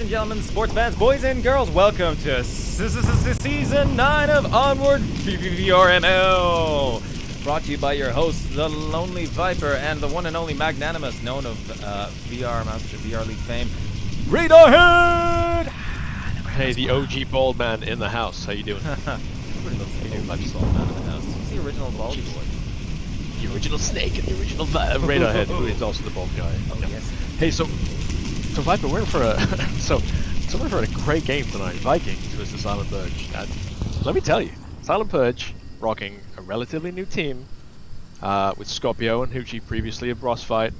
Ladies and gentlemen, sports fans, boys and girls, welcome to Season 9 of Onward VRML. Brought to you by your host, the Lonely Viper, and the one and only Magnanimous, known of VR Master VR League fame, Radarhead! Hey, the OG bald man in the house. How you doing? Everybody loves the OG bald man in the house. He's the original bald boy. The original Snake and the original Radarhead, who is also the bald guy. Oh, yeah. Yes. Hey, so Viper, we're in for a we're for a great game tonight. Vikings versus Silent Purge. And let me tell you, Silent Purge rocking a relatively new team with Scorpio and Hoochie previously a boss fight,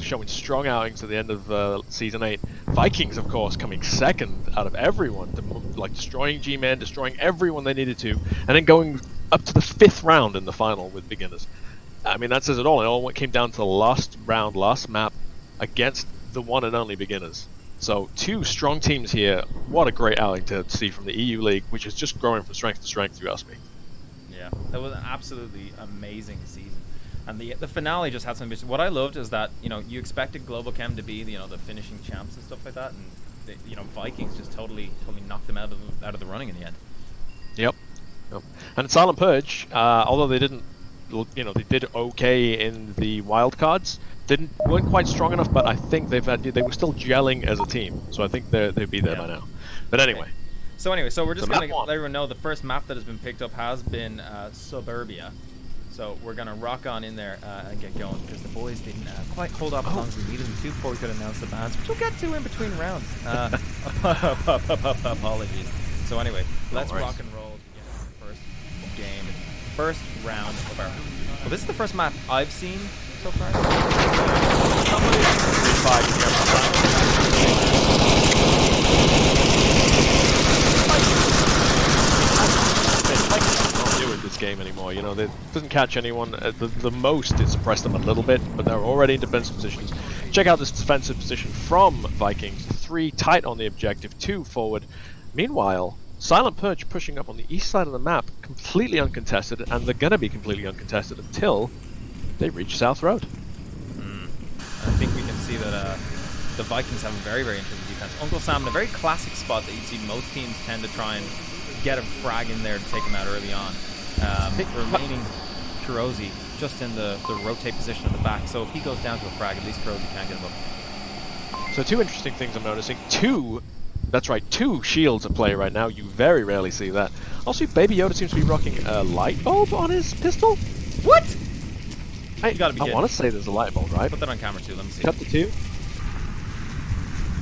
showing strong outings at the end of Season 8. Vikings, of course, coming second out of everyone, like destroying G-Man, destroying everyone they needed to, and then going up to the 5th round in the final with beginners. I mean, that says it all. It all came down to the last round, last map, against the one and only beginners. So, 2 strong teams here. What a great outing to see from the EU League, which is just growing from strength to strength, if you ask me. Yeah, that was an absolutely amazing season. And the finale just had some. What I loved is that, you know, you expected Global Chem to be the finishing champs and stuff like that, and Vikings just totally knocked them out of the running in the end. Yep. And Silent Purge, although they didn't, they did okay in the wild cards, weren't quite strong enough. But I think they were still gelling as a team, so I think they'd be there by now. But anyway. Okay. So we're just gonna let everyone know the first map that has been picked up has been Suburbia. So we're gonna rock on in there and get going, because the boys didn't quite hold up as long as we needed them to before we could announce the bans, which we'll get to in between rounds. Apologies. So anyway, let's rock and roll to get our first game, first round of our. Well, this is the first map I've seen so far. This game anymore, they doesn't catch anyone. The most it suppressed them a little bit, but they're already in defensive positions. Check out this defensive position from Vikings. 3 tight on the objective, 2 forward. Meanwhile, Silent Purge pushing up on the east side of the map, completely uncontested, and they're gonna be completely uncontested until they reach South Road. I think we can see that the Vikings have a very, very interesting defense. Uncle Sam in a very classic spot that you see most teams tend to try and get a frag in there to take him out early on. Remaining Kurozy just in the rotate position at the back, so if he goes down to a frag, at least Kurozy can't get him up. So 2 interesting things I'm noticing. 2 shields at play right now. You very rarely see that. Also, Baby Yoda seems to be rocking a light bulb on his pistol. What? I want to say there's a light bulb, right? Put that on camera too, let me see. Cut to 2.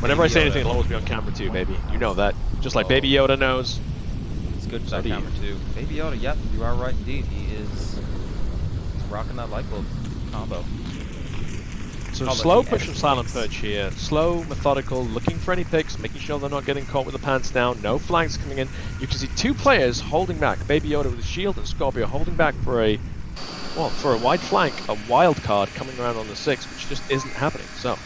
Whenever I say anything, it'll always be on camera too, baby. You know that. Just like Baby Yoda knows. Good for that camera too. Baby Yoda, yep, you are right indeed. He's rocking that light bulb combo. So slow push from Silent Purge here. Slow, methodical, looking for any picks, making sure they're not getting caught with the pants down. No flanks coming in. You can see 2 players holding back. Baby Yoda with a shield and Scorpio holding back for a wide flank, a wild card coming around on the 6, which just isn't happening. So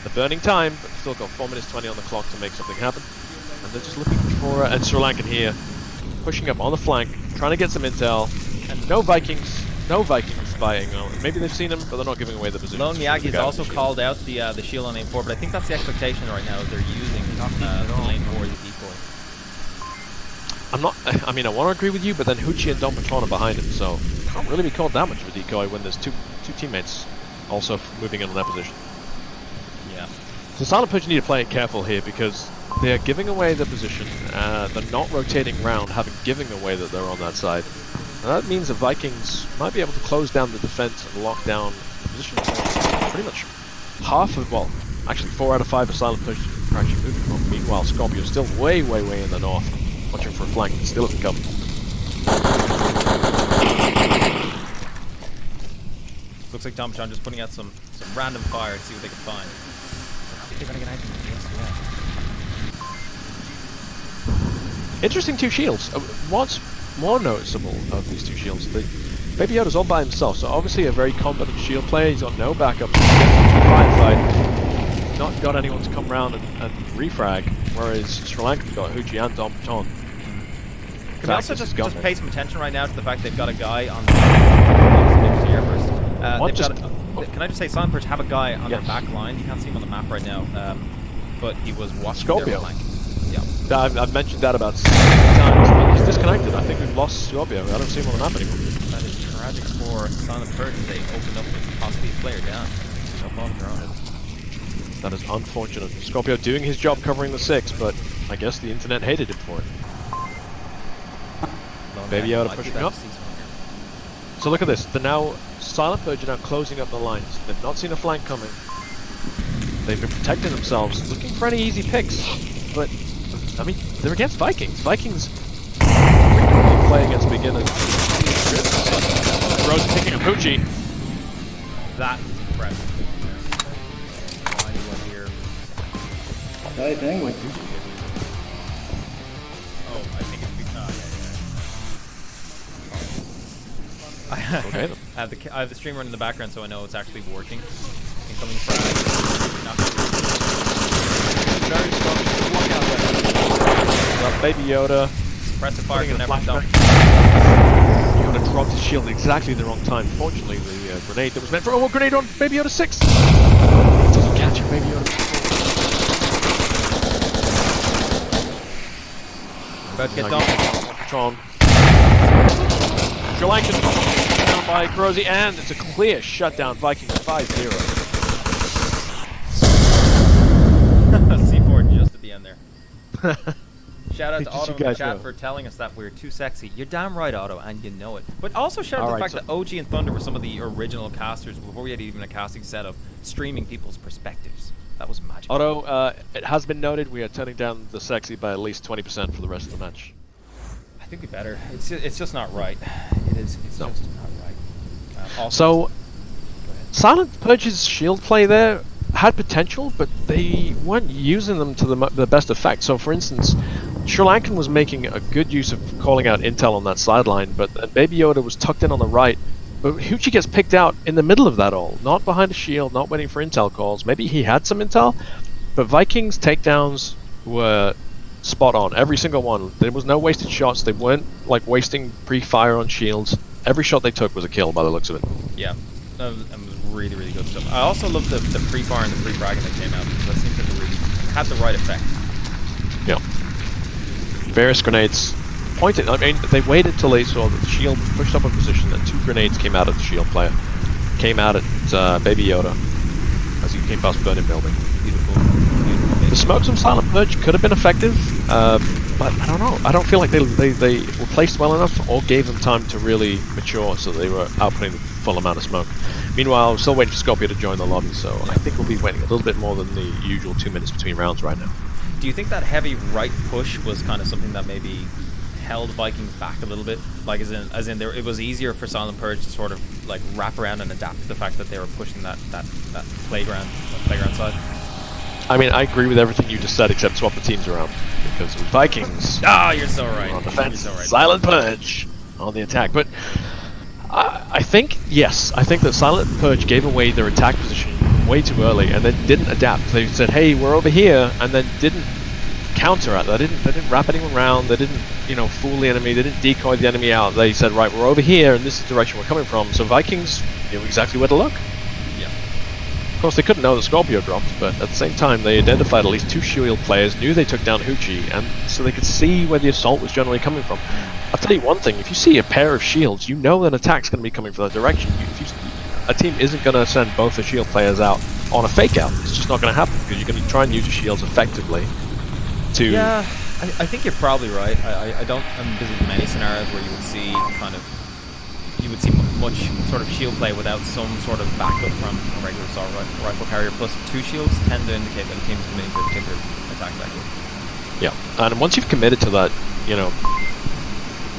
they're burning time, but still got 4 minutes 20 on the clock to make something happen. And they're just looking for and Sri Lankan here, pushing up on the flank, trying to get some intel, and no Vikings spying on. Maybe they've seen him, but they're not giving away the position. Lone Miyagi has also called out the shield on lane 4, but I think that's the expectation right now, is they're using lane 4 as a decoy. I want to agree with you, but then Hoochie and Don Patron are behind him, so can't really be called that much of a decoy when there's two teammates also moving in on that position. Yeah. So Silent Purge need to play it careful here, because they're giving away their position. They're not rotating round, having given away that they're on that side. And that means the Vikings might be able to close down the defense and lock down the position. Pretty much half of, actually 4 out of 5 of Silent Purge are actually moving from. Meanwhile, Scorpio's still way, way, way in the north, watching for a flank and still hasn't come. Looks like Tom John just putting out some random fire to see what they can find. They're gonna get anything. Interesting 2 shields. What's more noticeable of these 2 shields? Baby Yoda's all by himself, so obviously a very competent shield player. He's got no backup. Fight. Not got anyone to come around and refrag, whereas Sri Lanka's got Hoochie and Don Patron. Can we also just pay some attention right now to the fact they've got a guy on the Can I just say, Silent Purge have a guy on their back line. You can't see him on the map right now. but he was watching Scorpio. their flank. Yeah. I've mentioned that about 6 times, but he's disconnected. I think we've lost Scorpio. I don't see him on the map anymore. That is tragic for Silent Purge. They opened up with possibly a player down. No fault of their own. That is unfortunate. Scorpio doing his job covering the 6, but I guess the internet hated him for it. Baby Yoda pushing up. So look at this. They're now Silent Purge are now closing up the lines. They've not seen a flank coming. They've been protecting themselves, looking for any easy picks. But I mean, they're against Vikings. Vikings frequently play against beginners. Rose picking a Poochie. That is impressive. Why anyone here? I think. Oh, I think it's because Okay. I have the stream running in the background, so I know it's actually working. Incoming frag. Very strong. Got Baby Yoda. Suppressive fire Putting can in a never dump. Yoda dropped his shield exactly the wrong time. Fortunately, the grenade that was meant for grenade on Baby Yoda 6. Doesn't catch it, Baby Yoda. About to get dumped. Tron. Sri Lankan down by Grozy, and it's a clear shutdown. Vikings 5-0. C4 just at the end there. Shout out to Just Otto you in the guys chat know. for telling us that we're too sexy. You're damn right, Otto, and you know it. But also shout out to the Alright, fact so- that OG and Thunder were some of the original casters before we had even a casting setup, streaming people's perspectives. That was magic. Otto, it has been noted we are turning down the sexy by at least 20% for the rest of the match. I think we better. It's just not right. It is. It's No. just not right. Also, So, go ahead. Silent Purge's shield play there had potential, but they weren't using them to the best effect. So, for instance, Sri Lankan was making a good use of calling out intel on that sideline, but then Baby Yoda was tucked in on the right. But Hoochie gets picked out in the middle of that all, not behind a shield, not waiting for intel calls. Maybe he had some intel, but Vikings takedowns were spot on, every single one. There was no wasted shots. They weren't like wasting pre-fire on shields. Every shot they took was a kill by the looks of it. Yeah, that was really, really good stuff. I also love the pre-fire and the pre-fragging that came out, because that seems like it really had the right effect. Yeah. Various grenades pointed. I mean, they waited till they saw that the shield was pushed up in position, and 2 grenades came out at the shield player. Came out at Baby Yoda as he came past Burning Building. Beautiful. The smokes from Silent Purge could have been effective, but I don't know. I don't feel like they were placed well enough or gave them time to really mature, so they were outputting the full amount of smoke. Meanwhile, we're still waiting for Scorpio to join the lobby, so I think we'll be waiting a little bit more than the usual 2 minutes between rounds right now. Do you think that heavy right push was kind of something that maybe held Vikings back a little bit? Like, as in, it was easier for Silent Purge to sort of like wrap around and adapt to the fact that they were pushing that playground side. I mean, I agree with everything you just said, except swap the teams around, because with Vikings Ah, you're so right. on You're defense, so right. Silent Purge on the attack. But I think, yes, I think that Silent Purge gave away their attack position way too early and then didn't adapt. They said, hey, we're over here, and then didn't counter it. They didn't wrap anyone around. They didn't, fool the enemy. They didn't decoy the enemy out. They said, right, we're over here, and this is the direction we're coming from. So Vikings knew exactly where to look. Yeah. Of course, they couldn't know that Scorpio dropped, but at the same time, they identified at least 2 shield players, knew they took down Hoochie, and so they could see where the assault was generally coming from. I'll tell you one thing, if you see a pair of shields, you know that an attack's going to be coming from that direction. A team isn't going to send both the shield players out on a fake out. It's just not going to happen, because you're going to try and use your shields effectively to... Yeah, I think you're probably right. I don't envisage many scenarios where you would see much sort of shield play without some sort of backup from a regular assault rifle carrier. Plus, 2 shields tend to indicate that a team is committing to a particular attack vector. Yeah, and once you've committed to that,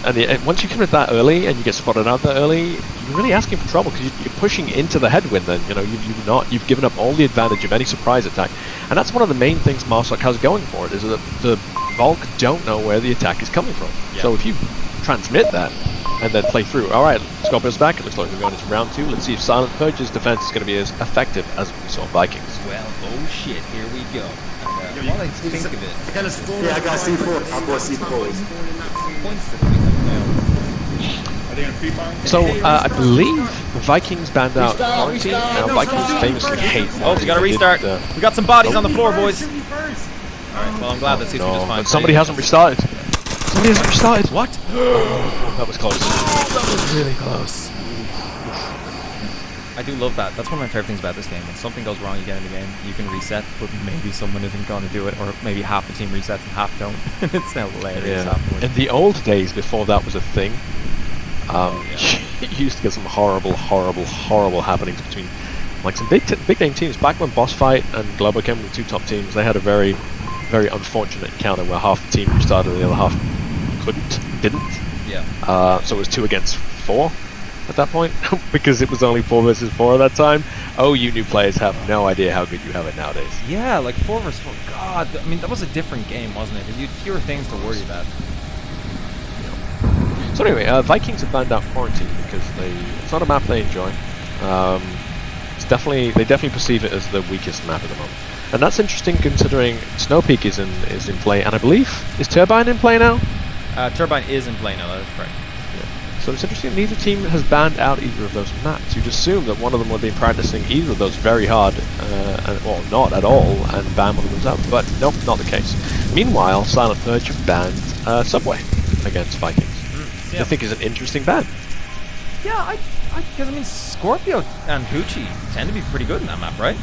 and once you commit that early and you get spotted out that early, you're really asking for trouble, because you're pushing into the headwind. Then you've given up all the advantage of any surprise attack, and that's one of the main things Marsoc has going for it, is that the Volk don't know where the attack is coming from. Yeah. So if you transmit that and then play through, all right, Scorpio's back. It looks like we're going into round 2. Let's see if Silent Purge's defense is going to be as effective as we saw Vikings. Well, oh shit, here we go. And, while I think of it, Yeah, I got C4. I'll go C4. points that we have now. Are they gonna pre-fire? So I believe the Vikings banned out quarantine. Now Vikings famously hate. Oh, we got a restart. We got some bodies on the floor, boys. Well, I'm glad that seems to be just fine. But somebody hasn't restarted. Somebody hasn't restarted. What? Oh, that was close. That was really close. I do love that. That's one of my favorite things about this game. When something goes wrong, you get in the game, you can reset, but maybe someone isn't going to do it, or maybe half the team resets and half don't. It's now hilarious. Yeah. In the old days, before that was a thing, you used to get some horrible happenings between like some big name teams. Back when Boss Fight and Global came with the 2 top teams, they had a very unfortunate encounter where half the team restarted and the other half didn't. Yeah. So it was 2 against 4 at that point, because it was only 4 versus 4 at that time. Oh, you new players have no idea how good you have it nowadays. Yeah, like 4 versus 4. God, I mean, that was a different game, wasn't it? Because you had fewer things to worry about. So anyway, Vikings have banned out Quarantine because it's not a map they enjoy. They definitely perceive it as the weakest map at the moment, and that's interesting considering Snow Peak is in play, and I believe is Turbine in play now. Turbine is in play now. That is correct. Yeah. So it's interesting. Neither team has banned out either of those maps. You'd assume that one of them would be practicing either of those very hard, or not at all, and ban one of those out. But nope, not the case. Meanwhile, Silent Purge have banned Subway against Vikings. Yeah. I think is an interesting ban. Yeah, because I mean, Scorpio and Hoochie tend to be pretty good in that map, right?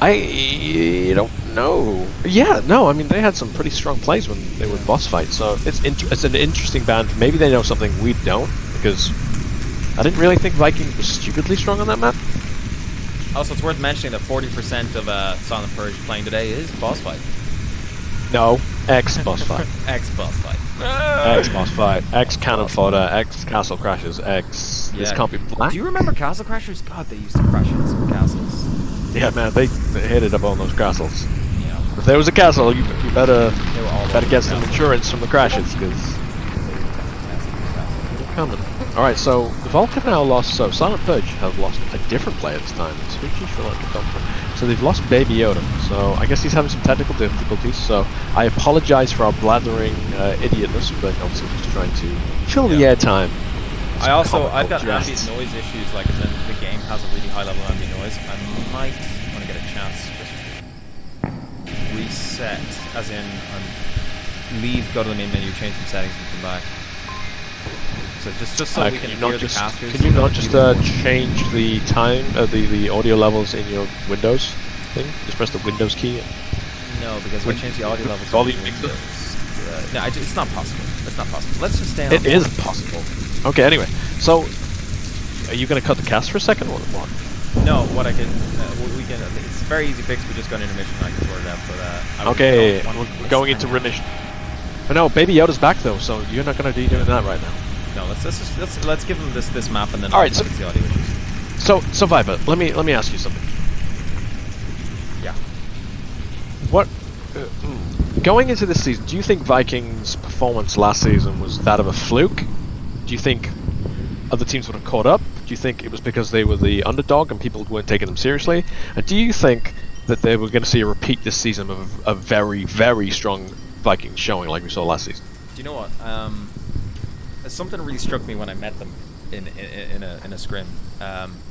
I don't know. Yeah, no, I mean, they had some pretty strong plays when they were boss fights, so it's an interesting ban. Maybe they know something we don't, because I didn't really think Vikings was stupidly strong on that map. Also, it's worth mentioning that 40% of Silent Purge playing today is boss fight. No, X-boss fight. X-boss fight. X-boss fight. X-cannon fodder. X-castle crashes. X... Yeah. This can't be black. Do you remember Castle Crashers? God, they used to crash into some castles. Yeah, man, they hit it up on those castles. Yeah. If there was a castle, you better get some castles. insurance from the crashes, because they're coming. Alright, so the Volk have now lost, so Silent Purge have lost a different player this time. It's Hoochie for like the doctor. So they've lost Baby Yoda, so I guess he's having some technical difficulties, so I apologize for our blathering idiotness, but obviously just trying to fill the airtime. I've got ambient noise issues, like as in the game has a really high level of ambient noise. I might, when I get a chance, just reset, as in leave, go to the main menu, change some settings, and come back. So just so we can hear the casters. Can you not just change the time, the audio levels in your Windows thing? Just press the Windows key. No, because when I change the audio levels, volume Windows, no, it's not possible. It's not possible. Let's just stay on. It is possible. Okay, anyway, so are you going to cut the cast for a second or what? No, what I can, we can. It's a very easy fix. We just got intermission. I can sort it out. But okay, we're going into remission. But no, Baby Yoda's back though, so you're not going to be doing that right now. No, let's give him this map and then all right, so fix the audio issues. So Viper, let me ask you something. Yeah. What going into this season, do you think Vikings' performance last season was that of a fluke? Do you think other teams would have caught up? Do you think it was because they were the underdog and people weren't taking them seriously? And do you think that they were going to see a repeat this season of a very strong Vikings showing like we saw last season? Do you know what? Something really struck me when I met them in a scrim.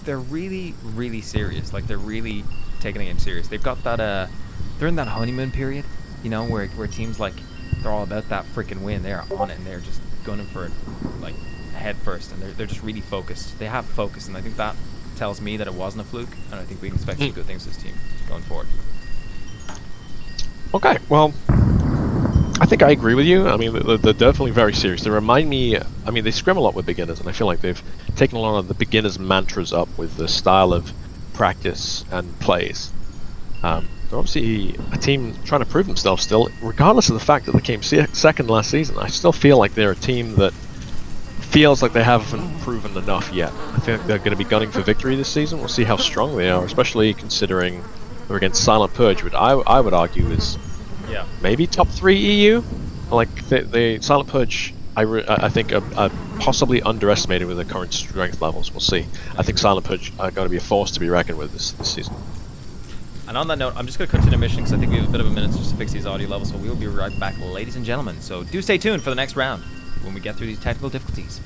They're really serious. Like they're really taking the game serious. They've got that. They're in that honeymoon period, you know, where teams like they're all about that freaking win. They're on it and they're just gunning for it, like head first, and they're just really focused. They have focus, and I think that tells me that it wasn't a fluke, and I think we can expect some good things from this team going forward. Okay, well, I think I agree with you. I mean, they're definitely very serious. They remind me, I mean, they scrim a lot with beginners, and I feel like they've taken a lot of the beginners' mantras up with the style of practice and plays. They're obviously a team trying to prove themselves still, regardless of the fact that they came second last season. I still feel like they're a team that feels like they haven't proven enough yet. I think they're going to be gunning for victory this season. We'll see how strong they are, especially considering they're against Silent Purge, which I would argue is maybe top 3 EU. Like the Silent Purge, I think are possibly underestimated with their current strength levels. We'll see. I think Silent Purge are going to be a force to be reckoned with this season. And on that note, I'm just going to cut to the mission because I think we have a bit of a minute just to fix these audio levels. So we will be right back, ladies and gentlemen. So do stay tuned for the next round when we get through these technical difficulties.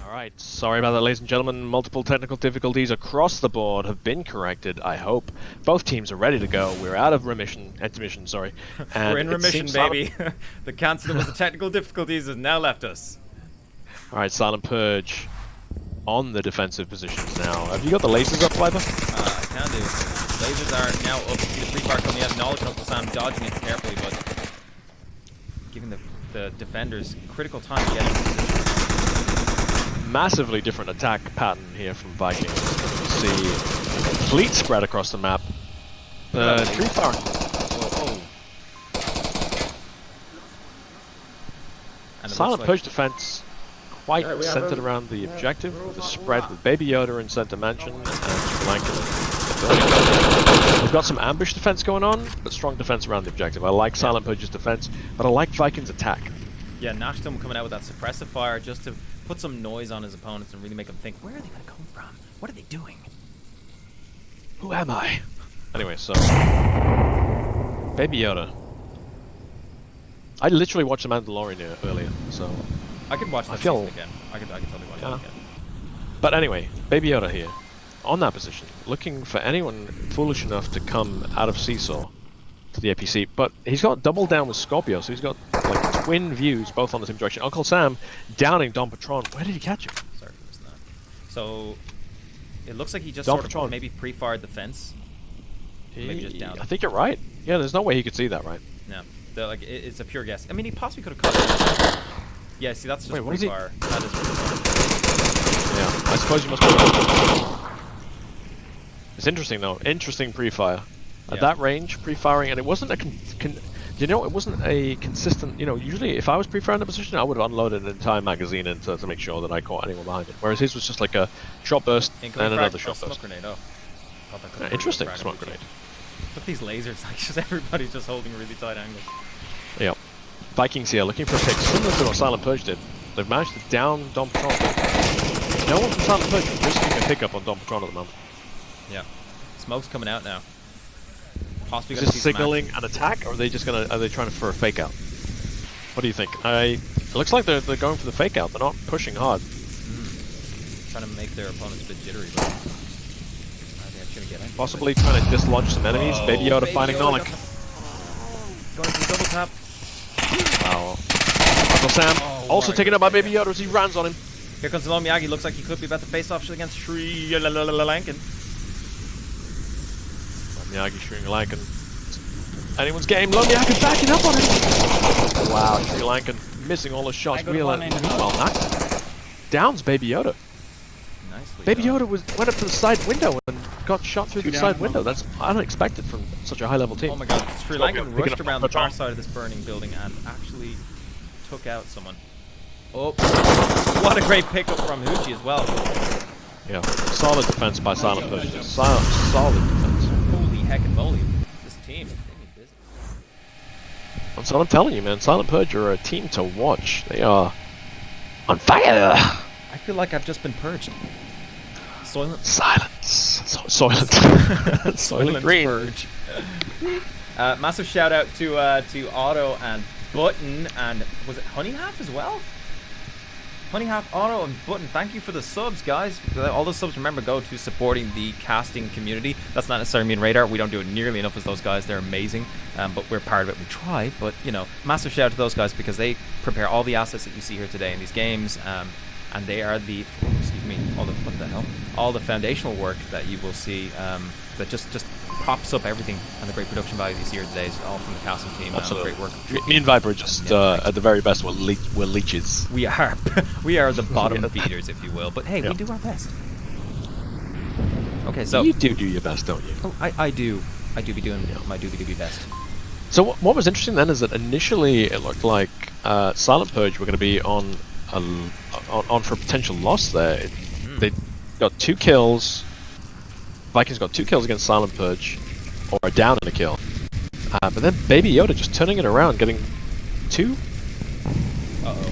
Alright, sorry about that, ladies and gentlemen. Multiple technical difficulties across the board have been corrected, I hope. Both teams are ready to go. We're out of intermission, sorry. And We're in remission, Silent... baby. The cancer that was the technical difficulties has now left us. Alright, Silent Purge on the defensive positions now. Have you got the lasers up, Viper? I can do. Lasers are now up. You see the free fire coming out. Knowledge Uncle Sam dodging it carefully, but giving the defenders critical time to get into position. Massively different attack pattern here from Vikings. You see a complete spread across the map. The free fire. Silent Purge defense quite centered around the objective, with the spread with Baby Yoda in center mansion and flanking. We've got some ambush defense going on, but strong defense around the objective. I like Silent Purge's defense, but I like Vikings' attack. Yeah, Nashtum coming out with that suppressive fire just to put some noise on his opponents and really make them think, where are they going to come from? What are they doing? Who am I? Anyway, so Baby Yoda. I literally watched The Mandalorian earlier, so I could watch that season again. I could totally watch it again. But anyway, Baby Yoda here, on that position, looking for anyone foolish enough to come out of Seesaw to the APC. But he's got double down with Scorpio, so he's got like twin views both on the same direction. Uncle Sam downing Dom Patron. Where did he catch him? Sorry for missing that. So it looks like he just Dom sort Patron. of maybe pre-fired the fence. Maybe just down. I think you're right. Yeah, there's no way he could see that, right? No, like it's a pure guess. I mean, he possibly could have caught it. Yeah, see, that's just pre-fire. That is pre-fire. Yeah, I suppose you must be. It's interesting though. Interesting pre-fire. At that range, pre-firing, and it wasn't a it wasn't a consistent. You know, usually if I was pre-firing the position, I would have unloaded an entire magazine to make sure that I caught anyone behind it. Whereas his was just like a shot burst and another shot burst. Smoke grenade. Oh, interesting smoke grenade. Look at these lasers, like just everybody's just holding really tight angles. Yep. Vikings here looking for a pick, similar to what Silent Purge did. They've managed to down Dom Patron. No one from Silent Purge is risking a pickup on Dom Patron at the moment. Yeah. Smoke's coming out now. Possibly is this signaling an attack, or are they just gonna trying for a fake out? What do you think? It looks like they're going for the fake out. They're not pushing hard. Trying to make their opponents a bit jittery, but possibly trying to dislodge some enemies. Oh, Baby Yoda finding Nolik. Going for the double tap. Wow. Uncle Sam also taken up by Baby Yoda as he runs on him. Here comes Lone Miyagi. Looks like he could be about to face off against Sri Lankan. Miyagi, Sri Lankan. Anyone's game. Lone Miyagi backing up on him. Wow, Sri Lankan missing all his shots. Well, that downs Baby Yoda. Nicely Baby Yoda went up to the side window and got shot through the side window. That's unexpected from such a high-level team. Oh my god, Sri Lankan rushed around the far side of this burning building and actually took out someone. Oh, what a great pickup from Hoochie as well. Yeah, solid defense by Silent Purge. Solid defense. Holy heck and moly, this team. They need business. That's what I'm telling you, man. Silent Purge are a team to watch. They are on fire. I feel like I've just been purged. Soylent. Silence. Soylent. Soylent Green. Purge. Massive shout out to Otto and Button, and was it Honey Half as well? Honey Half, Otto, and Button. Thank you for the subs, guys. All the subs, remember, go to supporting the casting community. That's not necessarily me and Radar. We don't do it nearly enough as those guys. They're amazing, but we're part of it. We try, but you know, massive shout out to those guys because they prepare all the assets that you see here today in these games. And they are the, all the foundational work that you will see that just props up everything and the great production value you see here today is all from the casting team. Absolutely. Great work. Me and Viper are just at the very best. We're leeches. We are the bottom feeders, if you will. But hey, we do our best. Okay, so you do your best, don't you? Oh, I do be doing my doobie best. So what was interesting then is that initially it looked like Silent Purge were going to be on for a potential loss there. They got 2 kills. Vikings got 2 kills against Silent Purge, or a down and a kill. But then Baby Yoda just turning it around, getting 2. Uh-oh.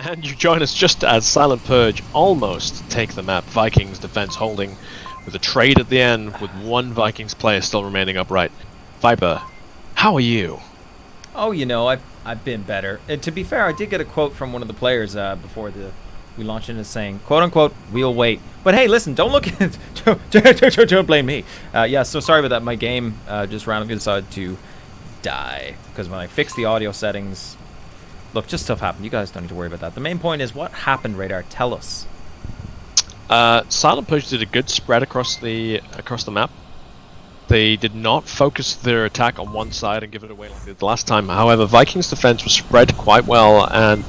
And you join us just as Silent Purge almost take the map. Vikings defense holding with a trade at the end with one Vikings player still remaining upright. Viper, how are you? Oh, you know, I've been better. And to be fair, I did get a quote from one of the players before we launched into saying, quote unquote, we'll wait. But hey, listen, don't look at don't blame me. Yeah, so sorry about that. My game just randomly decided to die because when I fixed the audio settings, look, just stuff happened. You guys don't need to worry about that. The main point is what happened, Radar. Tell us. Silent Purge did a good spread across the map. They did not focus their attack on one side and give it away like they did the last time. However, Vikings' defense was spread quite well, and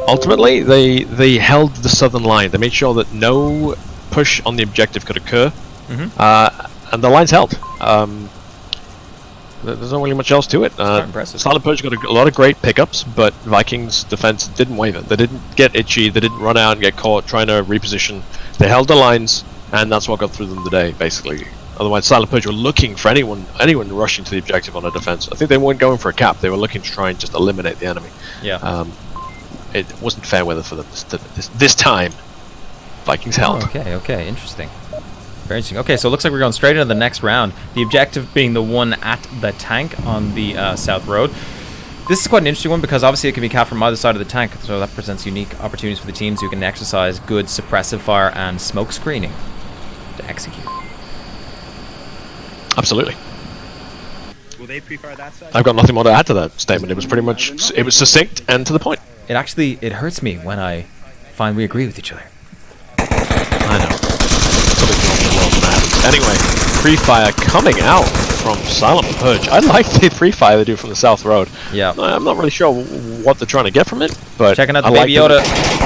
ultimately they held the southern line. They made sure that no push on the objective could occur, and the lines held. There's not really much else to it. Silent Purge got a lot of great pickups, but Vikings' defense didn't waver. They didn't get itchy. They didn't run out and get caught trying to reposition. They held the lines, and that's what got through them today, basically. Otherwise, Silent Purge were looking for anyone rushing to the objective on a defense. I think they weren't going for a cap. They were looking to try and just eliminate the enemy. Yeah. It wasn't fair weather for them this time. Vikings held. Okay, interesting. Very interesting. Okay, so it looks like we're going straight into the next round. The objective being the one at the tank on the South Road. This is quite an interesting one because obviously it can be capped from either side of the tank, so that presents unique opportunities for the teams who can exercise good suppressive fire and smoke screening to execute. Absolutely. Will they pre-fire that side? I've got nothing more to add to that statement. It was pretty much, it was succinct and to the point. It hurts me when I find we agree with each other. I know. Anyway, pre-fire coming out from Silent Purge. I like the pre-fire they do from the South Road. Yeah. I'm not really sure what they're trying to get from it, but checking out the Baby Yoda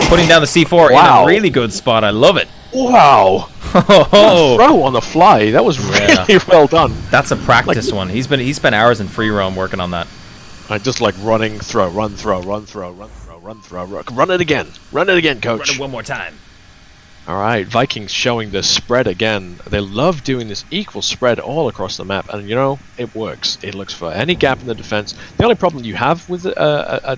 putting down the C4 in a really good spot. I love it. Wow. Throw on the fly. That was really well done. That's a practice one. He spent hours in free roam working on that. I just like running, throw, run, throw, run, throw, run, throw, run, throw, run it again. Run it again, coach. Run it one more time. All right, Vikings showing the spread again. They love doing this equal spread all across the map, and you know, it works. It looks for any gap in the defense. The only problem you have with a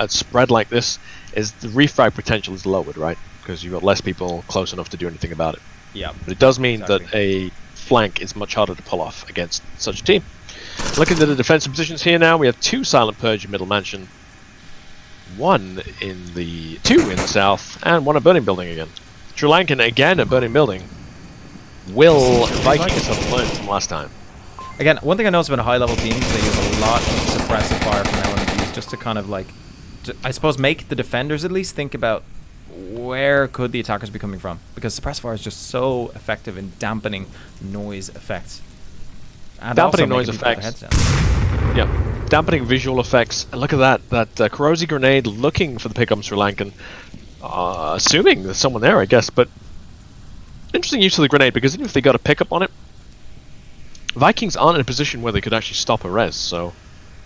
spread like this is the refrag potential is lowered, right? Because you've got less people close enough to do anything about it. Yeah. But it does mean that a flank is much harder to pull off against such a team. Looking at the defensive positions here now, we have two Silent Purge in Middle Mansion, two in the south, and one a Burning Building again. Sri Lankan again a Burning Building. Will Vikings have learned from last time? Again, one thing I noticed about high-level teams, they use a lot of suppressive fire from LMGs just to kind of like, I suppose, make the defenders at least think about where could the attackers be coming from, because suppressive fire is just so effective in dampening noise effects. And dampening noise effects. Yeah, dampening visual effects. And look at that corrosive grenade looking for the pickup Sri Lankan. Assuming there's someone there, I guess, but interesting use of the grenade, because even if they got a pickup on it, Vikings aren't in a position where they could actually stop a res, so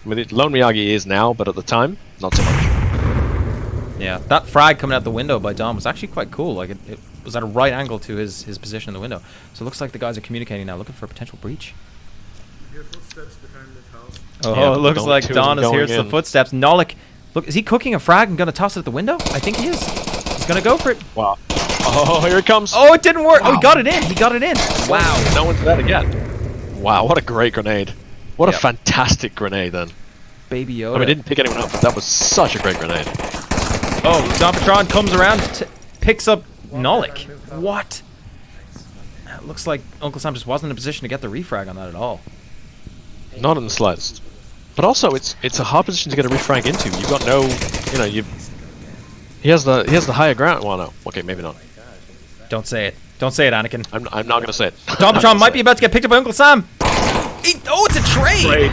I mean, Lone Miyagi is now, but at the time, not so much. Yeah, that frag coming out the window by Dom was actually quite cool. Like, it was at a right angle to his position in the window. So it looks like the guys are communicating now, looking for a potential breach. Hear footsteps behind the house. Oh, it looks like Don is here's the footsteps. Nolik, look, is he cooking a frag and going to toss it at the window? I think he is. He's going to go for it. Wow. Oh, here it comes. Oh, it didn't work. Wow. Oh, he got it in. He got it in. Wow. No one's that again. Wow, what a great grenade. What a fantastic grenade, then. Baby Yoda. I mean, I didn't pick anyone up, but that was such a great grenade. Oh, Zombitron comes around, picks up Nolik. What? It looks like Uncle Sam just wasn't in a position to get the refrag on that at all. Not in the slightest. But also, it's a hard position to get a refrag into. You've got no, you know, he has the higher ground. Well, no, okay, maybe not. Don't say it. Don't say it, Anakin. I'm not gonna say it. Zombitron might be about to get picked up by Uncle Sam. Oh, it's a trade.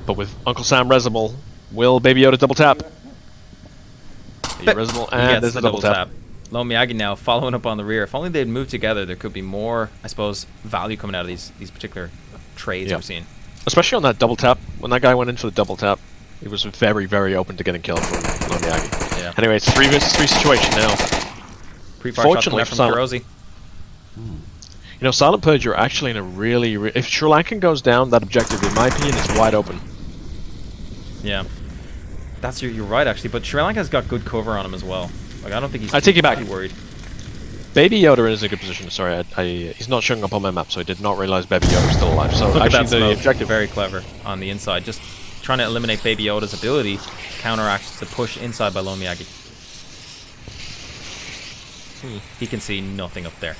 But with Uncle Sam Resimal, will Baby Yoda double tap? Resimal, and there's the double tap. Lone Miyagi now following up on the rear. If only they'd moved together, there could be more, I suppose, value coming out of these particular trades we're seeing. Especially on that double tap. When that guy went in for the double tap, he was very, very open to getting killed from Lone Miyagi. Yeah. Anyway, it's 3 versus 3 situation now. Fortunately from Kurosi. You know, Silent Purge are actually in a really... if Sri Lankan goes down, that objective, in my opinion, is wide open. Yeah. You're right actually, but Sri Lanka's got good cover on him as well. Like I don't think he's I take it back. too worried. Baby Yoda is in a good position. Sorry, he's not showing up on my map, so I did not realize Baby Yoda was still alive. So Look at actually, that the smoke. objective. Very clever on the inside, just trying to eliminate Baby Yoda's ability, counteracts the push inside by Lone Miyagi. He can see nothing up there.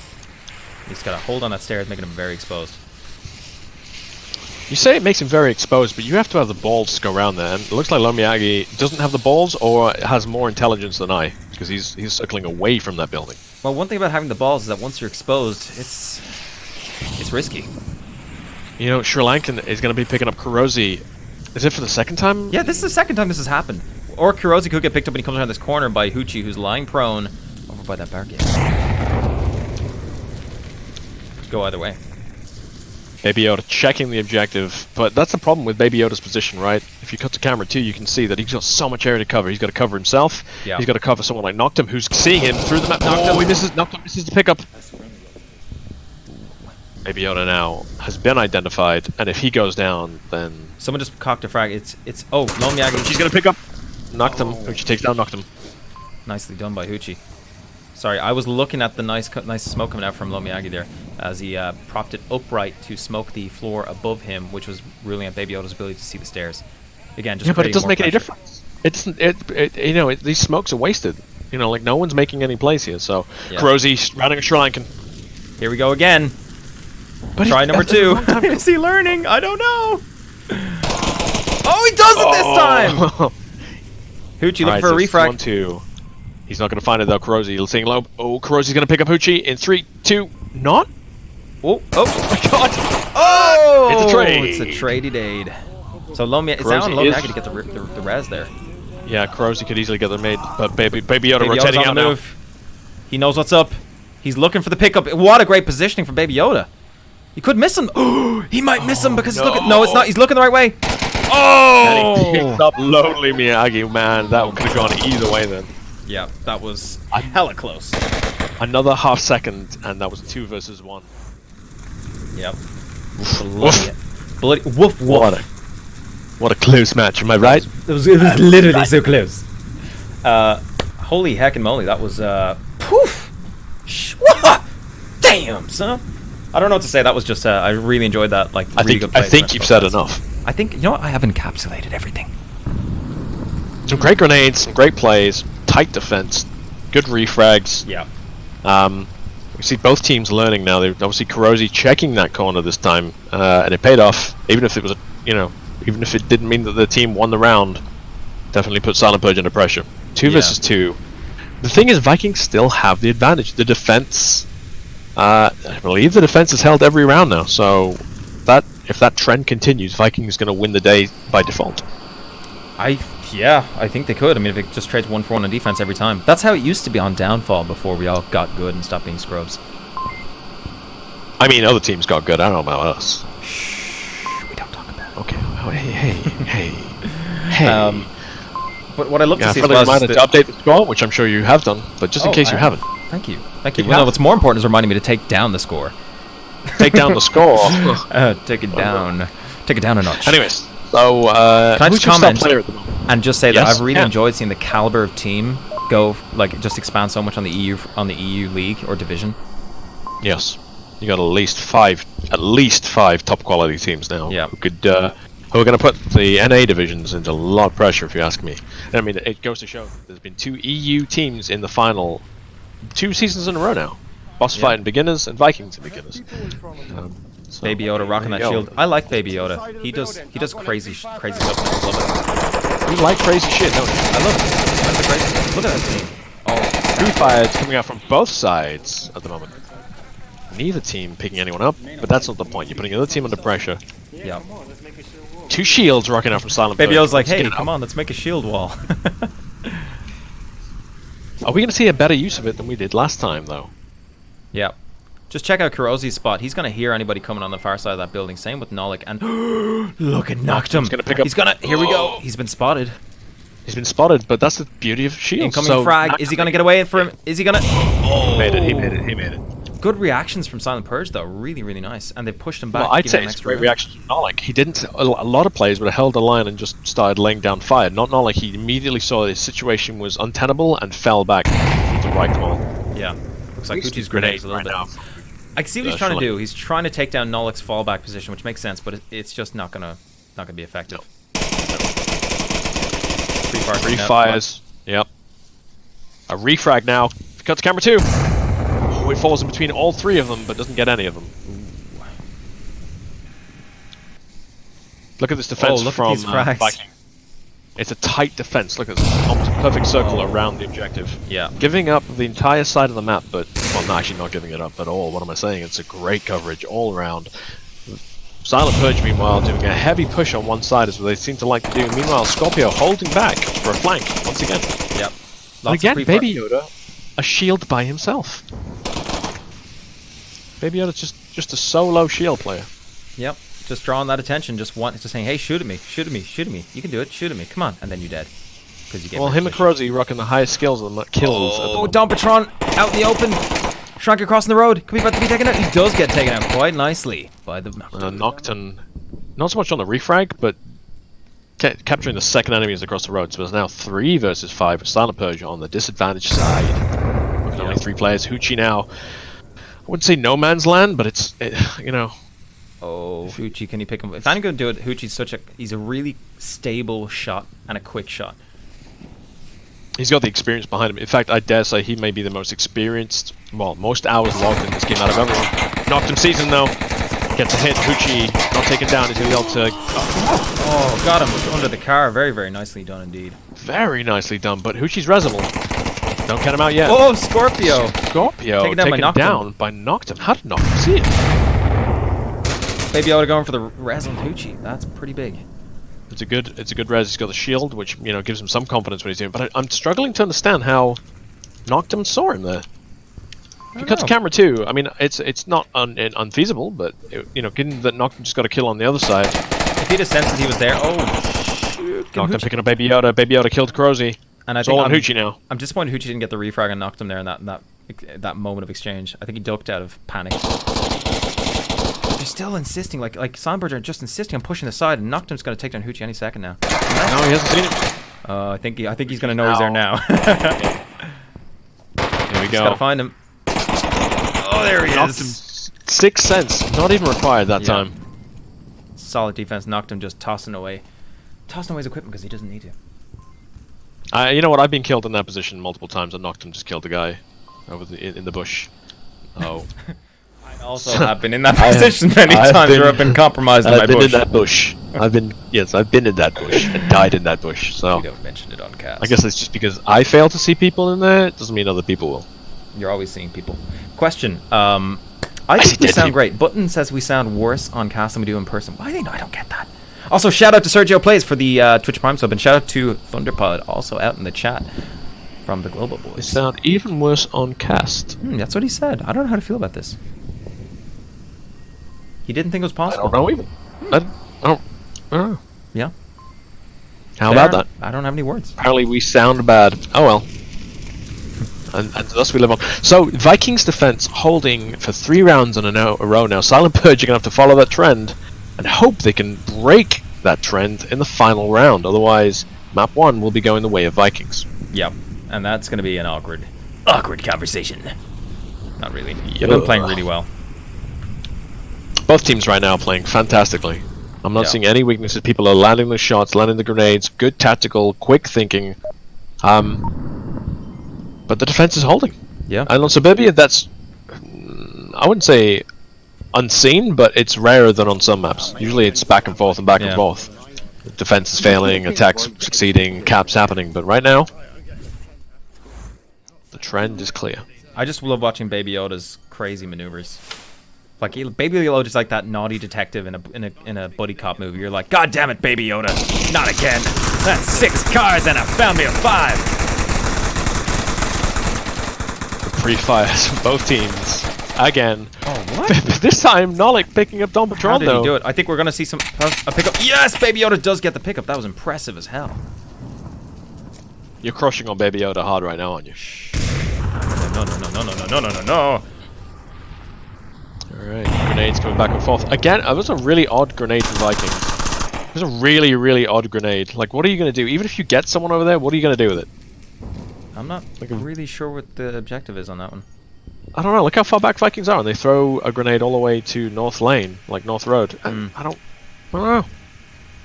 He's got a hold on that stairs, making him very exposed. You say it makes him very exposed, but you have to have the balls to go around there. And it looks like Lone Miyagi doesn't have the balls, or has more intelligence than I, because he's circling away from that building. Well, one thing about having the balls is that once you're exposed, it's risky. You know, Sri Lankan is going to be picking up Kurosi. Is it for the second time? Yeah, this is the second time this has happened. Or Kurosi could get picked up when he comes around this corner by Hoochie, who's lying prone over by that barricade. Could go either way. Baby Yoda checking the objective, but that's the problem with Baby Yoda's position, right? If you cut to camera too, you can see that he's got so much area to cover. He's got to cover himself. Yeah. He's got to cover someone like Noctum, who's seeing him through the map. Noctum misses the pickup. Baby Yoda now has been identified, and if he goes down, then Someone just cocked a frag. It's oh, Lone Miyagi. she's gonna pick up Noctum. Hoochie takes down Noctum. Nicely done by Hoochie. Sorry, I was looking at the nice smoke coming out from Lone Miyagi there, as he propped it upright to smoke the floor above him, which was ruling out Baby Yoda's ability to see the stairs. Again, just Yeah, but it creating doesn't more make any pressure. difference. It doesn't. You know, these smokes are wasted. You know, like no one's making any plays here. So Yeah. Kurosi rounding a Sri Lankan. Here we go again. But Try number 2. Is he learning? I don't know. Oh, he does it this time! Hoochie looking for a refrag. 1-2. He's not going to find it though. Kurosi seeing low. Oh, Kurosi's going to pick up Hoochie in 3, 2. Not. Oh my God! Oh! It's a trade. It's a tradey dade. So Lone Miyagi, it's Kurosi down Lone is- Miyagi to get the res there. Yeah, Kurosi could easily get them made, but Baby Yoda Baby Yoda's rotating on out the now. move. He knows what's up. He's looking for the pickup. What a great positioning from Baby Yoda. He could miss him. He might miss him because he's looking. No, it's not. He's looking the right way. And he Oh! picked up Lonely Miyagi. Man, that could have gone either way then. Yeah, that was hella close. Another half second, and that was 2 versus 1. Yep. Woof. Bloody woof woof. What a close match, am I right? It was literally so close. Holy heck and moly, that was poof. Damn, son. I don't know what to say. That was just I really enjoyed that. Like really good I plays think from you've both said sides. enough. I think you know what? I have encapsulated everything. Some great grenades, some great plays, tight defense, good refrags. Yeah. We see both teams learning now. They're obviously Kurosi checking that corner this time, and it paid off. Even if it was, even if it didn't mean that the team won the round, definitely put Silent Purge under pressure. 2 versus 2. The thing is, Vikings still have the advantage. The defense, I believe, the defense has held every round now. So that if that trend continues, Vikings is going to win the day by default. I think they could. I mean, if it just trades 1 for 1 on defense every time. That's how it used to be on Downfall before we all got good and stopped being scrubs. I mean, other teams got good. I don't know about us. We don't talk about it. Okay. Oh, hey. But what I love to see as friendly well reminder is to update the score, which I'm sure you have done, but just in case you haven't. Thank you. You Well, no, have. what's more important is reminding me to take down the score. Take down the score. Take it down. Take it down a notch. Anyways, so Can I who's just your star comment player at the moment? and just say that Yes, I've really yeah. enjoyed seeing the caliber of team go just expand so much on the EU league or division. Yes, you got at least five top quality teams now. Yeah. Who are going to put the NA divisions into a lot of pressure, if you ask me. And I mean, it goes to show there's been 2 EU teams in the final 2 seasons in a row now. Boss Fight in beginners and Vikings in beginners. So, Baby Yoda rocking that there you go. shield. I like Baby Yoda. He does crazy stuff. I love it. You like crazy shit, don't you? I love it. That's a crazy. Look at that team. Oh, Free fire coming out from both sides at the moment. Neither team picking anyone up, but that's not the point. You're putting the other team under pressure. yeah. 2 shields rocking out from Silent Baby Purge. Yoda's like, Let's get hey, it come out. on, let's make a shield wall. Are we going to see a better use of it than we did last time, though? Yeah. Just check out Kurosi's spot. He's going to hear anybody coming on the far side of that building. Same with Nolik. And look at Noctum. He's gonna pick up- He's going to... Here we go. He's been spotted. He's been spotted, but that's the beauty of shields. Incoming So frag. Is he going to get away for him? Is he going to... He made it. Good reactions from Silent Purge, though. Really, really nice. And they pushed him back. Well, I'd giving say him it's a extra great room. reaction to Nolik. He didn't. A lot of players would have held the line and just started laying down fire. Not Nolik. He immediately saw his situation was untenable and fell back. It's the right call. Yeah. Looks like Gucci's grenades a little bit. now. I can see what he's trying to do. He's trying to take down Nolik's fallback position, which makes sense, but it's just not gonna be effective. Free fires. Yep. A refrag now. Cuts camera 2. Oh, it falls in between all 3 of them, but doesn't get any of them. Look at this defense from Viking. It's a tight defense. Look at this. Almost perfect circle around the objective. Yeah. Giving up the entire side of the map, but... Well, no, actually not giving it up at all. What am I saying? It's a great coverage all around. Silent Purge, meanwhile, doing a heavy push on one side, as they seem to like to do. Meanwhile, Scorpio holding back for a flank, once again. Yep. And again, Baby Yoda, a shield by himself. Baby Yoda's just a solo shield player. Yep. Just drawing that attention, just saying, hey, shoot at me, shoot at me, shoot at me. You can do it, shoot at me, come on. And then you're dead. You well, him and Crozy rocking the highest skills and kills. Oh, Dompatron out in the open. Shrunk across the road. Could be about to be taken out. He does get taken out quite nicely by the Nocturne. Not so much on the refrag, but capturing the second enemies across the road. So there's now 3 versus 5 with Silent Purge on the disadvantaged side. With only 3 players. Hoochie now. I wouldn't say no man's land, but it's you know. Oh, Hoochie, can you pick him? If I'm going to do it, Hoochie's he's a really stable shot and a quick shot. He's got the experience behind him. In fact, I dare say he may be the most experienced, well, most hours logged in this game out of everyone. Knocked him season though. Gets a hit. Hoochie not taken down. He's going to be able to... Oh, got him under the car. Very, very nicely done indeed. Very nicely done, but Hoochie's resable. Don't get him out yet. Oh, Scorpio! Taken down by Nocturne. How did Nocturne see it? Baby Yoda going for the res on Hoochie. That's pretty big. It's a good res. He's got the shield, which gives him some confidence when he's doing it. But I'm struggling to understand how Nocturne saw him there. If you cut to camera 2, I mean, it's not unfeasible, but given that Nocturne just got a kill on the other side. If he'd have sensed that he was there, oh shoot! Nocturne picking up Baby Yoda. Baby Yoda killed Crozy. And it's all on Hoochie now. I'm disappointed Hoochie didn't get the refrag and knocked him there in that moment of exchange. I think he ducked out of panic. They're still insisting, like Silent Purge are just insisting on pushing the side, and Nocturne's going to take down Hoochie any second now. No, he hasn't seen it. I think he's going to know he's there now. Here we go. Just got to find him. Oh, there he is. 6 cents, not even required that time. Solid defense. Nocturne just tossing away his equipment because he doesn't need to. You know what? I've been killed in that position multiple times, and Nocturne just killed the guy over in the bush. Oh. I also have been in that position many times where I've been compromised in my bush. I've been in that bush. I've been in that bush and died in that bush. So we don't mention it on cast. I guess it's just because I fail to see people in there. It doesn't mean other people will. You're always seeing people. Question. I think we sound great. Button says we sound worse on cast than we do in person. Why? I don't get that. Also, shout out to Sergio Plays for the Twitch Prime sub, and shout out to Thunderpod, also out in the chat from the Global Boys. We sound even worse on cast. That's what he said. I don't know how to feel about this. He didn't think it was possible. I don't know even. I don't know. Yeah. How about that? I don't have any words. Apparently we sound bad. Oh well. And thus we live on. So, Vikings defense holding for 3 rounds in a row now. Silent Purge are going to have to follow that trend and hope they can break that trend in the final round. Otherwise, map 1 will be going the way of Vikings. Yep. And that's going to be an awkward conversation. Not really. They've been playing really well. Both teams right now playing fantastically. I'm not seeing any weaknesses. People are landing the shots, landing the grenades. Good tactical, quick thinking. But the defense is holding. Yeah. And on Suburbia, that's... I wouldn't say unseen, but it's rarer than on some maps. Usually it's back and forth and back and forth. Defense is failing, attacks succeeding, caps happening. But right now, the trend is clear. I just love watching Baby Yoda's crazy maneuvers. Like Baby Yoda is like that naughty detective in a buddy cop movie. You're like, God damn it, Baby Yoda, not again. That's 6 cars and I found me a 5. Pre-fires from both teams again. Oh, what? This time, Nolik picking up Don Patron, How did he do it? I think we're gonna see a pickup. Yes, Baby Yoda does get the pickup. That was impressive as hell. You're crushing on Baby Yoda hard right now, aren't you? No. Alright, grenades coming back and forth. Again, it was a really odd grenade for Vikings. It was a really, really odd grenade. Like, what are you going to do? Even if you get someone over there, what are you going to do with it? I'm not really sure what the objective is on that one. I don't know. Look how far back Vikings are, and they throw a grenade all the way to North Lane, like North Road. And I don't know.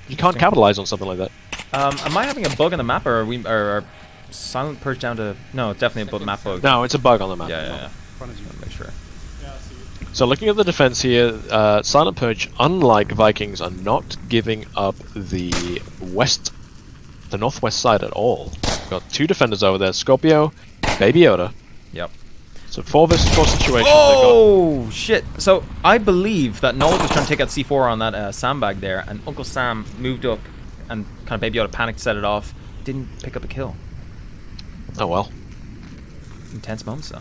You can't capitalize on something like that. Am I having a bug on the map, or are Silent Purge down to... No, it's definitely a map bug. No, it's a bug on the map. Yeah. I want to make sure. So looking at the defense here, Silent Purge, unlike Vikings, are not giving up the northwest side at all. We've got 2 defenders over there, Scorpio, Baby Yoda. Yep. So 4 versus 4 situation. Oh, shit. So I believe that Noel was trying to take out C4 on that sandbag there, and Uncle Sam moved up and kind of Baby Yoda panicked, set it off. Didn't pick up a kill. Oh well. Intense moments though.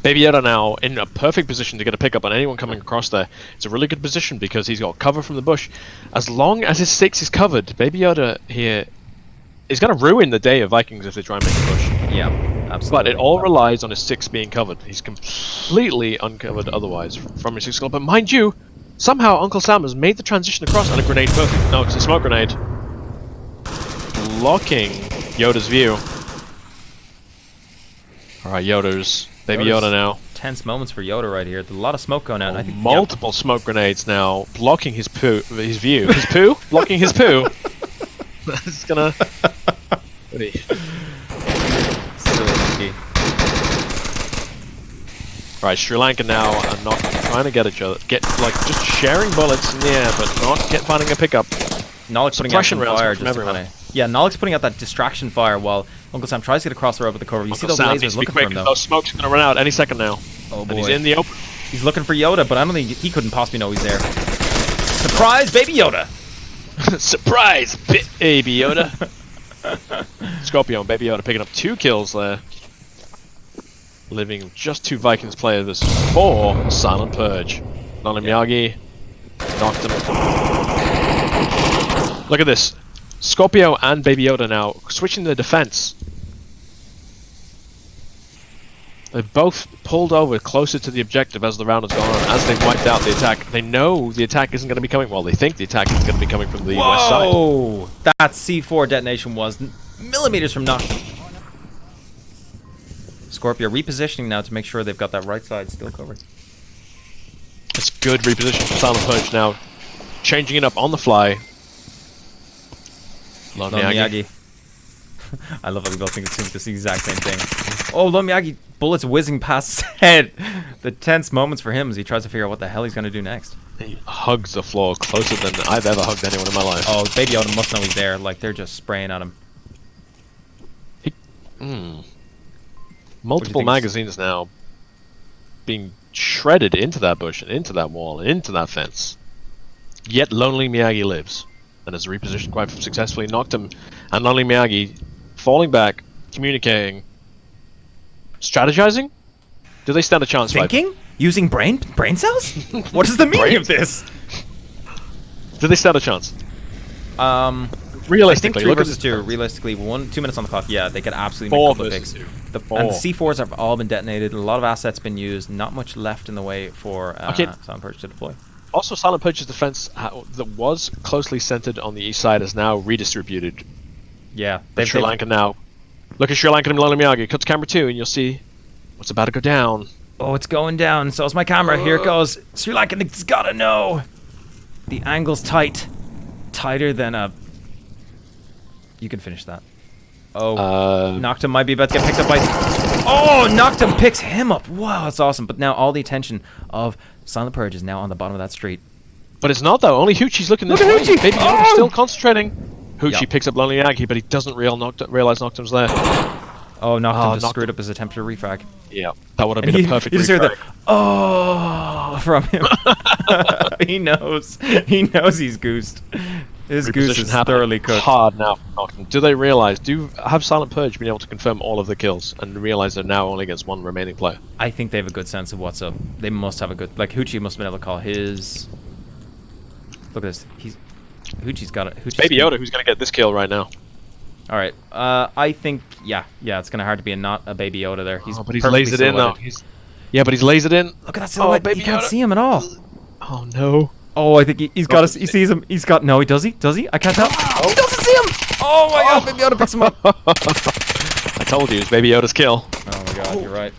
Baby Yoda now in a perfect position to get a pickup on anyone coming across there. It's a really good position because he's got cover from the bush. As long as his 6 is covered, Baby Yoda here is going to ruin the day of Vikings if they try and make a push. Yeah, absolutely. But it all relies on his 6 being covered. He's completely uncovered otherwise from his 6 skill. But mind you, somehow Uncle Sam has made the transition across and a grenade perfect. No, it's a smoke grenade. Blocking Yoda's view. Alright, Baby Yoda now. Tense moments for Yoda right here. There's a lot of smoke going out. I think multiple smoke grenades now, blocking his view. His poo? Blocking his poo. That's gonna... Right, Sri Lanka now are not trying to get each other, just sharing bullets in the air, but not finding a pickup. Knowledge putting out some fire just to kinda, Knowledge putting out that distraction fire while Uncle Sam tries to get across the road with the cover. You see those lasers looking for him though. Those smokes are gonna run out any second now. Oh boy. And he's in the open. He's looking for Yoda, but I don't think he couldn't possibly know he's there. Surprise, Baby Yoda! Surprise, Baby Yoda! Scorpio and Baby Yoda picking up 2 kills there. Living just 2 Vikings players versus 4 Silent Purge. Nolly Miyagi knocked him. Look at this. Scorpio and Baby Yoda now switching their defense. They've both pulled over closer to the objective as the round has gone on, as they've wiped out the attack. They know the attack isn't going to be coming. Well, they think the attack is going to be coming from the west side. Oh, that C4 detonation was millimeters from nothing. Scorpio repositioning now to make sure they've got that right side still covered. It's good reposition for Silent Purge now. Changing it up on the fly. Lone Miyagi. I love how we both think it's the exact same thing. Oh, Lone Miyagi, bullets whizzing past his head. The tense moments for him as he tries to figure out what the hell he's going to do next. He hugs the floor closer than I've ever hugged anyone in my life. Oh, Baby Yoda must know he's there. Like, they're just spraying at him. Multiple magazines now being shredded into that bush and into that wall and into that fence. Yet Lonely Miyagi lives and has repositioned quite successfully, knocked him, and Lonely Miyagi falling back, communicating, strategizing. Do they stand a chance? Thinking? Using brain cells? What is the meaning of this? Do they stand a chance? Realistically, I think 3 versus 2. Realistically, 2 minutes on the clock. Yeah, they could absolutely make a couple of picks. And the C4s have all been detonated. A lot of assets been used. Not much left in the way for Silent Purge to deploy. Also, Silent Purge's defense that was closely centered on the east side is now redistributed. Yeah, Sri Lanka now. Look at Sri Lanka and Lonely Miyagi. Cut to camera 2, and you'll see what's about to go down. Oh, it's going down. So's my camera. Here it goes. Sri Lanka's gotta know. The angle's tight. Tighter than a... You can finish that. Oh, Noctum might be about to get picked up by... Oh, Noctum picks him up. Wow, that's awesome. But now all the attention of Silent Purge is now on the bottom of that street. But it's not, though. Only Hoochie's looking this way. Look at Hoochie! Baby Yoda's still concentrating. Hoochie picks up Lonely Miyagi, but he doesn't realize Noctum's there. Oh, Noctum just screwed up his attempt to refrag. Yeah, that would have been a perfect refrag. You just hear the oh from him. He knows. He knows he's goosed. His goose is thoroughly cooked. Hard now for Noctum. Do they realize? Have Silent Purge been able to confirm all of the kills and realize they're now only against 1 remaining player? I think they have a good sense of what's up. They must have a good... Like, Hoochie must have been able to call his... Look at this. Hoochie's got it. Baby Yoda, who's going to get this kill right now. Alright. I think... Yeah, it's going to hard to be not a Baby Yoda there. But he's lasered in, though. Yeah, but he's lasered in. Look at that silhouette. Baby You can't Yoda. see him at all. Oh no. Oh, I think he's got us. He sees him. He's got. No, does he? Does he? I can't tell. He doesn't see him. Oh my god, Baby Yoda picks him up. I told you, it's Baby Yoda's kill. Oh my god, you're right.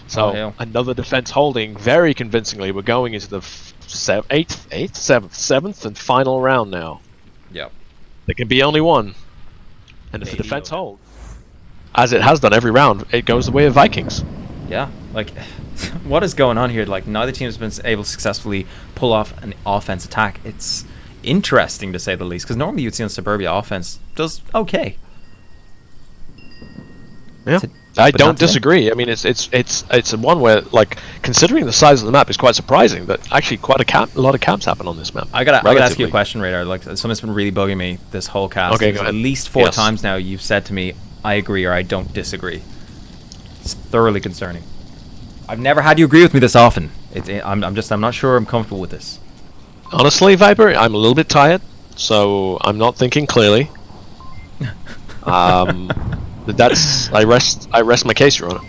So another defense holding very convincingly. We're going into the seventh and final round now. Yep. There can be only one, and if the Baby defense Yoda. hold, as it has done every round, it goes the way of Vikings. Yeah, like, what is going on here? Like, neither team has been able to successfully pull off an offense attack. It's interesting to say the least, because normally you'd see on Suburbia offense does okay. Yeah, I don't disagree. I mean, it's one where, like, considering the size of the map, is quite surprising that actually quite a lot of camps happen on this map. I gotta ask you a question, Radar. Like, something's been really bugging me this whole cast. Okay, go ahead. At least 4 times now you've said to me, I agree or I don't disagree. It's thoroughly concerning. I've never had you agree with me this often. I'm not sure I'm comfortable with this. Honestly, Viper, I'm a little bit tired, so I'm not thinking clearly. That's I rest my case, Your Honor.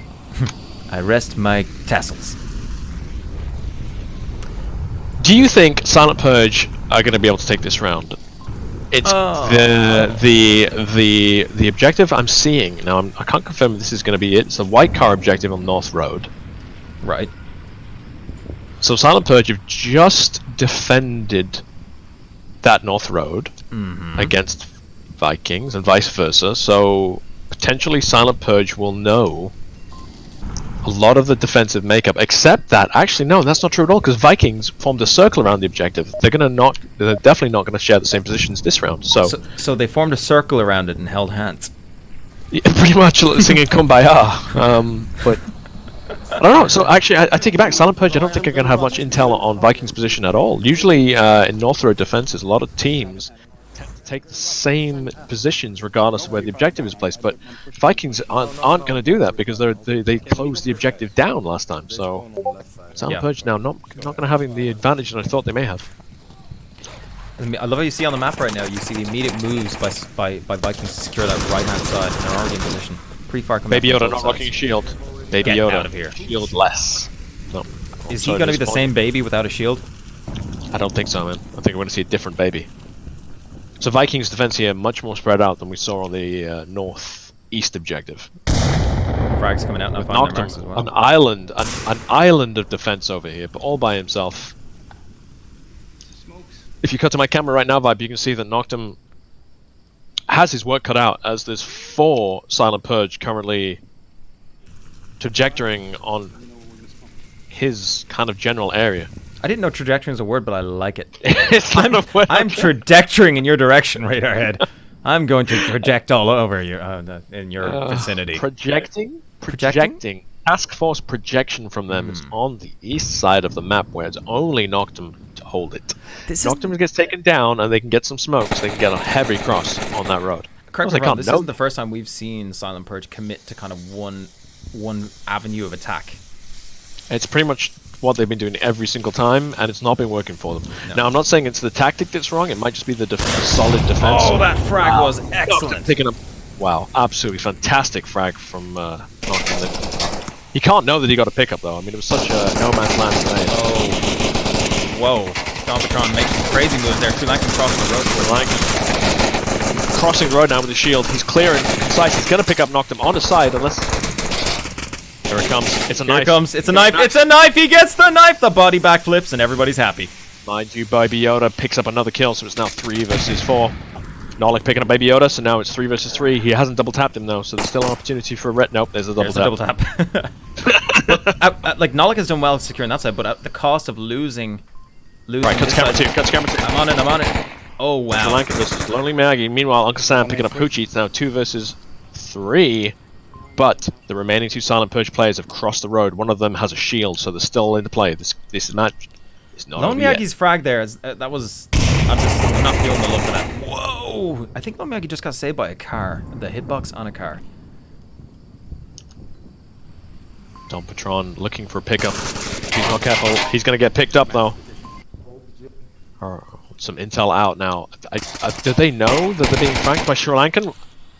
I rest my tassels. Do you think Silent Purge are going to be able to take this round? It's the objective I'm seeing now. I can't confirm if this is going to be it. It's the white car objective on North Road. Right. So Silent Purge have just defended that North Road against Vikings and vice versa. So potentially Silent Purge will know a lot of the defensive makeup, except that actually no, that's not true at all, because Vikings formed a circle around the objective. They're definitely not going to share the same positions this round. So they formed a circle around it and held hands. Yeah, pretty much singing Kumbaya. But I don't know. So actually, I take it back. Silent Purge, I don't think are going to have much intel on Vikings' position at all. Usually in North Road defenses, a lot of teams tend to take the same positions regardless of where the objective is placed. But Vikings aren't going to do that because they closed the objective down last time. So Silent Purge now not going to having the advantage that I thought they may have. I love how you see on the map right now. You see the immediate moves by Vikings to secure that right hand side. And they're already in position. Pre-fire coming. Baby Yoda not rocking a shield. Baby Get Yoda out of here. Shieldless. No. Is he going to be the same baby without a shield? I don't think so, man. I think we're going to see a different baby. So Vikings defense here much more spread out than we saw on the northeast objective. Frags coming out and finding their marks as well. An island of defense over here, but all by himself. If you cut to my camera right now, Vibe, you can see that Noctum has his work cut out, as there's 4 Silent Purge currently trajectorying on his kind of general area. I didn't know trajectory is a word, but I like it. I'm trajectorying in your direction, Radarhead. I'm going to project all over you in your vicinity. Projecting? Task Force projection from them is on the east side of the map, where it's only Noctum to hold it. Noctum gets taken down, and they can get some smokes. They can get a heavy cross on that road. Correct me if I'm wrong, this isn't the first time we've seen Silent Purge commit to kind of one avenue of attack. It's pretty much what they've been doing every single time, and it's not been working for them. No. Now, I'm not saying it's the tactic that's wrong. It might just be the solid defense. Oh, that frag was excellent. Picking up, wow, absolutely fantastic frag from Noctum. He can't know that he got a pickup, though. I mean, it was such a no man's land today. Oh, whoa! Stompatron making some crazy moves there. Sri Lankan crossing the road. Sri Lankan crossing the road now with the shield. He's clearing concise. He's gonna pick up Noctum on his side, unless. Here it comes. It's a knife. Here it comes. It's a knife. It's a knife. He gets the knife. The body backflips, and everybody's happy. Mind you, Baby Yoda picks up another kill, so it's now 3 versus 4. Nolik picking up Baby Yoda, so now it's 3 versus 3. He hasn't double tapped him though, so there's still an opportunity for a ret. Nope, there's a double tap. But, like Nolik has done well securing that side, but at the cost of losing. Right, cuts camera 2. Cuts camera 2. I'm on it. Oh wow. Sri Lanka versus Lonely Maggie. Meanwhile, Uncle Sam picking up Hoochie. It's now 2 versus 3. But the remaining 2 Silent Purge players have crossed the road. One of them has a shield, so they're still in the play. This match is not over yet. Miyagi's frag there. That was. I'm not feeling the look of that. Whoa! I think Miyagi just got saved by a car. The hitbox on a car. Dom Patron looking for a pickup. He's not careful. He's going to get picked up though. Some intel out now. Do they know that they're being franked by Sri Lankan?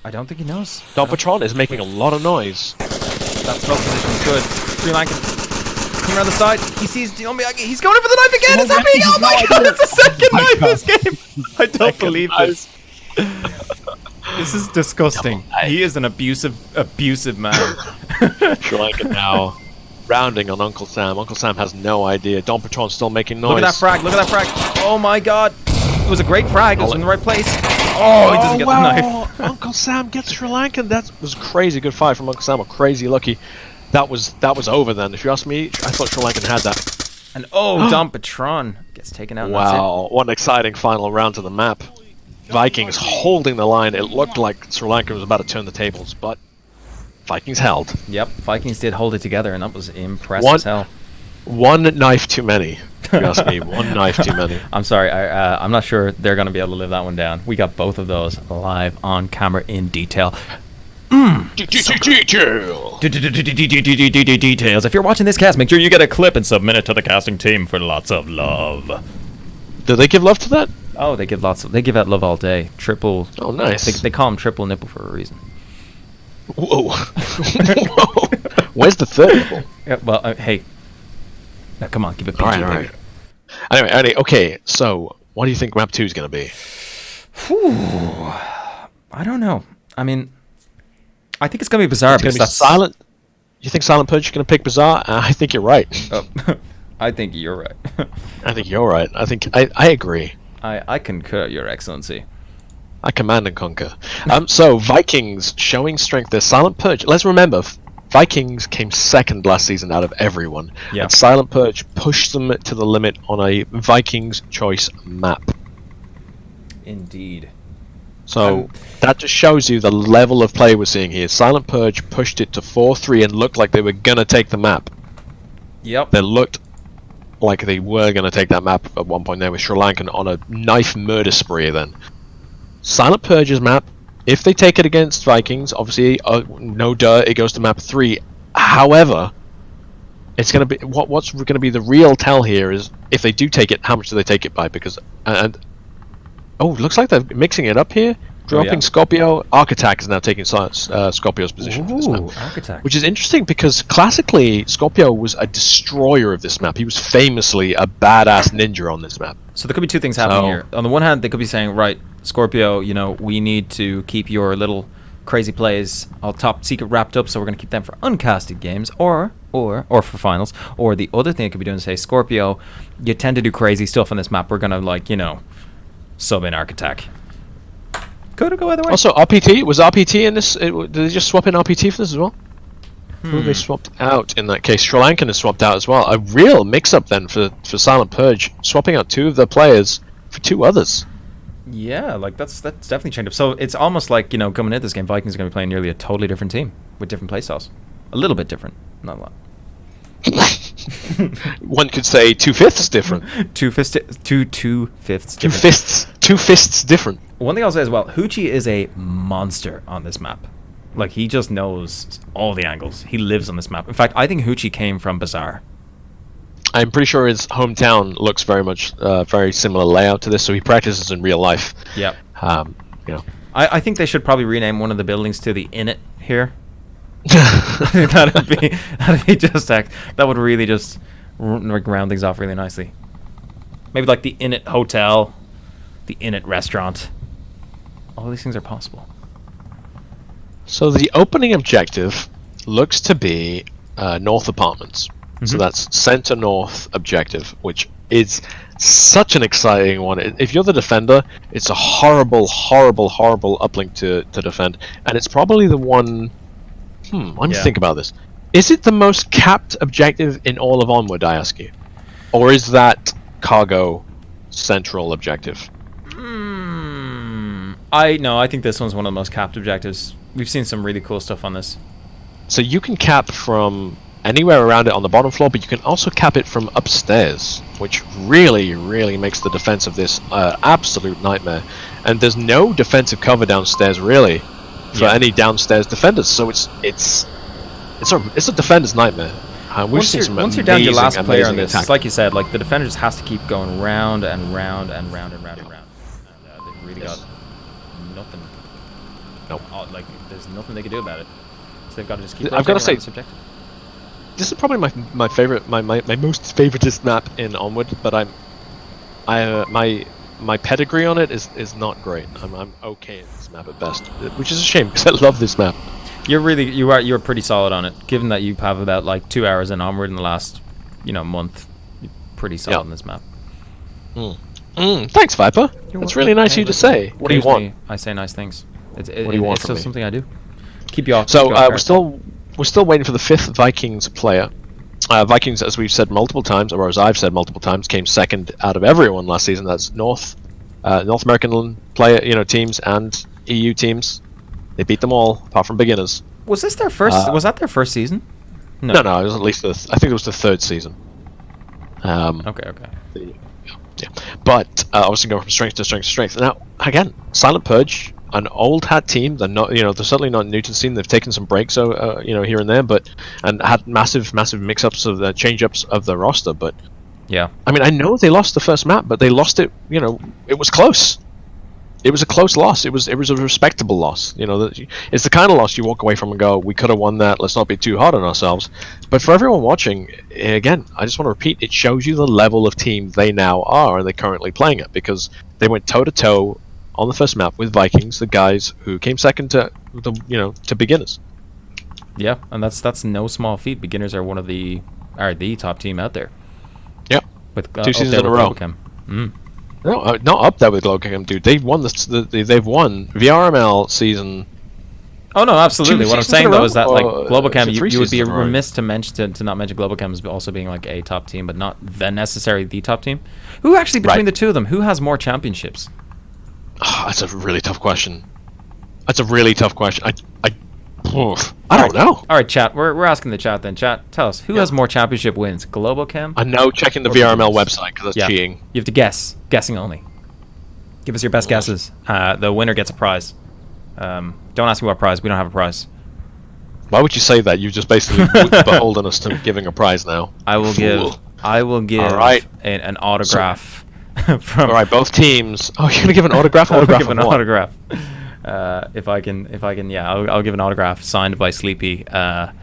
I don't think he knows. Dom Patron is making a lot of noise. That smoke position is good. Sri Lankan Come around the side. He sees Miyagi. He's going in for the knife again. It's happening. Oh my god, it's a second knife this game. I don't believe this. This is disgusting. He is an abusive man. Sri Lanka now rounding on Uncle Sam. Uncle Sam has no idea. Dom Patron's still making noise. Look at that frag. Look at that frag. Oh my god. It was a great frag. It was in the right place. Oh, he doesn't get the knife. Uncle Sam gets Sri Lankan. That was a crazy good fight from Uncle Sam. Or crazy lucky. That was over then. If you ask me, I thought Sri Lankan had that. And Dom Patron gets taken out. Wow, what an exciting final round to the map. Vikings holding the line. It looked like Sri Lanka was about to turn the tables, but Vikings held. Yep, Vikings did hold it together, and that was impressive as hell. One knife too many. If you ask me, one knife too many. I'm sorry, I'm not sure they're going to be able to live that one down. We got both of those live on camera in detail. Details. If you're watching this cast, make sure you get a clip and submit it to the casting team for lots of love. Do they give love to that? Oh, they give out love all day. Triple. Oh, nice. They call them triple nipple for a reason. Whoa. Whoa. Where's the third nipple? Yeah, well, hey. Now, come on, keep it PG, all right. Anyway, okay. So, what do you think map 2 is going to be? Whew. I don't know. I mean, I think it's going to be Bizarre. It's going to be Silent. You think Silent Purge is going to pick Bizarre? I think you're right. I think you're right. I think you're right. I agree. I concur, Your Excellency. I command and conquer. So Vikings showing strength there. Silent Purge. Let's remember, Vikings came second last season out of everyone. Yeah. And Silent Purge pushed them to the limit on a Vikings choice map. Indeed. So that just shows you the level of play we're seeing here. Silent Purge pushed it to 4-3 and looked like they were gonna take the map. Yep. They looked like they were going to take that map at one point there with Sri Lankan on a knife murder spree then. Silent Purge's map, if they take it against Vikings, obviously, no duh, it goes to map 3. However, it's going to be, what's going to be the real tell here is, if they do take it, how much do they take it by? Because, looks like they're mixing it up here. Dropping Scorpio. Arc Attack is now taking Scorpio's position for this map. Arc Attack. Which is interesting because classically, Scorpio was a destroyer of this map. He was famously a badass ninja on this map. So there could be two things happening here. On the one hand, they could be saying, right, Scorpio, we need to keep your little crazy plays all top secret wrapped up, so we're going to keep them for uncasted games, or for finals. Or the other thing it could be doing is say, Scorpio, you tend to do crazy stuff on this map. We're going to, sub in Arc Attack. Could it go either way? Also, RPT, was RPT in this? Did they just swap in RPT for this as well? Who have they swapped out in that case? Sri Lankan is swapped out as well. A real mix-up then for Silent Purge, swapping out 2 of their players for 2 others. Yeah, that's definitely changed up. So it's almost like, coming into this game, Vikings are going to be playing nearly a totally different team with different playstyles. A little bit different, not a lot. One could say 2/5 different. 2/5 different. 2 fists different. One thing I'll say as well, Hoochie is a monster on this map. Like, he just knows all the angles. He lives on this map. In fact, I think Hoochie came from Bizarre. I'm pretty sure his hometown looks very much very similar layout to this, so he practices in real life. Yep. I think they should probably rename one of the buildings to the Init here. that'd be just that would really just round things off really nicely. Maybe like the Init Hotel, the Init Restaurant. All these things are possible. So the opening objective looks to be North Apartments. So that's center north objective, which is such an exciting one. If you're the defender, it's a horrible uplink to defend, and it's probably the one. Let me think about this. Is it the most capped objective in all of Onward, I ask you? Or is that cargo central objective? I think this one's one of the most capped objectives. We've seen some really cool stuff on this. So you can cap from anywhere around it on the bottom floor, but you can also cap it from upstairs, which really makes the defense of this absolute nightmare. And there's no defensive cover downstairs, really, for any downstairs defenders. So it's a defender's nightmare. Once you're down to your last player on this, it's like you said, like the defender just has to keep going round and round and round and round and round. And they've really got nothing. Nope. Like there's nothing they can do about it. So they've got to just keep. I've got to say, subjective. this is probably my favorite, my most favoritist map in Onward, but my pedigree on it is not great. I'm okay at this map at best, which is a shame because I love this map. You're pretty solid on it, given that you have about like 2 hours in Onward in the last, month. You're pretty solid on this map. Thanks, Viper. That's really nice of you to say. What do you want? I say nice things. What do you want it's from still me? something I do. Keep you off. So we're still waiting for the 5th Vikings player. Vikings, as we've said multiple times, or as I've said multiple times, came second out of everyone last season. That's North American player, teams and EU teams. They beat them all, apart from beginners. Was this their first? Was that their first season? No, it was at least I think it was the 3rd season. Okay. Yeah, but obviously going from strength to strength to strength. Now, again, Silent Purge, an old hat team. They're not, they're certainly not new to the scene. They've taken some breaks, here and there, and had massive mix-ups of the change-ups of the roster. But yeah, I mean, I know they lost the first map, but they lost it. It was close. It was a close loss. It was a respectable loss. It's the kind of loss you walk away from and go, "We could have won that. Let's not be too hard on ourselves." But for everyone watching, again, I just want to repeat: it shows you the level of team they now are and they're currently playing at, because they went toe to toe on the first map with Vikings, the guys who came second to to beginners. Yeah, and that's no small feat. Beginners are the top team out there. Yep. With 2 seasons in a row. No, not up there with Glowcam, dude. They've won they've won VRML season. Oh no, absolutely. What I'm saying though is that like Globalcam, you would be seasons in a row. remiss to mention to not mention Globalcam as also being like a top team, but not necessarily the top team. Who actually between the two of them, who has more championships? That's a really tough question. I don't know. All right, chat. We're asking the chat then. Chat, tell us who has more championship wins, Globalcam? I know, checking the VRML website because that's cheating. You have to guess. Guessing only. Give us your best guesses. The winner gets a prize. Don't ask me what prize. We don't have a prize. Why would you say that? You just basically beholden us to giving a prize now. I will give All right. an autograph from. All right, both teams. Oh, you're gonna give an autograph? I'll give an autograph. If I can, yeah, I'll give an autograph signed by Sleepy on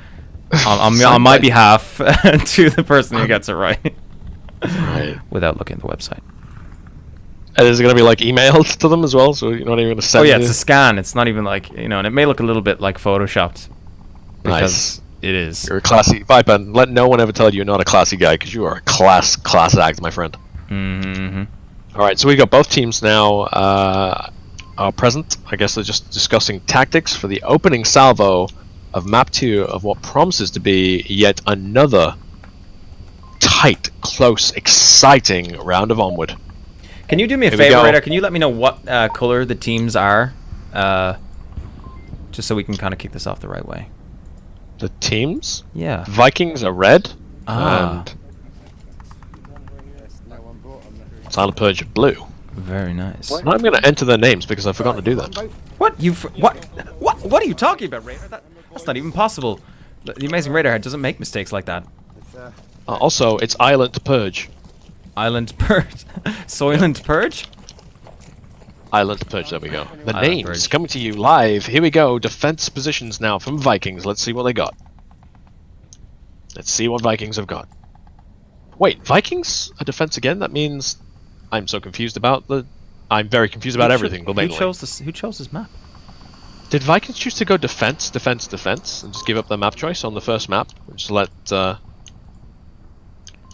my behalf to the person who gets it right. Right. Without looking at the website. And is it going to be like emailed to them as well? So you're not even going to send it? Oh, yeah, it's a scan. It's not even like, and it may look a little bit like Photoshopped. Nice. It is. You're a classy Viper. Let no one ever tell you you're not a classy guy, because you are a class act, my friend. Mm-hmm. All right, so we got both teams now are present. I guess they're just discussing tactics for the opening salvo of map 2 of what promises to be yet another tight, close, exciting round of Onward. Can you do me a favor, Radar? Can you let me know what color the teams are? Just so we can kind of kick this off the right way. The teams? Yeah. Vikings are red. And Silent Purge are blue. Very nice. I'm going to enter their names because I've forgotten to do that. What? What are you talking about, Radar? That's not even possible. The amazing Radarhead doesn't make mistakes like that. Also, it's Island Purge. Island Purge? Soylent Purge? Island Purge, there we go. The Island names Purge. coming to you live. Here we go. Defense positions now from Vikings. Let's see what they got. Let's see what Vikings have got. Wait, Vikings? A defense again? That means I'm so confused about I'm very confused about everything. Who chose this map? Did Vikings choose to go defense, defense, defense, and just give up their map choice on the first map? Just let. I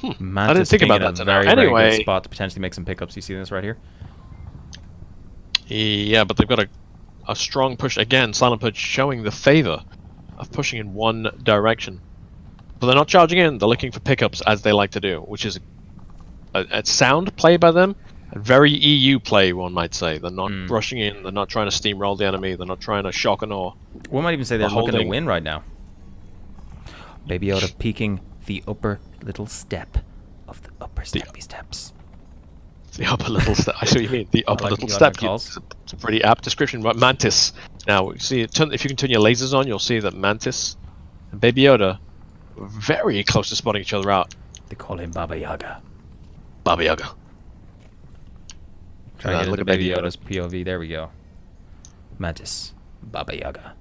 didn't think about that. Very good spot to potentially make some pickups. You see this right here? Yeah, but they've got a strong push again. Silent Purge showing the favor of pushing in one direction, but they're not charging in. They're looking for pickups as they like to do, which is a sound play by them. A very EU play, one might say. They're not rushing in. They're not trying to steamroll the enemy. They're not trying to shock and awe. One might even say they're looking to win right now. Baby Yoda peeking the upper little step of the upper steppy steps. The upper little step. I see what you mean. The upper little step. It's a pretty apt description. But Mantis. Now, see, if you can turn your lasers on, you'll see that Mantis and Baby Yoda are very close to spotting each other out. They call him Baba Yaga. Baba Yaga. Try to get into Baby Yoda's POV. There we go. Mantis. Baba Yaga.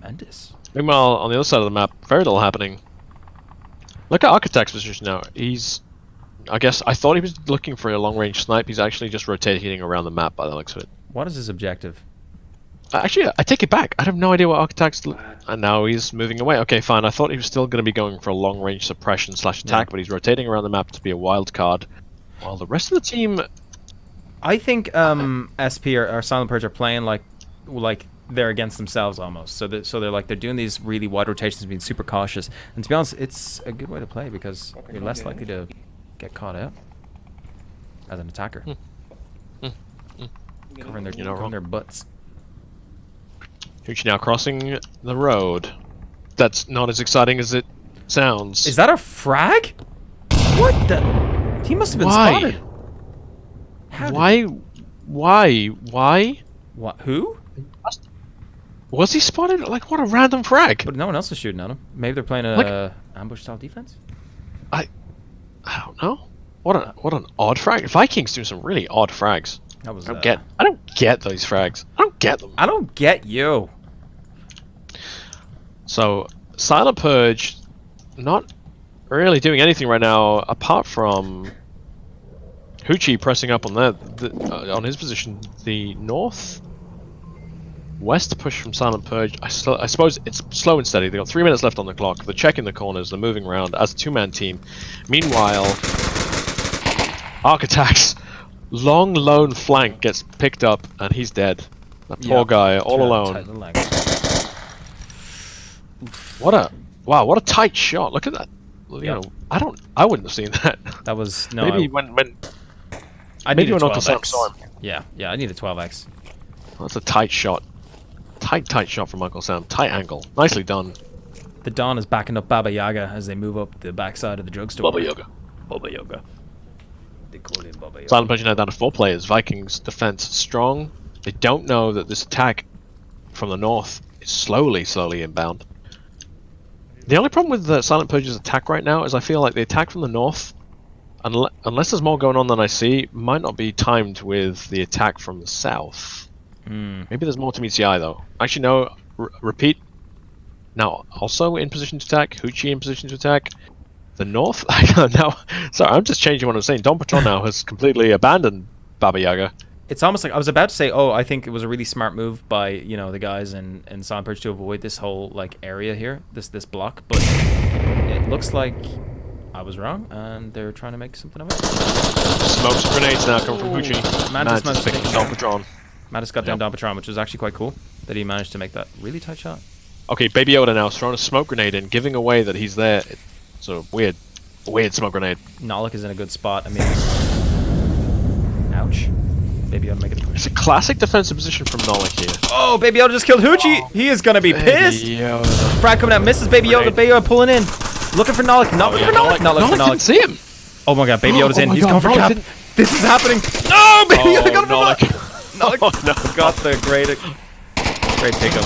Mantis. Meanwhile, on the other side of the map, very little happening. Look at Architect's position now. I guess I thought he was looking for a long-range snipe. He's actually just rotating around the map by the looks of it. What is his objective? Actually, I take it back. I have no idea what Architect's... And now he's moving away. Okay, fine. I thought he was still going to be going for a long-range suppression / attack, but he's rotating around the map to be a wild card. While the rest of the team... I think SP or Silent Purge are playing like they're against themselves almost. So they're doing these really wide rotations, being super cautious. And to be honest, it's a good way to play because you're less likely to get caught out as an attacker. Covering their butts. Huge now crossing the road. That's not as exciting as it sounds. Is that a frag? What the? He must have been spotted. Why? What? Who? Was he spotted? Like, what a random frag. But no one else is shooting at him. Maybe they're playing a ambush style defense. I don't know. What an odd frag. Vikings do some really odd frags. That was. I don't get those frags. I don't get them. I don't get you. So Silent Purge, not really doing anything right now apart from Hoochie pressing up on on his position. The north west push from Silent Purge. I suppose it's slow and steady. They got 3 minutes left on the clock. They're checking the corners. They're moving around as a two-man team. Meanwhile, Architect's long lone flank gets picked up and he's dead. That poor guy all alone. What a tight shot. Look at that. You know, I wouldn't have seen that. That was maybe when Uncle Sam saw him. Yeah, I need a 12x. Well, that's a tight shot. Tight shot from Uncle Sam. Tight angle. Nicely done. The Dawn is backing up Baba Yaga as they move up the backside of the drugstore. Baba Yaga. They call him Baba Yaga. Silent Punch now down to 4 players. Vikings defense strong. They don't know that this attack from the north is slowly inbound. The only problem with the Silent Purge's attack right now is I feel like the attack from the north, unless there's more going on than I see, might not be timed with the attack from the south. Maybe there's more to meet the eye though. Actually, no. Repeat. Now, also in position to attack. Hoochie in position to attack. The north. Now, sorry, I'm just changing what I'm saying. Don Patron now has completely abandoned Baba Yaga. It's almost like I was about to say, oh, I think it was a really smart move by the guys in Silent Purge to avoid this whole area here, this block. But it looks like I was wrong, and they're trying to make something of it. Smokes and grenades now coming from Hoochie. Mantis picking Don Patron. Mattis got down Don Patron, which was actually quite cool that he managed to make that really tight shot. Okay, Baby Yoda now is throwing a smoke grenade in, giving away that he's there. It's a weird smoke grenade. Nolik is in a good spot. I mean, ouch. Baby Yoda making a push. It's a classic defensive position from Nolik here. Oh, Baby Yoda just killed Hoochie. He is gonna be pissed. Frag coming out, misses Baby Yoda. Baby Yoda pulling in, looking for Nolik. Not looking for Nolik. Not looking for Nolik. Didn't see him. Oh my God, Baby Yoda's in. He's going for cap. This is happening. No, Baby Yoda got him. Nolik. Nolik got the great pickup.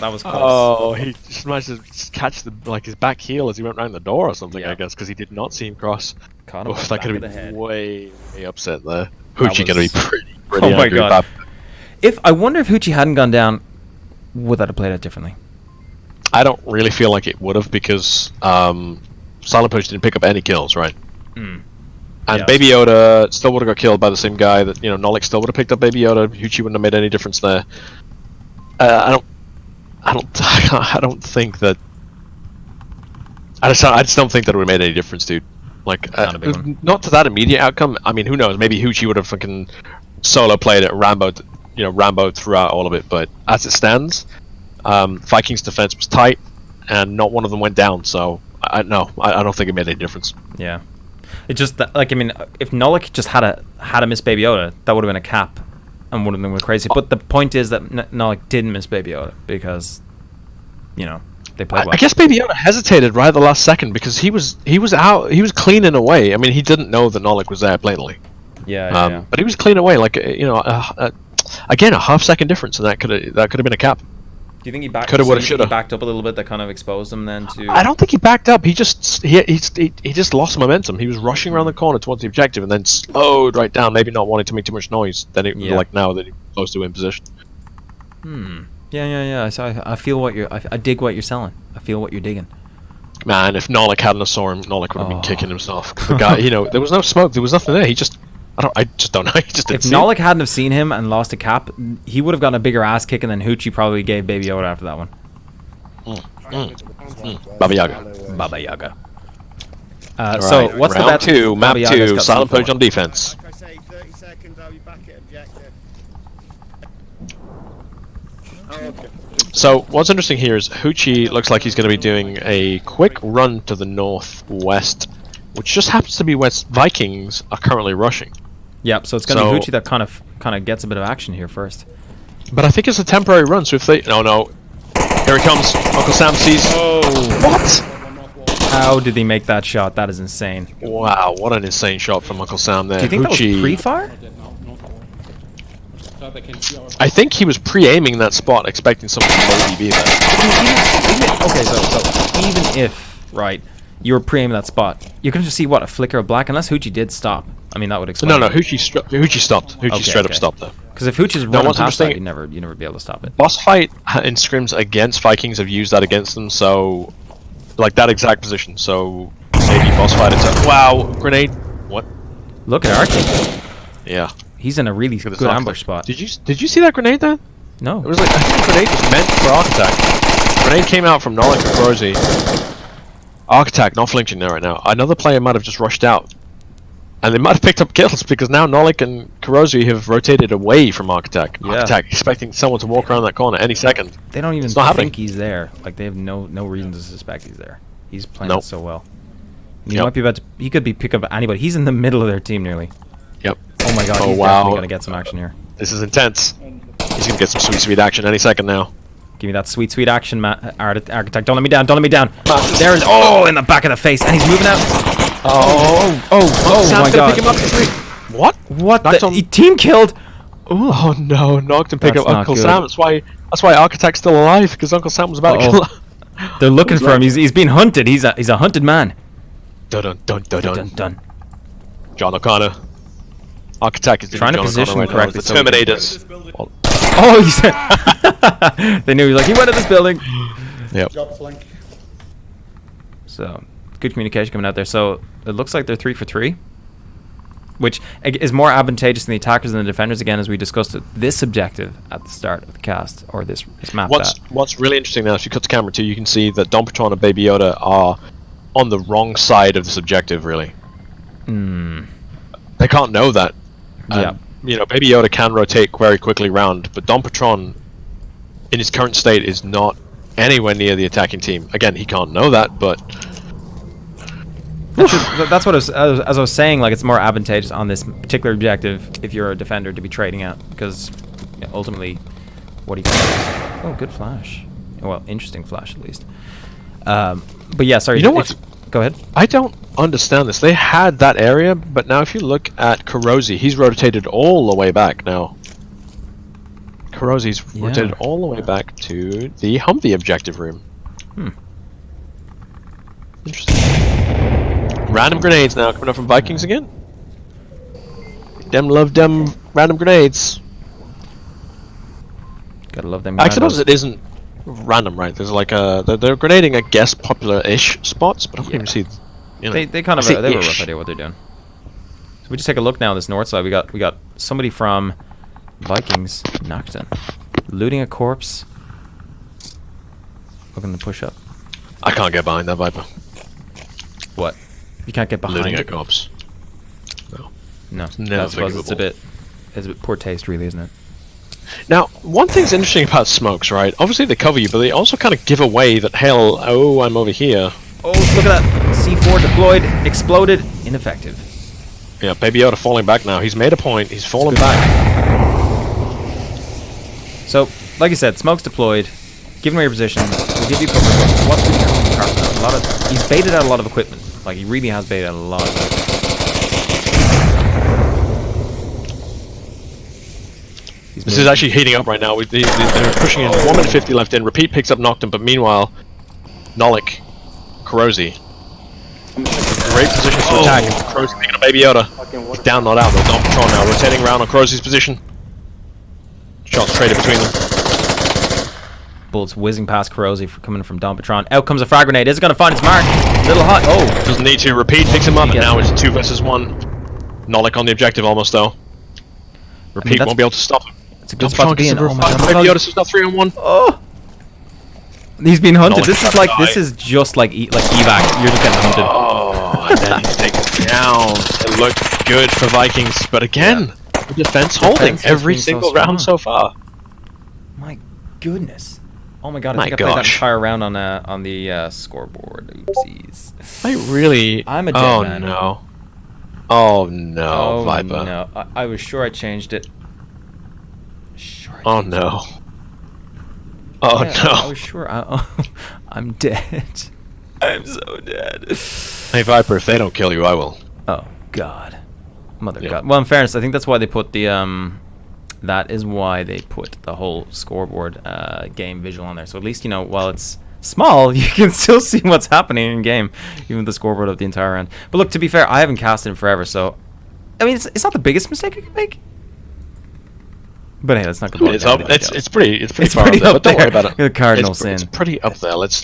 That was close. Oh, he just managed to catch his back heel as he went round the door or something. I guess because he did not see him cross. Caught him that could have been way upset there. Hoochie gonna be pretty oh my angry. God. I wonder if Hoochie hadn't gone down, would that have played out differently? I don't really feel like it would have because Silent Purge didn't pick up any kills, right? And Baby Yoda still would have got killed by the same guy that Nolik still would have picked up Baby Yoda. Hoochie wouldn't have made any difference there. I don't think that. I just don't think that it would have made any difference, dude. Not to that immediate outcome. I mean, who knows? Maybe Hoochie would have fucking solo played it, Rambo throughout all of it. But as it stands, Vikings defense was tight, and not one of them went down. So I don't think it made any difference. Yeah, it just if Nolik just had a miss Baby Yoda, that would have been a cap, and would have been crazy. But the point is that Nolik didn't miss Baby Yoda because, they played well. I guess Baby Yoda hesitated right at the last second because he was cleaning away. I mean, he didn't know that Nolik was there blatantly. Yeah. But he was cleaning away again a half-second difference, and that could have been a cap. Do you think he backed? Coulda, woulda, shoulda. He backed up a little bit. That kind of exposed him then to. I don't think he backed up. He just lost momentum. He was rushing around the corner towards the objective and then slowed right down, maybe not wanting to make too much noise. Then now that he's close to in position. Yeah. So I feel what I dig what you're selling. I feel what you're digging. Man, if Nolik hadn't saw him, Nolik would have been kicking himself. The guy, you know, there was no smoke, there was nothing there. I just don't know. He just didn't If see Nolik hadn't have seen him and lost a cap, he would have gotten a bigger ass kicking than Hoochie probably gave Baby Yoda after that one. Baba Yaga. Baba Yaga. All So right, what's the round bet? two, map Baba Yaga's 2, got Silent C4. Purge on defense. Like I say, 30 seconds, I'll be back at objective. Oh, okay. So what's interesting here is Hoochie looks like he's going to be doing a quick run to the northwest, which just happens to be where Vikings are currently rushing. Yep. So it's going to be So- Hoochie that kind of gets a bit of action here first. But I think it's a temporary run, so if they... No. Here he comes. Uncle Sam sees... Oh! What? How did he make that shot? That is insane. Wow, what an insane shot from Uncle Sam there. Do you think that was Hoochie- pre-fire? I think he was pre-aiming that spot, expecting someone to maybe be there. Okay, so even if, right, you were pre-aiming that spot, you're going to just see, what, a flicker of black? Unless Hoochie did stop. I mean, that would explain. No, Hoochie stopped. Hoochie straight up stopped there. Because if Hoochie's Now, running what's past that, interesting- you'd never be able to stop it. Boss fight in scrims against Vikings have used that against them, so... Like, that exact position, so... Maybe boss fight attack. Wow, grenade. What? Look at Archie. Yeah. He's in a really Look at this good knockback. ambush spot. Did you see that grenade there? No. It was like, I think the grenade was meant for Architect. Grenade came out from Nolik and Kurosi. Architect not flinching there right now. Another player might have just rushed out. And they might have picked up kills because now Nolik and Kurosi have rotated away from Architect. Yeah. Architect expecting someone to walk around that corner any second. They don't even It's not happening. think he's there. Like, they have no reason to suspect he's there. He's playing Nope. it so well. He Yep. might be about to... He could be pick up anybody. He's in the middle of their team nearly. Yep. Oh my god, Oh, he's wow. definitely going to get some action here. This is intense. He's gonna get some sweet action any second now. Give me that sweet action, Architect. Don't let me down. Don't let me down. There's... Oh, in the back of the face. And he's moving out. Oh Sam's my gonna god. pick him up. What? What Knocked the... on- He team killed. Oh no, knocked and pick That's up not Uncle good. Sam. That's why Architect's still alive, because Uncle Sam was about to Uh-oh. kill him. They're looking for him. He's being hunted. He's a hunted man. Dun. Dun. John O'Connor. Architect is doing Trying to John position O'Connor right now. correctly The so we can- Terminators. Oh, he said... They knew. He was like, he went to this building. Yep. Drop flank. So, good communication coming out there. So, it looks like they're 3 for 3. Which is more advantageous than the attackers and the defenders, again, as we discussed this objective at the start of the cast, or this map. What's really interesting now, if you cut to camera too, you can see that Don Patron and Baby Yoda are on the wrong side of this objective, really. They can't know that. Yeah. You know, Baby Yoda can rotate very quickly round, but Don Patron, in his current state, is not anywhere near the attacking team. Again, he can't know that, but... That's what as I was saying, like, it's more advantageous on this particular objective if you're a defender to be trading out, because ultimately, what he can do is... Oh, good flash. Well, interesting flash, at least. But yeah, sorry. You know what? Go ahead. I don't understand this. They had that area, but now if you look at Kurosi, he's rotated all the way back now. Kurosi's rotated all the way back to the Humvee objective room. Interesting. Random grenades now coming up from Vikings again. Dem love dem random grenades. Gotta love them. I suppose it isn't random, right? There's like they're grenading, I guess, popular-ish spots, but I don't even see. You know, They kind of they have a rough idea what they're doing. So we just take a look now on this north side. We got somebody from Vikings Nocton looting a corpse, looking to push up. I can't get behind that Viper. What? You can't get behind Looting it? a corpse. No. No, never I suppose it's a forgivable. bit poor taste, really, isn't it? Now, one thing's interesting about smokes, right? Obviously they cover you, but they also kind of give away that, hell, oh, I'm over here. Oh, look at that! C4 deployed, exploded, ineffective. Yeah, Baby Yoda falling back now. He's made a point. He's fallen back. So, like I said, smoke's deployed. Given your position, we'll give you cover. What's really happening? A lot of he's baited out a lot of equipment. Like, he really has baited out a lot of equipment. This is actually heating up right now. They're pushing in. 1 minute 50 left in. Repeat picks up Noctum, but meanwhile, Nolik, Kurosi. Great positions to attack. Kurosi picking up Baby Yoda. He's down, not out though. Don Patron now rotating around on Kurosi's position. Shots traded between them. bullets whizzing past Corrosive for coming from Dompatron. Out comes a frag grenade. Is it going to find its mark? Little hot. Oh. Doesn't need to. Repeat, picks him up, and now it's 2 versus 1. Nolik on the objective almost, though. Repeat won't be able to stop him. It's a good spot to be in. Oh my god. Baby Yoda's now 3-on-1. Oh. He's being hunted. Nolik This is just like evac. You're just getting hunted. Oh, and then he's taken down. It looked good for Vikings, but again, the defense holding every single round so far. My goodness. Oh my god, I My think I played that gosh. entire round on the scoreboard. Oopsies. I'm a dead man. No. Oh no, Oh Viper. no. I was sure I changed it. Oh no. Oh Yeah, no. I was sure. I'm dead. I'm so dead. Hey Viper, if they don't kill you, I will. Oh god. Mother Yeah. god. Well, in fairness, I think that's why they put the that is why they put the whole scoreboard game visual on there. So at least, you know, while it's small, you can still see what's happening in game, even with the scoreboard up the entire round. But look, to be fair, I haven't casted in forever, so I mean, it's not the biggest mistake you can make. But hey, let's not go. It's pretty far pretty up there, up but don't worry there. about it. The Cardinal sin. It's pretty up there. Let's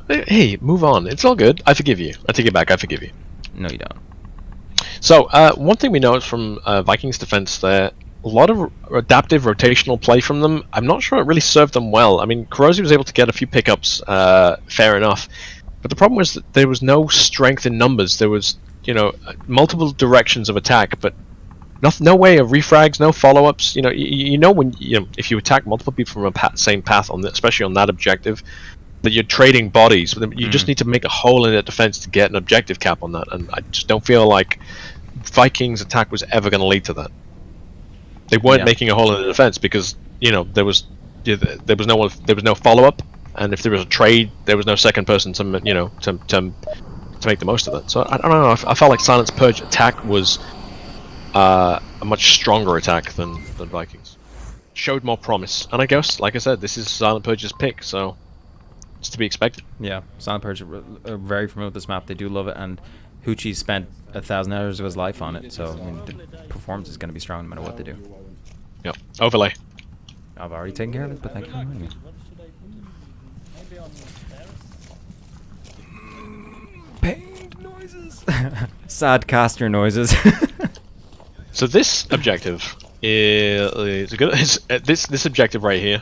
hey, move on. It's all good. I forgive you. I take it back. I forgive you. No, you don't. So, one thing we noticed from Vikings defense there, a lot of adaptive rotational play from them. I'm not sure it really served them well. I mean, Corrosive was able to get a few pickups, fair enough. But the problem was that there was no strength in numbers. There was, you know, multiple directions of attack, but no way of refrags, no follow-ups. You know, you know when if you attack multiple people from a same path especially on that objective, that you're trading bodies. You just need to make a hole in that defense to get an objective cap on that, and I just don't feel like Vikings attack was ever going to lead to that. They weren't making a hole in the defense because, you know, there was no follow-up, and if there was a trade, there was no second person to make the most of it. So I don't know. I felt like Silence Purge attack was a much stronger attack than Vikings. Showed more promise, and I guess, like I said, this is Silent Purge's pick, so it's to be expected. Yeah, Silent Purge are very familiar with this map. They do love it, and Hoochie spent 1,000 hours of his life on it, so I mean, the performance is going to be strong no matter what they do. Yep. Overlay. I've already taken care of it, but thank you for reminding me. Pained noises. Sad caster noises. So this objective is good. This objective right here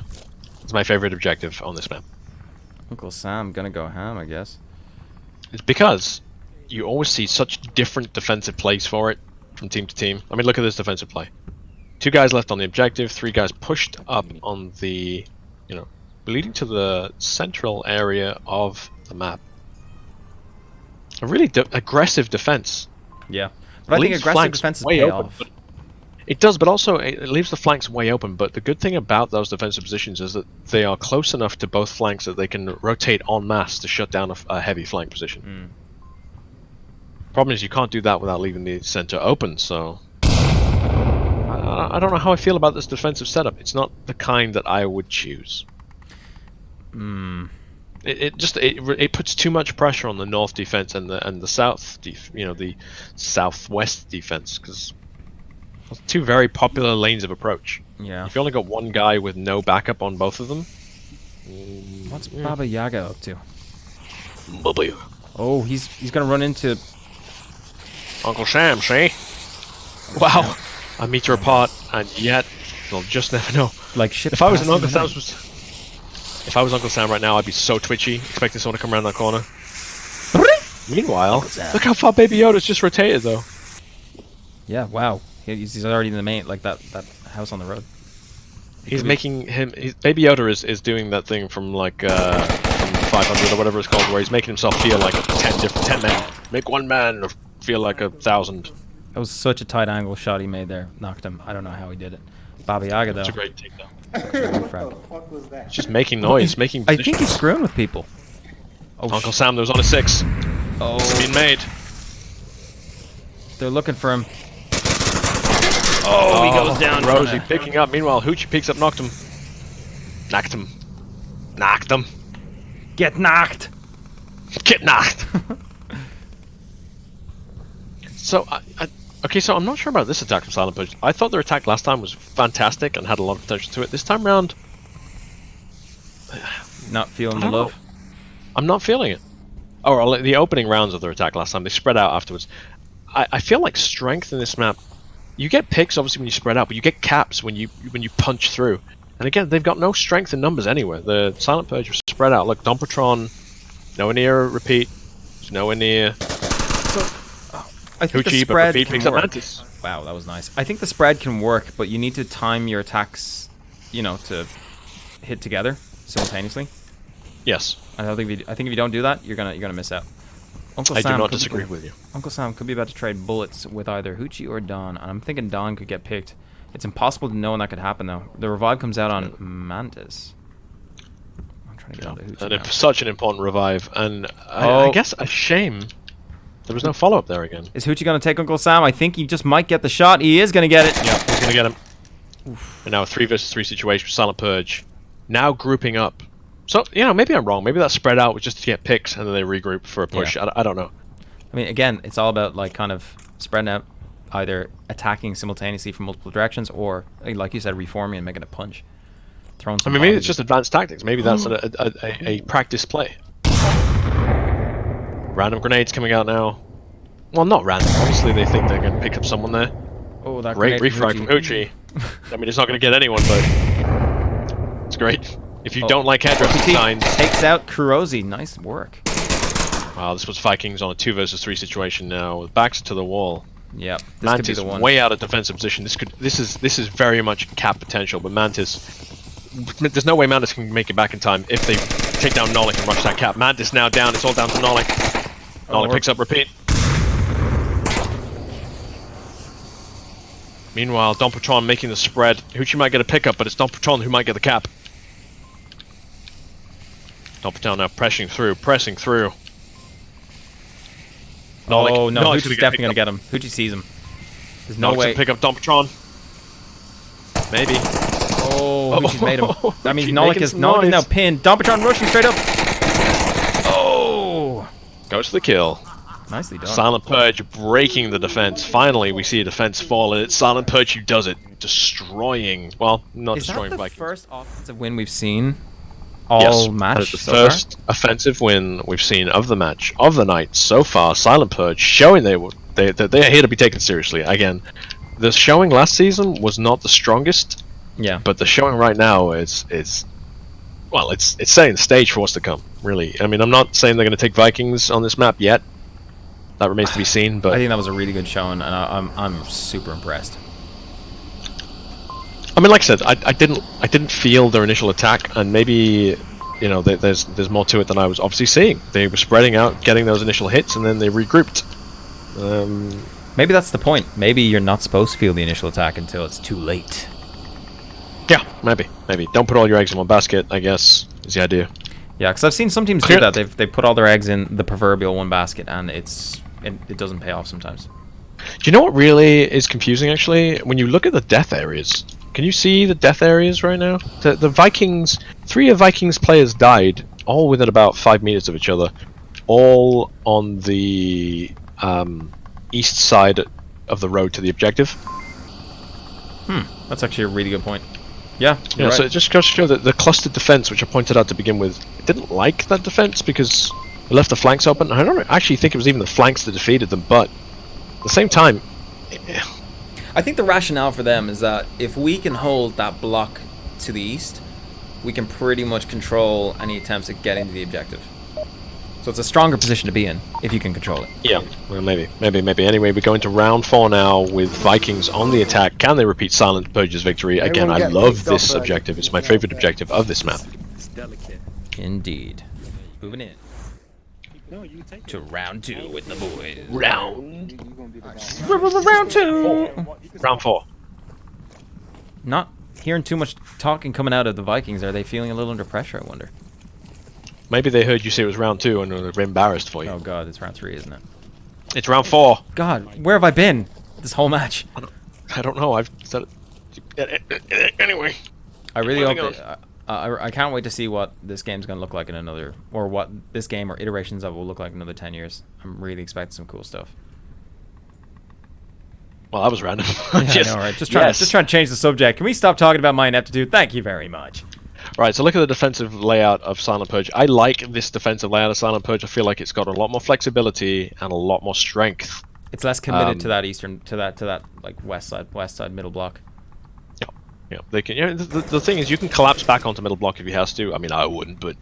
is my favorite objective on this map. Uncle Sam gonna go ham, I guess. It's because you always see such different defensive plays for it from team to team. I mean, look at this defensive play. 2 guys left on the objective, 3 guys pushed up on the, leading to the central area of the map. A really aggressive defense. Yeah, but I think aggressive defenses pay off. It does, but also it leaves the flanks way open. But the good thing about those defensive positions is that they are close enough to both flanks that they can rotate en masse to shut down a heavy flank position. Problem is you can't do that without leaving the center open, so I don't know how I feel about this defensive setup. It's not the kind that I would choose. It puts too much pressure on the north defense and the south the southwest defense, because 2 very popular lanes of approach. Yeah. If you only got 1 guy with no backup on both of them. What's Baba Yaga up to? Bubble. Oh, he's gonna run into Uncle Sam, see? Wow. I meet your apart, and yet you'll just never know. like shit. If I was Uncle Sam right now, I'd be so twitchy, expecting someone to come around that corner. Meanwhile, look how far Baby Yoda's just rotated, though. Yeah, wow. He's already in the main, like that house on the road. He's making Baby Yoda is doing that thing from like from 500 or whatever it's called, where he's making himself feel like 10 men. Make 1 man feel like 1,000. That was such a tight angle shot he made there. Knocked him. I don't know how he did it. Baba Yaga though. It's a great takedown. What the fuck was that? Just making noise, making. I think he's screwing with people. Oh, Uncle Sam, there was on a 6. Oh, It's been made. They're looking for him. Oh, he goes down. Rosie picking up. Meanwhile, Hoochie picks up, knocked him. Knocked him. Knocked him. Get knocked. Get knocked. So, okay, so I'm not sure about this attack from Silent Purge. I thought their attack last time was fantastic and had a lot of potential to it. This time round, Not feeling I the don't know. love. I'm not feeling it. Oh, well, the opening rounds of their attack last time, they spread out afterwards. I feel like strength in this map, you get picks obviously when you spread out, but you get caps when you punch through. And again, they've got no strength in numbers anywhere. The Silent Purge was spread out. Look, Dompatron, nowhere near a repeat, nowhere near So, I think the Hoochie, but spread repeat can picks up work. Mantis. Wow, that was nice. I think the spread can work, but you need to time your attacks, you know, to hit together simultaneously. Yes, I think if you don't do that, you're gonna miss out. Uncle I do Sam not could be- disagree with you. Uncle Sam could be about to trade bullets with either Hoochie or Don, and I'm thinking Don could get picked. It's impossible to know when that could happen, though. The revive comes out on Mantis. I'm trying to get on to Hoochie And now. it's such an important revive, and I Oh. guess a shame there was no follow-up there again. Is Hoochie gonna take Uncle Sam? I think he just might get the shot. He is gonna get it. Yeah, he's gonna get him. And now a 3 versus 3 situation with Silent Purge. Now grouping up. So, maybe I'm wrong. Maybe that spread out was just to get picks and then they regroup for a push. Yeah. I don't know. I mean, again, it's all about like kind of spreading out, either attacking simultaneously from multiple directions, or like you said, reforming and making a punch. Throwing I some mean, maybe bombs it's just advanced tactics. Maybe that's a practice play. Random grenades coming out now. Well, not random. Obviously, they think they're going to pick up someone there. Oh, that Great grenade refrag from Hoochie. I mean, it's not going to get anyone, but it's great. If you don't like headdress designs... Takes out Kurosi. Nice work. Wow, this was Vikings on a 2 versus 3 situation now. With backs to the wall. Yep, this could be Mantis the one. way out of defensive position. This is very much cap potential, but Mantis... There's no way Mantis can make it back in time if they take down Nolik and rush that cap. Mantis now down. It's all down to Nolik. Nolik picks up repeat. Meanwhile, Dompatron making the spread. Hoochie might get a pickup, but it's Dompatron who might get the cap. Dompatron now pressing through. Nolik, Oh no, Nolik's Hoochie's definitely gonna get him. Hoochie sees him. There's no Nolik's way. gonna pick up Dompatron. Maybe. Oh, Hoochie's made him. That means Hoochie Nolik making is some now noise. pinned. Dompatron rushing straight up. Oh, Goes to the kill. nicely done. Silent Purge breaking the defense. Finally, we see a defense fall, and it's Silent Purge who does it, destroying. Well, not Is that destroying the Vikings. first offensive win we've seen all Yes, match that is the so far? first offensive win we've seen of the match, of the night so far. Silent Purge showing they are here to be taken seriously. Again, the showing last season was not the strongest, Yeah. but the showing right now is well, it's setting the stage for what's to come. Really, I mean, I'm not saying they're going to take Vikings on this map yet. That remains to be seen, but I think that was a really good showing, and I'm super impressed. I mean, like I said, I didn't feel their initial attack, and maybe there's more to it than I was obviously seeing. They were spreading out, getting those initial hits, and then they regrouped. Maybe that's the point. Maybe you're not supposed to feel the initial attack until it's too late. Yeah, maybe. Don't put all your eggs in one basket, I guess, is the idea. Yeah, because I've seen some teams do that. They put all their eggs in the proverbial one basket, and it doesn't pay off sometimes. Do you know what really is confusing, actually? When you look at the death areas, can you see the death areas right now? The Vikings, 3 of Vikings players died, all within about 5 meters of each other, all on the east side of the road to the objective. That's actually a really good point. Yeah, Yeah, so it just goes to show that the clustered defense, which I pointed out to begin with, didn't like that defense because it left the flanks open. I don't actually think it was even the flanks that defeated them, but at the same time, I think the rationale for them is that if we can hold that block to the east, we can pretty much control any attempts at getting to the objective. So it's a stronger position to be in if you can control it. yeah, well, maybe. Anyway, we go into round 4 now with Vikings on the attack. Can they repeat Silent Purge's victory? Again, I love this objective. It's my favorite objective of this map. Indeed. Moving in to round 2 with the boys. Round Round 2. Round 4. Not hearing too much talking coming out of the Vikings. Are they feeling a little under pressure, I wonder? Maybe they heard you say it was round 2 and were embarrassed for you. Oh god, it's round 3, isn't it? It's round 4. God, where have I been this whole match? I don't know. I've said it. Anyway. I really Moving hope that, I can't wait to see what this game's going to look like in another, or what this game or iterations of it will look like in another 10 years. I'm really expecting some cool stuff. Well, that was random. Yeah, I know, right? Just trying to change the subject. Can we stop talking about my ineptitude? Thank you very much. Right, so look at the defensive layout of Silent Purge. I like this defensive layout of Silent Purge. I feel like it's got a lot more flexibility and a lot more strength. It's less committed to that eastern, to that like west side middle block. Yeah, yeah. They can. You know, the thing is, you can collapse back onto middle block if you has to. I mean, I wouldn't, but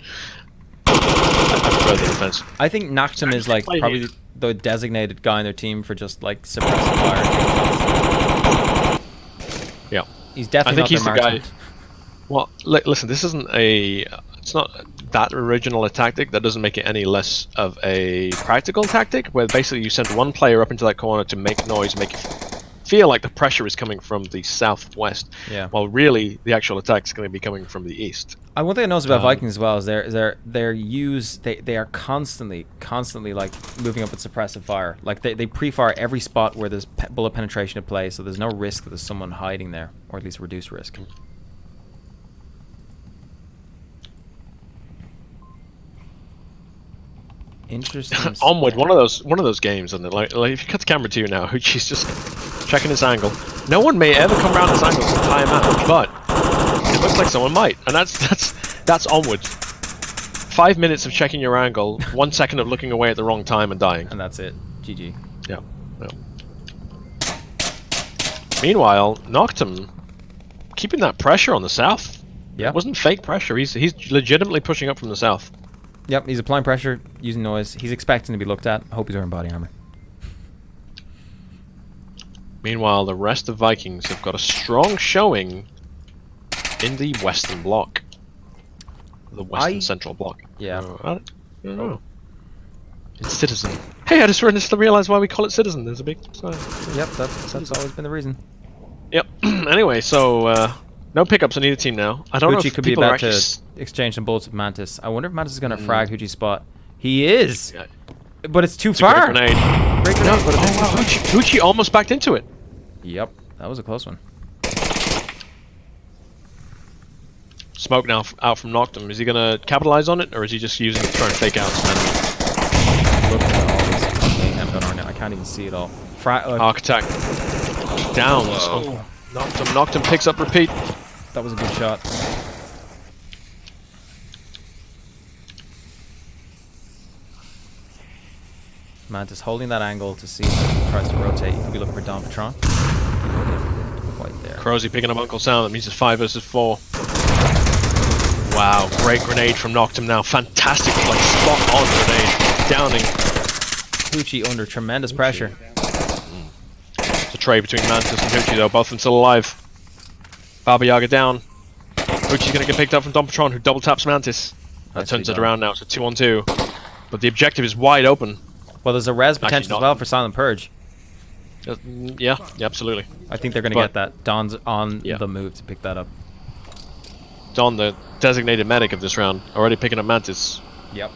I prefer the defense. I think Noctum is like probably the designated guy in their team for just like suppressing fire. Yeah, he's definitely I think not he's their the marksman. guy. Well, listen, this isn't a. It's not that original a tactic. That doesn't make it any less of a practical tactic, where basically you send one player up into that corner to make noise, make it feel like the pressure is coming from the southwest. Yeah. While really the actual attack is going to be coming from the east. One thing I noticed about Vikings as well is they are constantly like moving up with suppressive fire. Like they pre-fire every spot where there's bullet penetration at play, so there's no risk that there's someone hiding there, or at least reduced risk. Interesting. Onward, one of those games, and like if you cut the camera to you now, Hoochie's just checking his angle. No one may ever come around his angle to tie him out, but it looks like someone might, and that's Onward. 5 minutes of checking your angle, 1 second of looking away at the wrong time and dying. And that's it. GG. Yeah. Yeah. Meanwhile, Noctum keeping that pressure on the south. Yeah. It wasn't fake pressure. He's legitimately pushing up from the south. Yep, he's applying pressure, using noise. He's expecting to be looked at. I hope he's wearing body armor. Meanwhile, the rest of Vikings have got a strong showing in the Western Bloc. The Western Central Bloc. Yeah. I don't know. It's Citizen. Hey, I just realized why we call it Citizen. There's a big sign. Yep, that's always been the reason. Yep. Anyway, so no pickups on either team now. I don't know Hoochie if could be people are about actually... to exchange some bullets with Mantis. I wonder if Mantis is going to frag Hoochie's spot. He is! Yeah. But it's too It's a far! great grenade. Great grenade, but Oh wow, Hoochie almost backed into it. Yep, that was a close one. Smoke now out from Noctum. Is he going to capitalize on it, or is he just using it to try and fake out his man? Look at all this mayhem going on now. I can't even see it all. Architect down. Noctum picks up repeat. That was a good shot. Mantis holding that angle to see if he tries to rotate. He could be looking for Don Patron. Quite there. Crozy picking up Uncle Sam. That means it's 5 versus 4. Wow, great grenade from Noctum now. Fantastic, like spot on grenade. Downing. Hoochie under tremendous pressure. It's a trade between Mantis and Hoochie though, both of them still alive. Baba Yaga down. Hoochie's gonna get picked up from Don Patron, who double taps Mantis. That turns it around now, it's a 2-on-2. But the objective is wide open. Well, there's a res potential as well for Silent Purge. Yeah, absolutely. I think they're gonna get that. Don's on the move to pick that up. Don, the designated medic of this round, already picking up Mantis. Yep.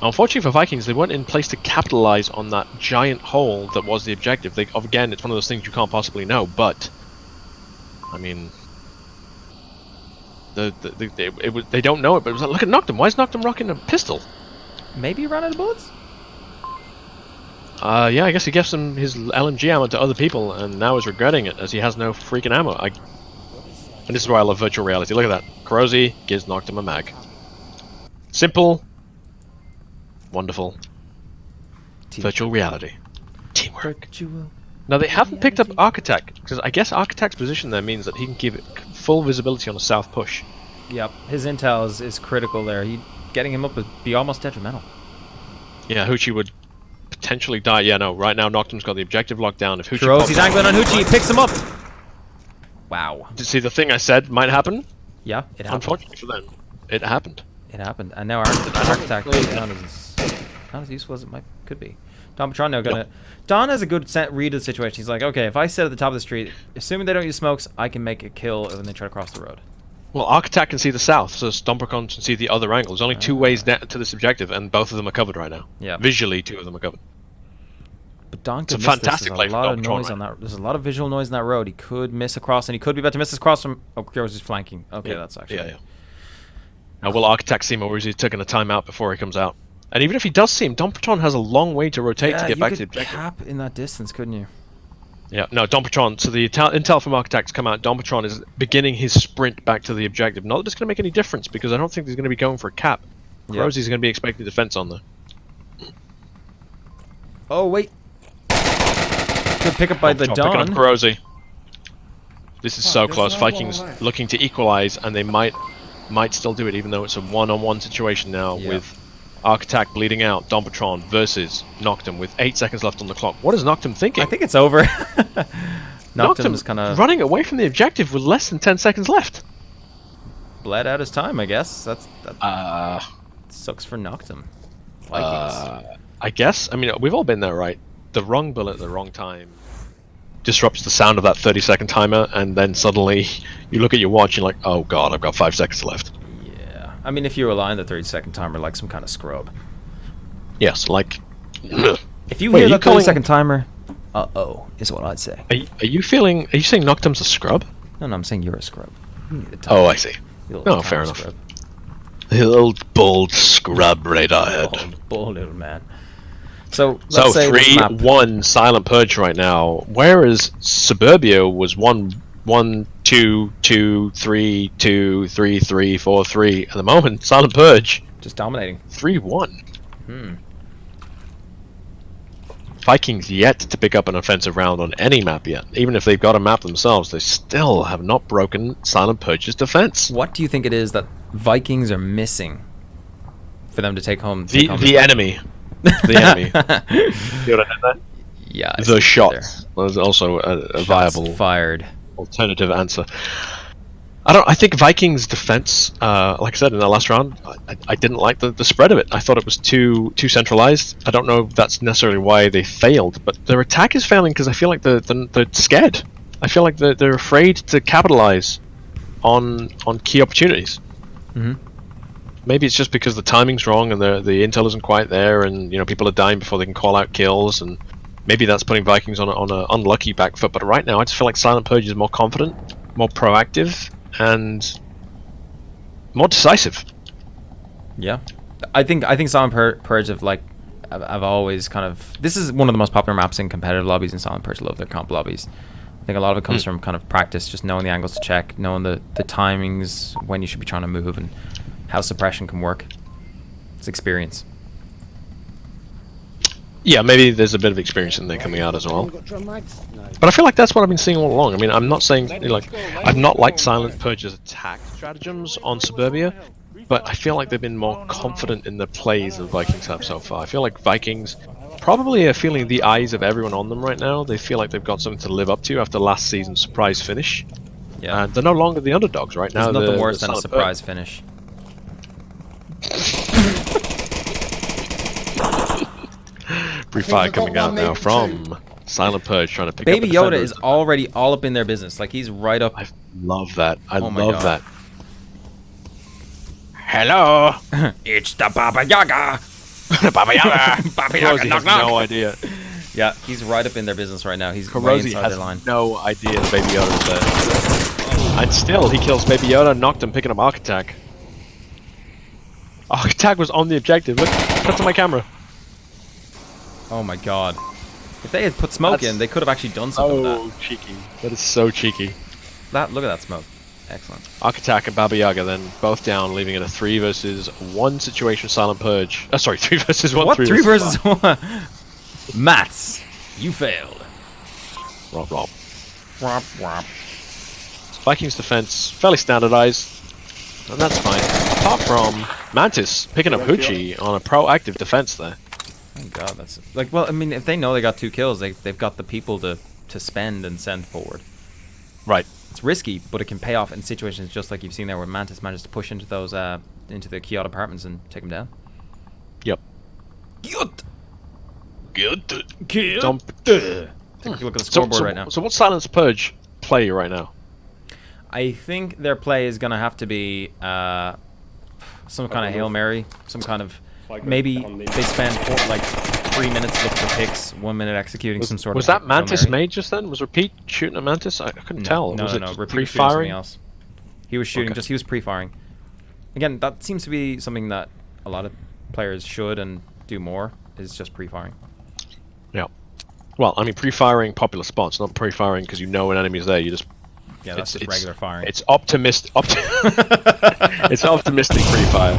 Unfortunately for Vikings, they weren't in place to capitalize on that giant hole that was the objective. Again, it's one of those things you can't possibly know, but I mean, they don't know it. But it was like, look at Noctum. Why is Noctum rocking a pistol? Maybe he ran out of bullets. Yeah, I guess he gives him his LMG ammo to other people, and now is regretting it as he has no freaking ammo. And this is why I love virtual reality. Look at that. Crozy gives Noctum a mag. Simple. Wonderful. Virtual reality. Teamwork. Now they haven't picked up Architect, because I guess Architect's position there means that he can give it full visibility on a south push. Yep, his intel is critical there. Getting him up would be almost detrimental. Yeah, Hoochie would potentially die. Yeah, no, right now Noctum's got the objective locked down. If Hoochie Rosy's angling on Hoochie, he picks him up! Wow. Did you see the thing I said might happen? Yeah, it happened. Unfortunately for them, it happened. It happened, and now Architect is not as useful as it could be. Don Patron now gonna... Don has a good read of the situation. He's like, okay, if I sit at the top of the street, assuming they don't use smokes, I can make a kill when they try to cross the road. Well, Architect can see the south, so Stompercon can see the other angle. There's only 2 ways to this objective, and both of them are covered right now. Yeah. Visually, 2 of them are covered. But Don could It's a miss fantastic this. play There's a lot of noise right on that. There's a lot of visual noise on that road. He could miss a cross, and he could be about to miss his cross from... Oh, Kyo's just flanking. Okay, that's actually... Yeah. Now, will Architect see him, or is he taking a timeout before he comes out? And even if he does see him, Don Patron has a long way to rotate to get back to the objective. You could cap in that distance, couldn't you? Yeah, no, Dompatron. So the intel from Architect's come out. Dompatron is beginning his sprint back to the objective. Not that it's going to make any difference because I don't think he's going to be going for a cap. Yeah. Rosie's going to be expecting defense on there. Oh wait. Good pick up by the Picking up Dawn. Rosie. This is so there's close. no Vikings ball left. looking to equalize, and they might still do it, even though it's a one-on-one situation now Yeah. with Architect bleeding out. Dompatron versus Noctum with 8 seconds left on the clock. What is Noctum thinking? I think it's over. Noctum's Noctum's kind of running away from the objective with less than 10 seconds left. bled out his time, I guess. That Uh, sucks for Noctum. Vikings. I guess. I mean, we've all been there, right? The wrong bullet at the wrong time disrupts the sound of that 30-second timer, and then suddenly you look at your watch and you're like, oh god, I've got 5 seconds left. Yeah. I mean, if you rely on the 30-second timer like some kind of scrub. Yes, like... If you Wait, hear are you that calling- 30-second timer, uh-oh, is what I'd say. Are you saying Noctum's a scrub? No, I'm saying you're a scrub. You need a Oh, timer. I see. You little No, fair timer enough. scrub. The old bold scrub Radarhead. Bald little man. So, let's So say this map... 3-1 Silent Purge right now, whereas Suburbia was 1-1, 2-2, 3-2, 3-3, 4-3. At the moment, Silent Purge Just dominating. 3-1. Hmm. Vikings yet to pick up an offensive round on any map yet. Even if they've got a map themselves, they still have not broken Silent Purge's defense. What do you think it is that Vikings are missing for them to take home? The enemy. The enemy. You know that? Yeah. I see The it shots was also a Shots viable fired. alternative answer. I think Vikings defense, like I said in the last round, I didn't like the spread of it. I thought it was too centralized. I don't know if that's necessarily why they failed, but their attack is failing because I feel like they're scared. I feel like they're afraid to capitalize on key opportunities. Mm-hmm. Maybe it's just because the timing's wrong and the intel isn't quite there, and people are dying before they can call out kills, and maybe that's putting Vikings on an unlucky back foot. But right now, I just feel like Silent Purge is more confident, more proactive, and more decisive. Yeah, I think Silent Purge I've always kind of, this is one of the most popular maps in competitive lobbies, and Silent Purge love their comp lobbies. I think a lot of it comes from kind of practice, just knowing the angles to check, knowing the timings when you should be trying to move, and how suppression can work. It's experience. Yeah, maybe there's a bit of experience in there coming out as well. Got drum mags? No. But I feel like that's what I've been seeing all along. I mean, I'm not saying I've not liked Silent Purge's attack stratagems on Suburbia, but I feel like they've been more confident in the plays than Vikings have so far. I feel like Vikings probably are feeling the eyes of everyone on them right now. They feel like they've got something to live up to after last season's surprise finish. Yeah. And they're no longer the underdogs right now. There's nothing they're worse than a Silent surprise finish. Free fire coming out now from Silent Purge trying to pick Baby up the Yoda defenders. is already all up in their business. Like, he's right up. I love that. I Oh my love God. that. Hello, It's the Baba Yaga. Baba Yaga. Baba Rosie Yaga, has knock knock. no idea. Yeah, he's right up in their business right now. He's way Rosie inside has their line. no idea that Baby Yoda's there. And still, he kills Baby Yoda, knocked him, picking up Architect. Architect was on the objective. Look, that's on my camera. Oh my god. If they had put smoke That's in, they could have actually done something with So cheeky. That is so cheeky. that. Look at that smoke. Excellent. Architect and Baba Yaga then both down, leaving it a 3 versus 1 situation. Silent Purge. Sorry, 3 versus 1. What? 3 3 versus 1? Mats, you failed. Rob, Rob. Womp womp. Vikings defense fairly standardized, and that's fine. Apart from Mantis picking up Hoochie on a proactive defense there. Thank god, that's like, well, I mean, if they know they got 2 kills, they've got the people to spend and send forward. Right. It's risky, but it can pay off in situations just like you've seen there where Mantis managed to push into those into the Kyoto apartments and take them down. Yep. Good. Good. Dump. Take a look at the scoreboard right now. So what's Silence Purge play right now? I think their play is gonna have to be some kind of Hail Mary, some kind of, maybe they spend 3 minutes looking for picks, 1 minute executing some sort Was of that Mantis Hail Mary. made just then? Was Repeat shooting at Mantis? I couldn't No, tell. No, was no, it Repeat was shooting something pre-firing? else. He was shooting, Okay. he was pre-firing. Again, that seems to be something that a lot of players should and do more, is just pre-firing. Yeah. Well, I mean, pre-firing popular spots, not pre-firing because you know an enemy's there. You just Yeah, that's just regular firing. It's it's optimistic pre-fire.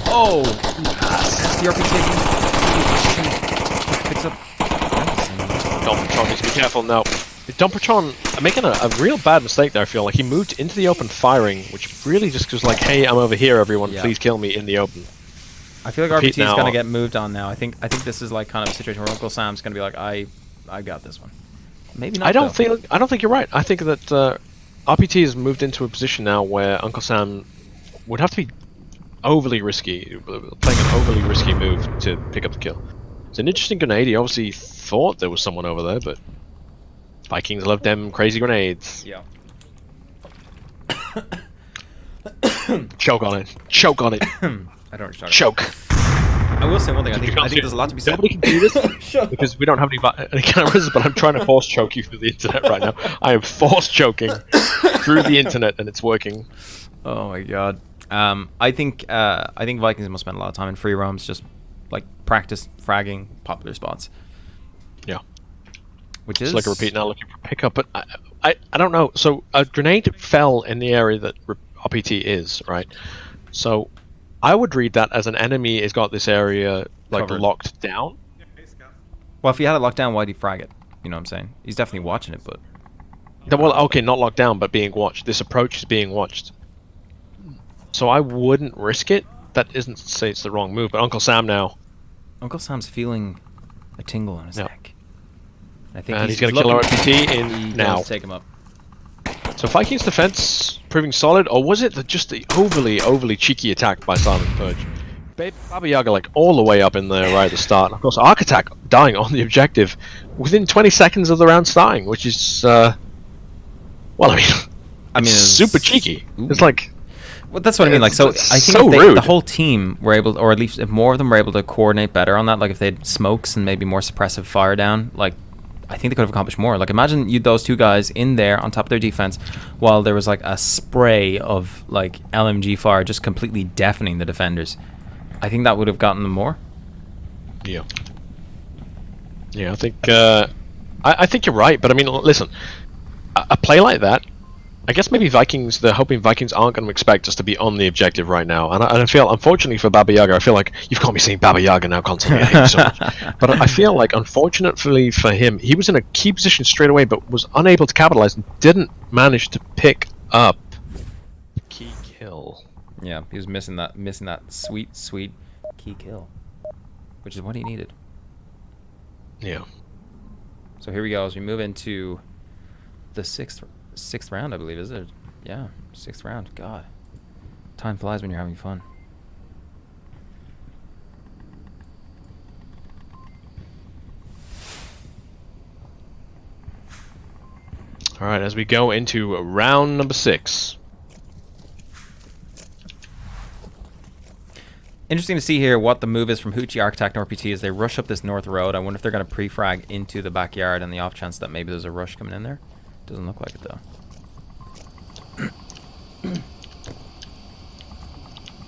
Oh! The RP picks up. Dompatron needs to be careful now. Dompatron making a real bad mistake there, I feel like. He moved into the open firing, which really just was like, hey, I'm over here, everyone, please kill me in the open. I feel like RPT is going to get moved on now. I think this is like kind of a situation where Uncle Sam's going to be like, I got this one. Maybe not. I don't think you're right. I think that RPT has moved into a position now where Uncle Sam would have to be overly risky, playing an overly risky move to pick up the kill. It's an interesting grenade. He obviously thought there was someone over there, but Vikings love them crazy grenades. Yeah. Choke on it. Choke on it. I don't know. Choke. I will say one thing. I think there's a lot to be said. Nobody can do this because we don't have any cameras, but I'm trying to force choke you through the internet right now. I am force choking through the internet, and it's working. Oh my god. I think Vikings must spend a lot of time in free roams, just like practice fragging popular spots. Yeah. Which is it's like a repeat now, looking for pickup, but I don't know. So a grenade fell in the area that RPT is, right? So I would read that as an enemy has got this area like covered, locked down. Well, if he had it locked down, why'd he frag it? You know what I'm saying? He's definitely watching it, but... Well, okay, not locked down, but being watched. This approach is being watched. So I wouldn't risk it. That isn't to say it's the wrong move, but Uncle Sam now... Uncle Sam's feeling a tingle on his neck. I think he's going to kill RPT in now. Take him up. So Vikings defense proving solid, or was it just the overly cheeky attack by Silent Purge? Baba Yaga like all the way up in there right at the start. And of course, Arc Attack dying on the objective within 20 seconds of the round starting, which is, well, I mean, it's super cheeky. Ooh. It's like... Well, that's what I mean. Like, so I think if the whole team were able, or at least if more of them were able to coordinate better on that, like if they had smokes and maybe more suppressive fire down, like, I think they could have accomplished more. Like, imagine those two guys in there on top of their defense while there was like a spray of like LMG fire just completely deafening the defenders. I think that would have gotten them more. Yeah. Yeah, I think I think you're right, but I mean, listen, a play like that, I guess maybe they're hoping Vikings aren't going to expect us to be on the objective right now. And I feel, unfortunately for Baba Yaga, I feel like you've got me saying Baba Yaga now constantly. I hate you so much. But I feel like, unfortunately for him, he was in a key position straight away, but was unable to capitalize and didn't manage to pick up key kill. Yeah, he was missing that sweet key kill, which is what he needed. Yeah. So here we go as we move into the sixth round, I believe, is it? Yeah, 6th round. God, time flies when you're having fun. All right, as we go into round number 6. Interesting to see here what the move is from Hoochie, Architect, and RPT as they rush up this north road. I wonder if they're going to pre-frag into the backyard on the off chance that maybe there's a rush coming in there. Doesn't look like it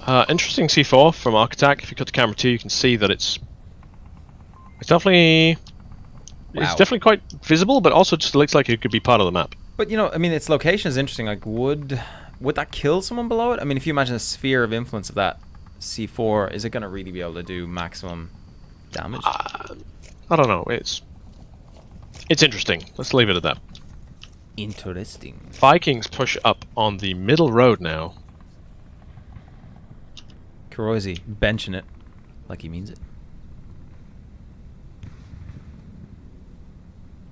though. Interesting C4 from Architect. If you cut to camera 2, you can see that it's definitely quite visible, but also just looks like it could be part of the map. But you know, I mean, its location is interesting. Like, would that kill someone below it? I mean, if you imagine a sphere of influence of that C4, is it going to really be able to do maximum damage? I don't know. It's interesting. Let's leave it at that. Interesting. Vikings push up on the middle road now. Kuroizi benching it like he means it.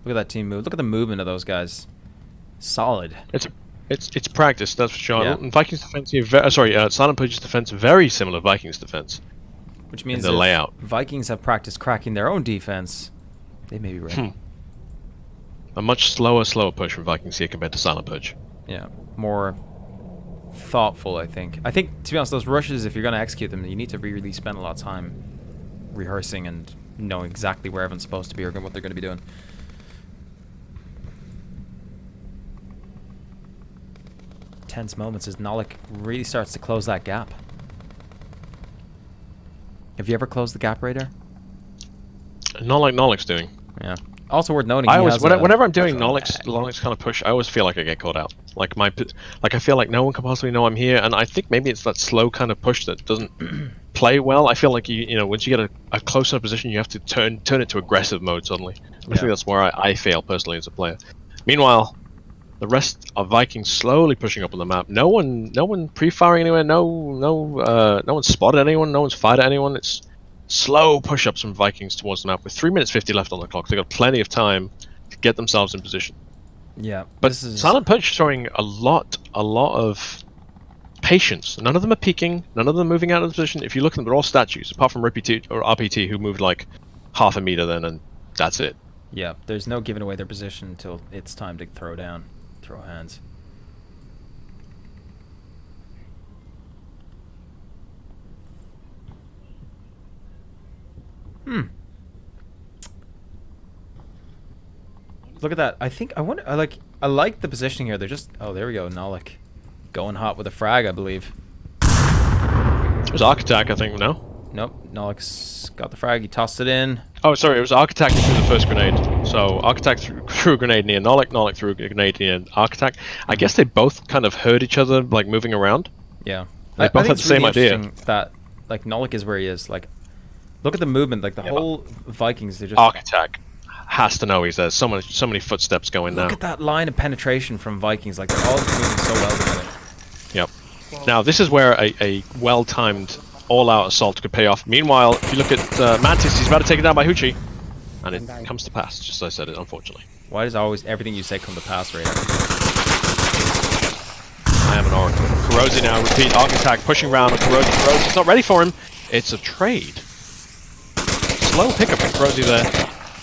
Look at that team move. Look at the movement of those guys. Solid. It's practice, that's for sure. Yeah. And Vikings defense here, Silent Purge's defense very similar to Vikings defense. Which means the layout. Vikings have practiced cracking their own defense, they may be ready. A much slower push from Vikings here compared to Silent Purge. Yeah, more thoughtful, I think. I think, to be honest, those rushes, if you're going to execute them, you need to really spend a lot of time rehearsing and knowing exactly where everyone's supposed to be or what they're going to be doing. Tense moments as Nolik really starts to close that gap. Have you ever closed the gap, Radar? Not like Nolik's doing. Yeah. Also worth noting, I he always, has whenever I'm doing Radarhead. Nolik's kind of push, I always feel like I get caught out. Like I feel like no one can possibly know I'm here, and I think maybe it's that slow kind of push that doesn't play well. I feel like you know, once you get a close enough position, you have to turn it to aggressive mode suddenly. I think that's where I fail personally as a player. Meanwhile, the rest of Vikings slowly pushing up on the map. No one pre-firing anywhere. No one spotted anyone. No one's fired at anyone. It's slow push-ups from Vikings towards the map with 3 minutes 50 left on the clock. They've got plenty of time to get themselves in position. Yeah, But this is Silent Purge showing a lot of patience. None of them are peeking. None of them are moving out of the position. If you look at them, they're all statues, apart from RPT, who moved like half a meter then, and that's it. Yeah, there's no giving away their position until it's time to throw hands. Look at that. I like the positioning here. They're just, oh, there we go. Nolik going hot with a frag, I believe. It was Arc Attack, I think, no? Nope, Nolik's got the frag. He tossed it in. Oh, sorry, it was Arc Attack who threw the first grenade. So Arc Attack threw a grenade near Nolik, Nolik threw a grenade near Arc Attack. I guess they both kind of heard each other, like, moving around. Yeah. They both had the same idea. That, like, Nolik is where he is. Like, look at the movement. Like, the whole Vikings, they're just... Arc Attack has to know he's there. So many footsteps going now. Look at that line of penetration from Vikings. Like, they're all moving so well together. Yep. Now, this is where a well-timed all-out assault could pay off. Meanwhile, if you look at Mantis, he's about to take it down by Hoochie. And it comes to pass, just as I said it, unfortunately. Why does always everything you say come to pass, Radar? I am an oracle. Corrosi now, repeat, Arc Attack, pushing around on Corrosi. It's not ready for him. It's a trade. Slow pickup from Corrosi there.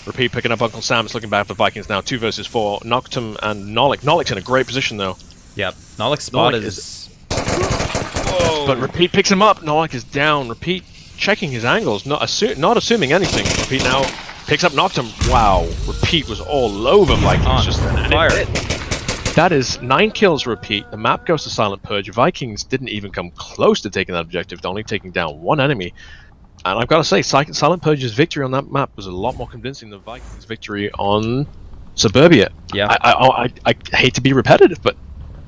Repeat, picking up Uncle Sam. It's looking bad for Vikings now. 2 versus 4. Noctum and Nolik. Nolik's in a great position, though. Yep. Nolik's spot Nolik is... Whoa. But Repeat picks him up. Nolik is down. Repeat checking his angles, not assuming anything. Repeat now picks up Noctum. Wow. Repeat was all over Vikings. Just fire. That is 9 kills, Repeat. The map goes to Silent Purge. Vikings didn't even come close to taking that objective, only taking down 1 enemy. And I've got to say, Silent Purge's victory on that map was a lot more convincing than Vikings' victory on Suburbia. Yeah. I hate to be repetitive, but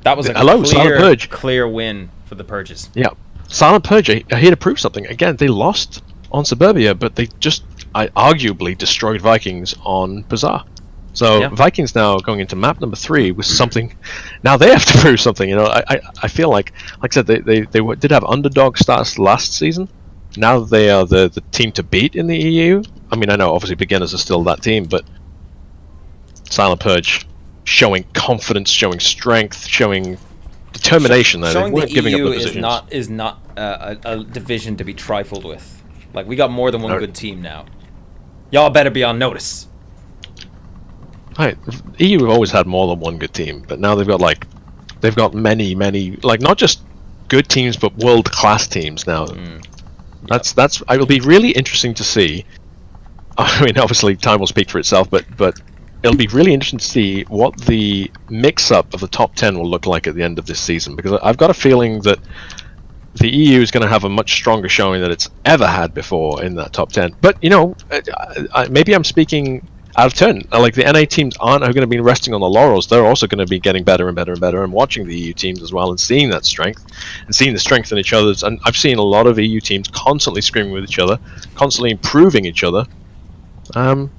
that was a Silent Purge. Clear win for the Purges. Yeah. Silent Purge are here to prove something. Again, they lost on Suburbia, but they just arguably destroyed Vikings on Bazaar. So yeah. Vikings now going into map number 3 with something. Now they have to prove something. You know, I feel like I said, they did have underdog stats last season. Now they are the team to beat in the EU. I mean, I know obviously beginners are still that team, but Silent Purge showing confidence, showing strength, showing determination. There, showing they weren't the giving EU up the is not a division to be trifled with. Like, we got more than one good team now. Y'all better be on notice. Right, EU have always had more than one good team, but now they've got many, like not just good teams, but world-class teams now. That's it will be really interesting to see. I mean, obviously time will speak for itself, but it'll be really interesting to see what the mix-up of the top 10 will look like at the end of this season, because I've got a feeling that the EU is going to have a much stronger showing than it's ever had before in that top 10. But you know, maybe I'm speaking out of turn. Like, the NA teams aren't going to be resting on the laurels. They're also going to be getting better and better and better, and watching the EU teams as well and seeing that strength and seeing the strength in each other's. And I've seen a lot of EU teams constantly screaming with each other, constantly improving each other. You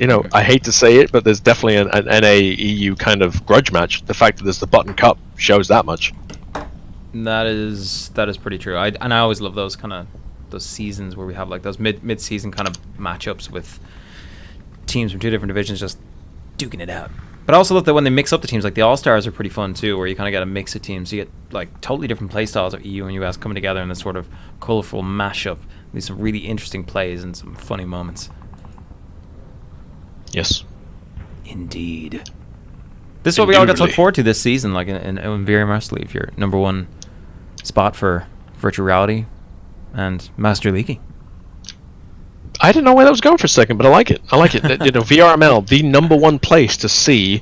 know, I hate to say it, but there's definitely an NA EU kind of grudge match. The fact that there's the Button Cup shows that much. That is pretty true. I always love those those seasons where we have like those mid-season kind of matchups with teams from 2 different divisions just duking it out. But I also love that when they mix up the teams, like the All-Stars are pretty fun too, where you kind of get a mix of teams. You get like totally different play styles of EU and US coming together in this sort of colorful mashup. These some really interesting plays and some funny moments. Yes. Indeed. This is what we all got to look forward to this season, like in VRML League, your #1 spot for virtual reality and Master Leaguing. I didn't know where that was going for a second, but I like it. I like it. You know, VRML, the #1 place to see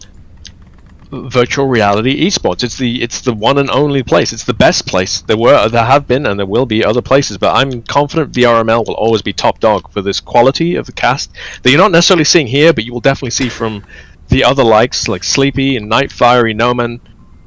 virtual reality esports. It's the one and only place. It's the best place. There have been, and there will be other places, but I'm confident VRML will always be top dog for this quality of the cast that you're not necessarily seeing here, but you will definitely see from the other likes like Sleepy and Nightfire, Noman,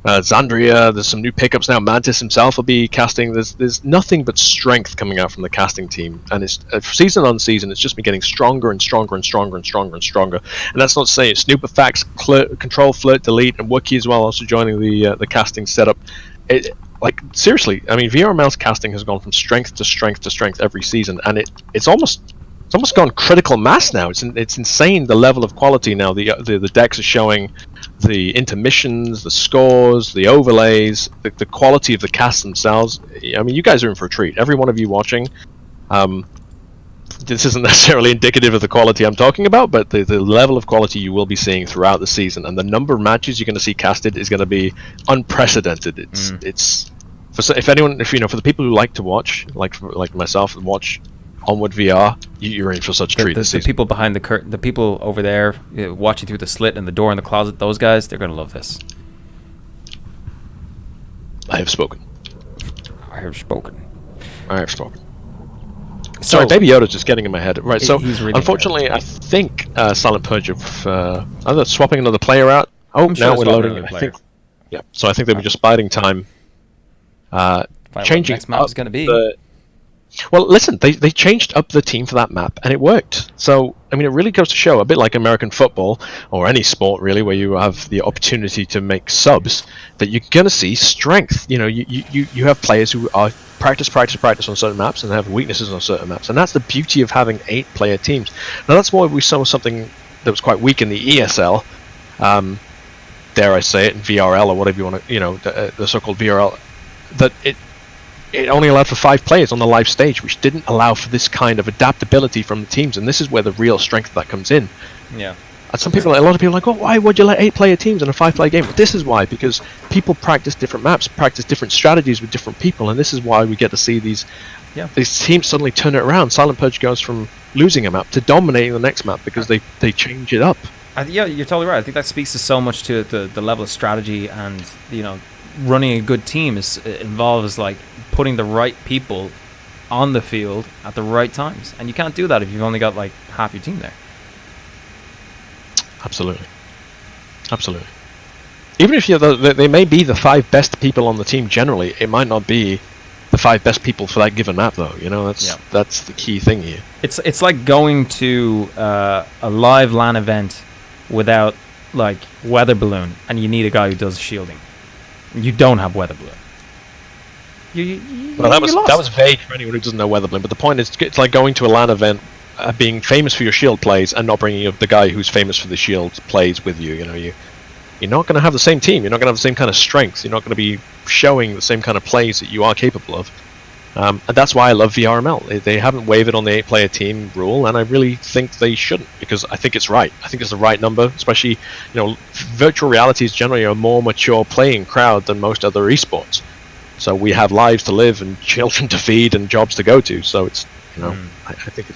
Zandria. There's some new pickups now. Mantis himself will be casting. There's nothing but strength coming out from the casting team, and it's season on season. It's just been getting stronger and stronger and stronger and stronger and stronger. And that's not to say Snooperfax, Control, Flirt, Delete, and Wookie as well, also joining the casting setup. Like seriously, I mean, VRML's casting has gone from strength to strength to strength every season, and it's almost gone critical mass now. It's insane the level of quality now. The decks are showing the intermissions, the scores, the overlays, the quality of the casts themselves. I mean, you guys are in for a treat. Every one of you watching. This isn't necessarily indicative of the quality I'm talking about, but the level of quality you will be seeing throughout the season, and the number of matches you're going to see casted is going to be unprecedented. It's for for the people who like to watch, like myself, and watch Onward VR, you're in for such a treat. The people behind the curtain, the people over there watching through the slit and the door in the closet, those guys, they're going to love this. I have spoken. I have spoken. I have spoken. Sorry, Baby Yoda's just getting in my head. Right, so really unfortunately, I think Silent Purge are either swapping another player out. Oh, now we're loading. I think. Yeah, so I think they were just biding time. Changing next map is going to be. Well, listen, they changed up the team for that map, and it worked. So, I mean, it really goes to show, a bit like American football, or any sport, really, where you have the opportunity to make subs, that you're going to see strength. You know, you have players who are practice on certain maps, and have weaknesses on certain maps. And that's the beauty of having 8-player teams. Now, that's why we saw something that was quite weak in the ESL, dare I say it, in VRL, or whatever you want to, the so-called VRL, that it only allowed for 5 players on the live stage, which didn't allow for this kind of adaptability from the teams, and this is where the real strength of that comes in. Yeah. And a lot of people are like, oh, why would you let 8-player teams in a 5-player game? But this is why, because people practice different maps, practice different strategies with different people, and this is why we get to see these teams suddenly turn it around. Silent Purge goes from losing a map to dominating the next map because they change it up. Yeah, you're totally right. I think that speaks to so much to the level of strategy, and running a good team involves like putting the right people on the field at the right times, and you can't do that if you've only got like half your team there. Absolutely. Even if they may be the 5 best people on the team generally, it might not be the 5 best people for that given map, though. That's the key thing here. It's like going to a live LAN event without like weather balloon, and you need a guy who does shielding. You don't have weather balloon. Well, that was vague for anyone who doesn't know weather balloon. But the point is, it's like going to a LAN event, being famous for your shield plays, and not bringing up the guy who's famous for the shield plays with you. You're not going to have the same team. You're not going to have the same kind of strength. You're not going to be showing the same kind of plays that you are capable of. And that's why I love VRML. They haven't wavered on the 8-player team rule, and I really think they shouldn't, because I think it's right. I think it's the right number, especially, virtual reality is generally a more mature playing crowd than most other esports. So we have lives to live and children to feed and jobs to go to. So it's, I think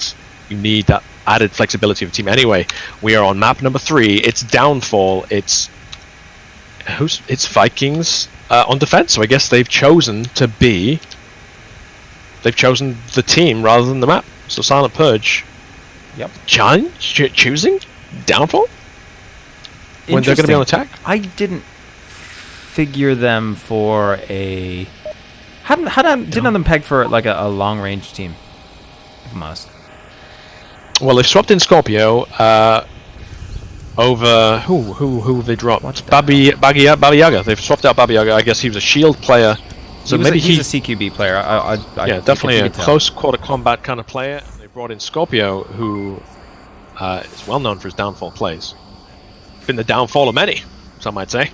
you need that added flexibility of the team. Anyway, we are on map number 3. It's Downfall. It's Vikings on defense. So I guess they've chosen the team rather than the map. So Silent Purge. Yep. Choosing Downfall when they're going to be on attack. I didn't figure them for a. Didn't have them pegged for like a long range team, if I'm honest. Well, they've swapped in Scorpio over who have they dropped? Baba Yaga. They've swapped out Baba Yaga. I guess he was a shield player. So he's a CQB player. Yeah, definitely a close quarter combat kind of player. They brought in Scorpio, who is well known for his downfall plays. Been the downfall of many, some might say.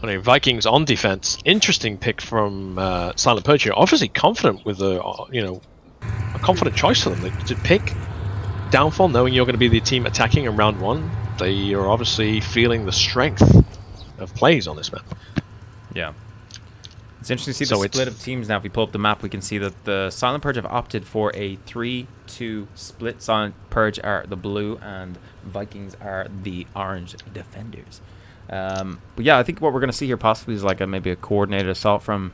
Vikings on defense. Interesting pick from Silent Purge here. Obviously confident with a confident choice for them. They did pick Downfall, knowing you're going to be the team attacking in round 1. They are obviously feeling the strength of plays on this map. Yeah. It's interesting to see the split of teams now. If we pull up the map, we can see that the Silent Purge have opted for a 3-2 split. Silent Purge are the blue, and Vikings are the orange defenders. But yeah, I think what we're going to see here possibly is like maybe a coordinated assault from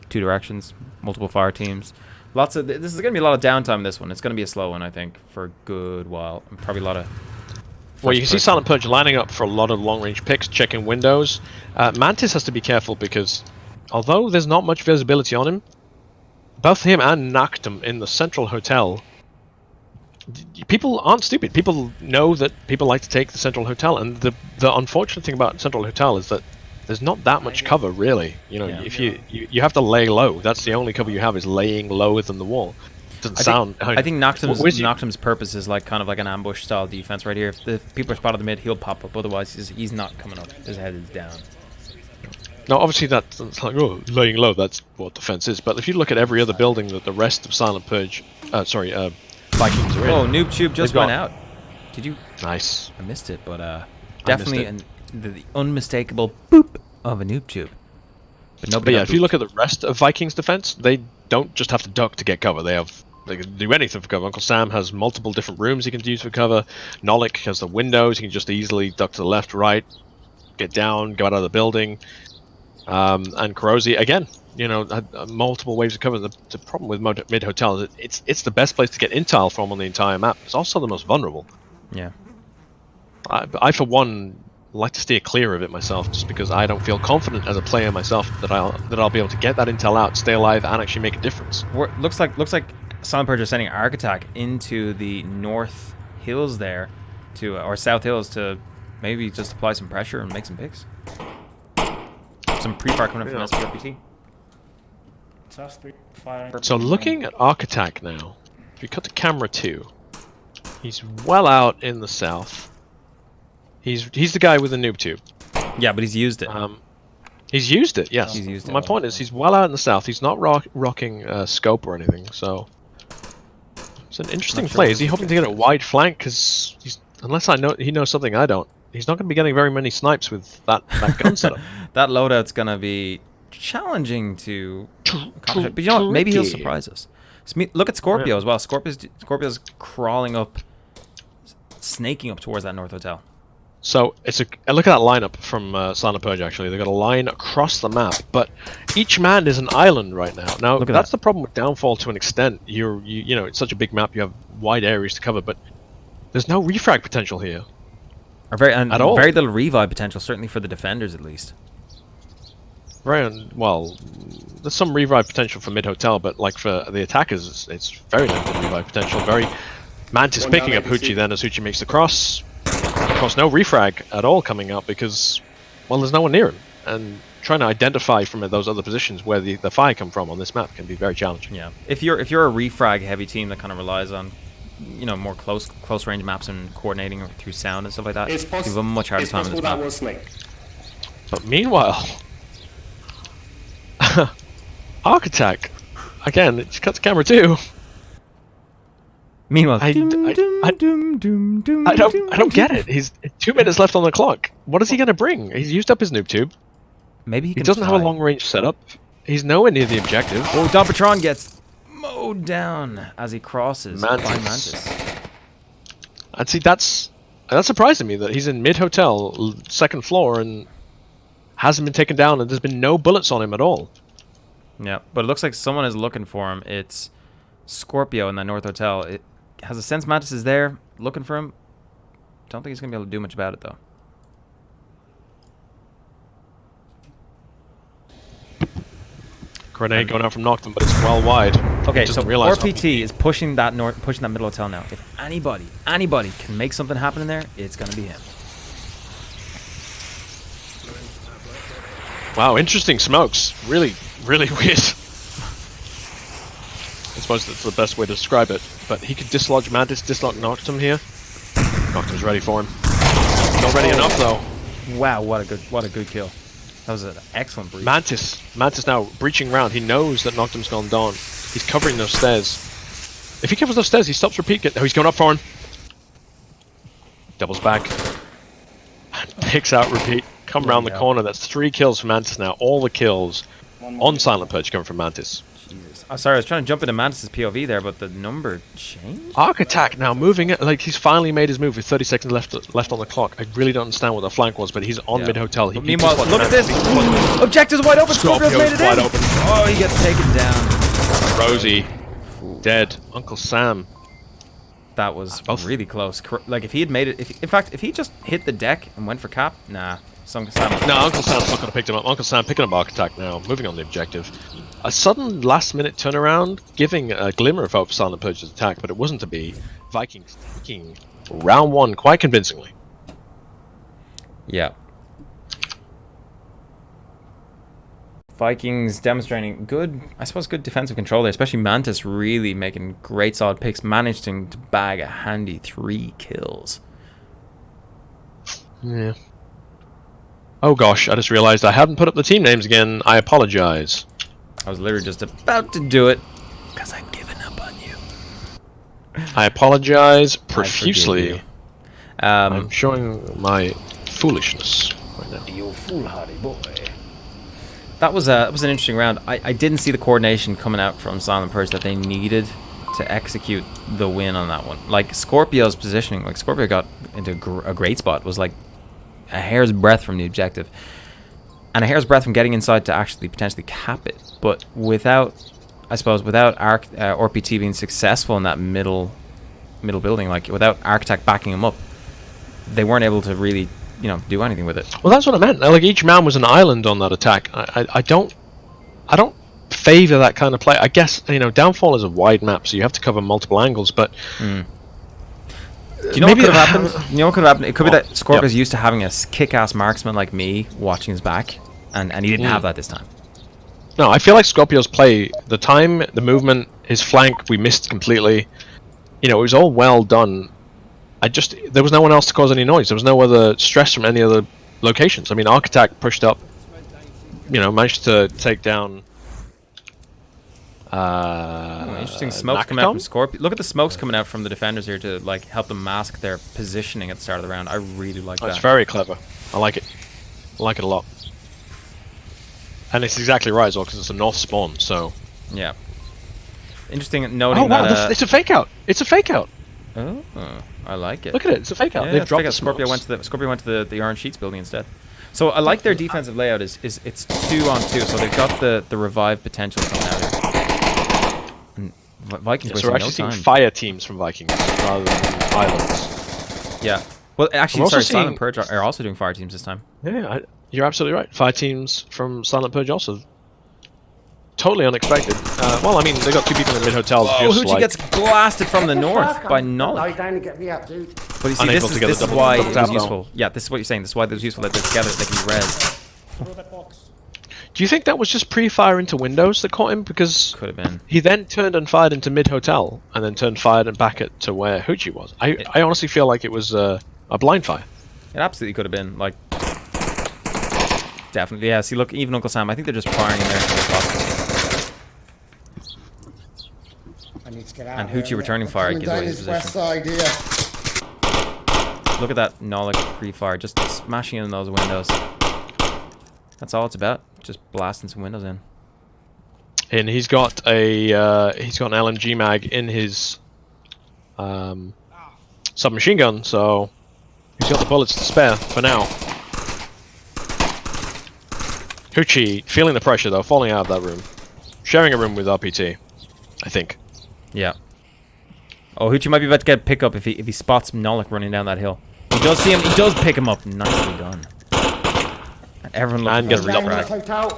2 directions, multiple fire teams. This is going to be a lot of downtime in this one. It's going to be a slow one, I think, for a good while. And probably a lot of... Well, you can see Silent Purge lining up for a lot of long-range picks, checking windows. Mantis has to be careful because, although there's not much visibility on him, both him and Noctum in the Central Hotel, people aren't stupid. People know that people like to take the Central Hotel, and the unfortunate thing about Central Hotel is that there's not that much cover, really. You know, if you have to lay low. That's the only cover you have, is laying low within the wall. I think Noctum's purpose is like kind of like an ambush style defense right here. If people are spotted in the mid, he'll pop up. Otherwise, he's not coming up. His head is down. Now, obviously, that's like, oh, laying low. That's what defense is. But if you look at every other building that the rest of Silent Purge, Vikings are in. Oh, Noob Tube just went out. Did you? Nice. I missed it, but definitely the unmistakable boop of a Noob Tube. But yeah, if you look at the rest of Vikings defense, they don't just have to duck to get cover. They can do anything for cover. Uncle Sam has multiple different rooms he can use for cover. Nolik has the windows. He can just easily duck to the left, right, get down, go out of the building. And Kurosi, again, you know, had multiple waves of cover. The problem with mid hotel is it's the best place to get intel from on the entire map. It's also the most vulnerable. Yeah. I for one like to steer clear of it myself, just because I don't feel confident as a player myself that I'll be able to get that intel out, stay alive, and actually make a difference. Looks like Silent Purge are sending Arc Attack into the North Hills there, or South Hills, to maybe just apply some pressure and make some picks. Some pre-fire coming up from SPRPT. So looking at Arc Attack now, if you cut to camera 2, he's well out in the south. He's the guy with the noob tube. Yeah, but he's used it. He's used it, yes. He's used it. My point is, he's well out in the south. He's not rocking scope or anything, so it's an interesting play. Is he hoping to get a wide flank? Because unless he knows something I don't, he's not going to be getting very many snipes with that gun setup. That loadout's going to be challenging to accomplish. But you know what? Maybe he'll surprise us. Look at Scorpio as well. Scorpio's crawling up, snaking up towards that North Hotel. So look at that lineup from Silent Purge. Actually, they've got a line across the map, but each man is an island right now. Now that's the problem with Downfall to an extent. You know, it's such a big map, you have wide areas to cover, but there's no refrag potential here. At all. Very little revive potential, certainly for the defenders at least. Right. Well, there's some revive potential for mid hotel, but like for the attackers, it's very limited revive potential. Mantis picking up Hoochie then as Hoochie makes the cross. Of course, no refrag at all coming out because, well, there's no one near him, and trying to identify from those other positions where the fire come from on this map can be very challenging. Yeah, if you're a refrag heavy team that kind of relies on, you know, more close range maps and coordinating through sound and stuff like that, you have a much harder time in this map. But meanwhile, Arc Attack again. It's cut to camera 2. Meanwhile, I don't get it. He's 2 minutes left on the clock. What is he going to bring? He's used up his noob tube. Maybe he doesn't have a long range setup. He's nowhere near the objective. Oh, Don gets mowed down as he crosses by Mantis. And see, that's surprising me that he's in mid hotel, 2nd floor, and hasn't been taken down, and there's been no bullets on him at all. Yeah, but it looks like someone is looking for him. It's Scorpio in that North Hotel. It has a sense Mantis is there looking for him. Don't think he's gonna be able to do much about it though. Grenade going out from Noctum, but it's well wide. Okay, so RPT is pushing that middle hotel now. If anybody can make something happen in there, it's gonna be him. Wow, interesting smokes. Really weird. I suppose that's the best way to describe it. But he could dislodge Mantis, dislodge Noctum here. Noctum's ready for him. Not ready enough though. Wow, what a good kill. That was an excellent breach. Mantis now breaching round. He knows that Noctum's gone down. He's covering those stairs. If he covers those stairs, he stops repeat. Oh, he's going up for him. Doubles back. And picks out repeat. Come round the corner. That's 3 kills for Mantis now. All the kills on Silent Purge coming from Mantis. Jesus. sorry, I was trying to jump into Mantis' POV there, but the number changed? Arc attack now moving it like he's finally made his move with 30 seconds left on the clock. I really don't understand what the flank was, but he's on mid hotel. But meanwhile, look at this. Objective's wide open. Scorpio's made it wide in. open. Oh, he gets taken down. Rosie dead. Uncle Sam. That was really close. Like if he had made it, in fact, if he just hit the deck and went for cap, nah. Uncle Sam. No, Uncle Sam's not going to pick him up. Uncle Sam picking up arc attack now, moving on the objective. A sudden last-minute turnaround, giving a glimmer of hope for Silent Purge's attack, but it wasn't to be. Vikings taking round 1 quite convincingly. Yeah. Vikings demonstrating good, I suppose, good defensive control there, especially Mantis really making great solid picks, managing to bag a handy 3 kills. Yeah. Oh gosh, I just realized I haven't put up the team names again. I apologize. I was literally just about to do it because I've given up on you. I apologize profusely. I I'm showing my foolishness right now. You foolhardy boy. That was an interesting round. I didn't see the coordination coming out from Silent Purge that they needed to execute the win on that one. Like Scorpio's positioning, like Scorpio got into a great spot, was like a hair's breadth from the objective, and a hair's breadth from getting inside to actually potentially cap it. But without, I suppose, without RPT being successful in that middle building, like without Architect backing him up, they weren't able to really, do anything with it. Well, that's what I meant. Like each man was an island on that attack. I don't favor that kind of play. I guess Downfall is a wide map, so you have to cover multiple angles, but. Do you know what could have happened? You know what could have happened? It could be that Scorpio's used to having a kick-ass marksman like me watching his back, and he didn't have that this time. No, I feel like Scorpio's play, the time, the movement, his flank, we missed completely. It was all well done. There was no one else to cause any noise. There was no other stress from any other locations. I mean, Architect pushed up, managed to take down. Interesting smokes coming out from Scorpio. Look at the smokes coming out from the defenders here to help them mask their positioning at the start of the round. I really like that. It's very clever. I like it. I like it a lot. And it's exactly right as well because it's a north spawn. So yeah. Interesting noting. Oh wow! It's a fake out. It's a fake out. Oh, I like it. Look at it. It's a fake out. Yeah, They've dropped the Scorpio went to the Orange Sheets building instead. So I like their defensive layout. Is it's 2-on-2, so they've got the revive potential coming out here. Vikings so we're actually seeing fire teams from Vikings rather than islands. Yeah. Well, actually, sorry, Silent Purge are also doing fire teams this time. Yeah, you're absolutely right. Fire teams from Silent Purge also. Totally unexpected. Well, I mean, they got 2 people in mid-hotel. Hoochie gets blasted from the north by Nollik. Get me up, dude. But you see, this is why it was useful. Yeah, this is what you're saying. This is why it was useful that they're together, they can res. Do you think that was just pre-fire into windows that caught him? Because could have been. He then turned and fired into mid-hotel, and then turned fired and back to where Hoochie was. I honestly feel like it was a blind fire. It absolutely could have been. Definitely. Yeah, see, look, even Uncle Sam, I think they're just firing in there as possible. I need to get out. And Hoochie returning fire gives away his position. West side here. Look at that Nollik pre-fire, just smashing in those windows. That's all it's about. Just blasting some windows in. And he's got an LMG mag in his submachine gun, so he's got the bullets to spare for now. Hoochie feeling the pressure though, falling out of that room, sharing a room with RPT, I think. Yeah. Oh, Hoochie might be about to get a pickup if he spots Nollik running down that hill. He does see him. He does pick him up. Nicely done. And everyone looks for a refrag.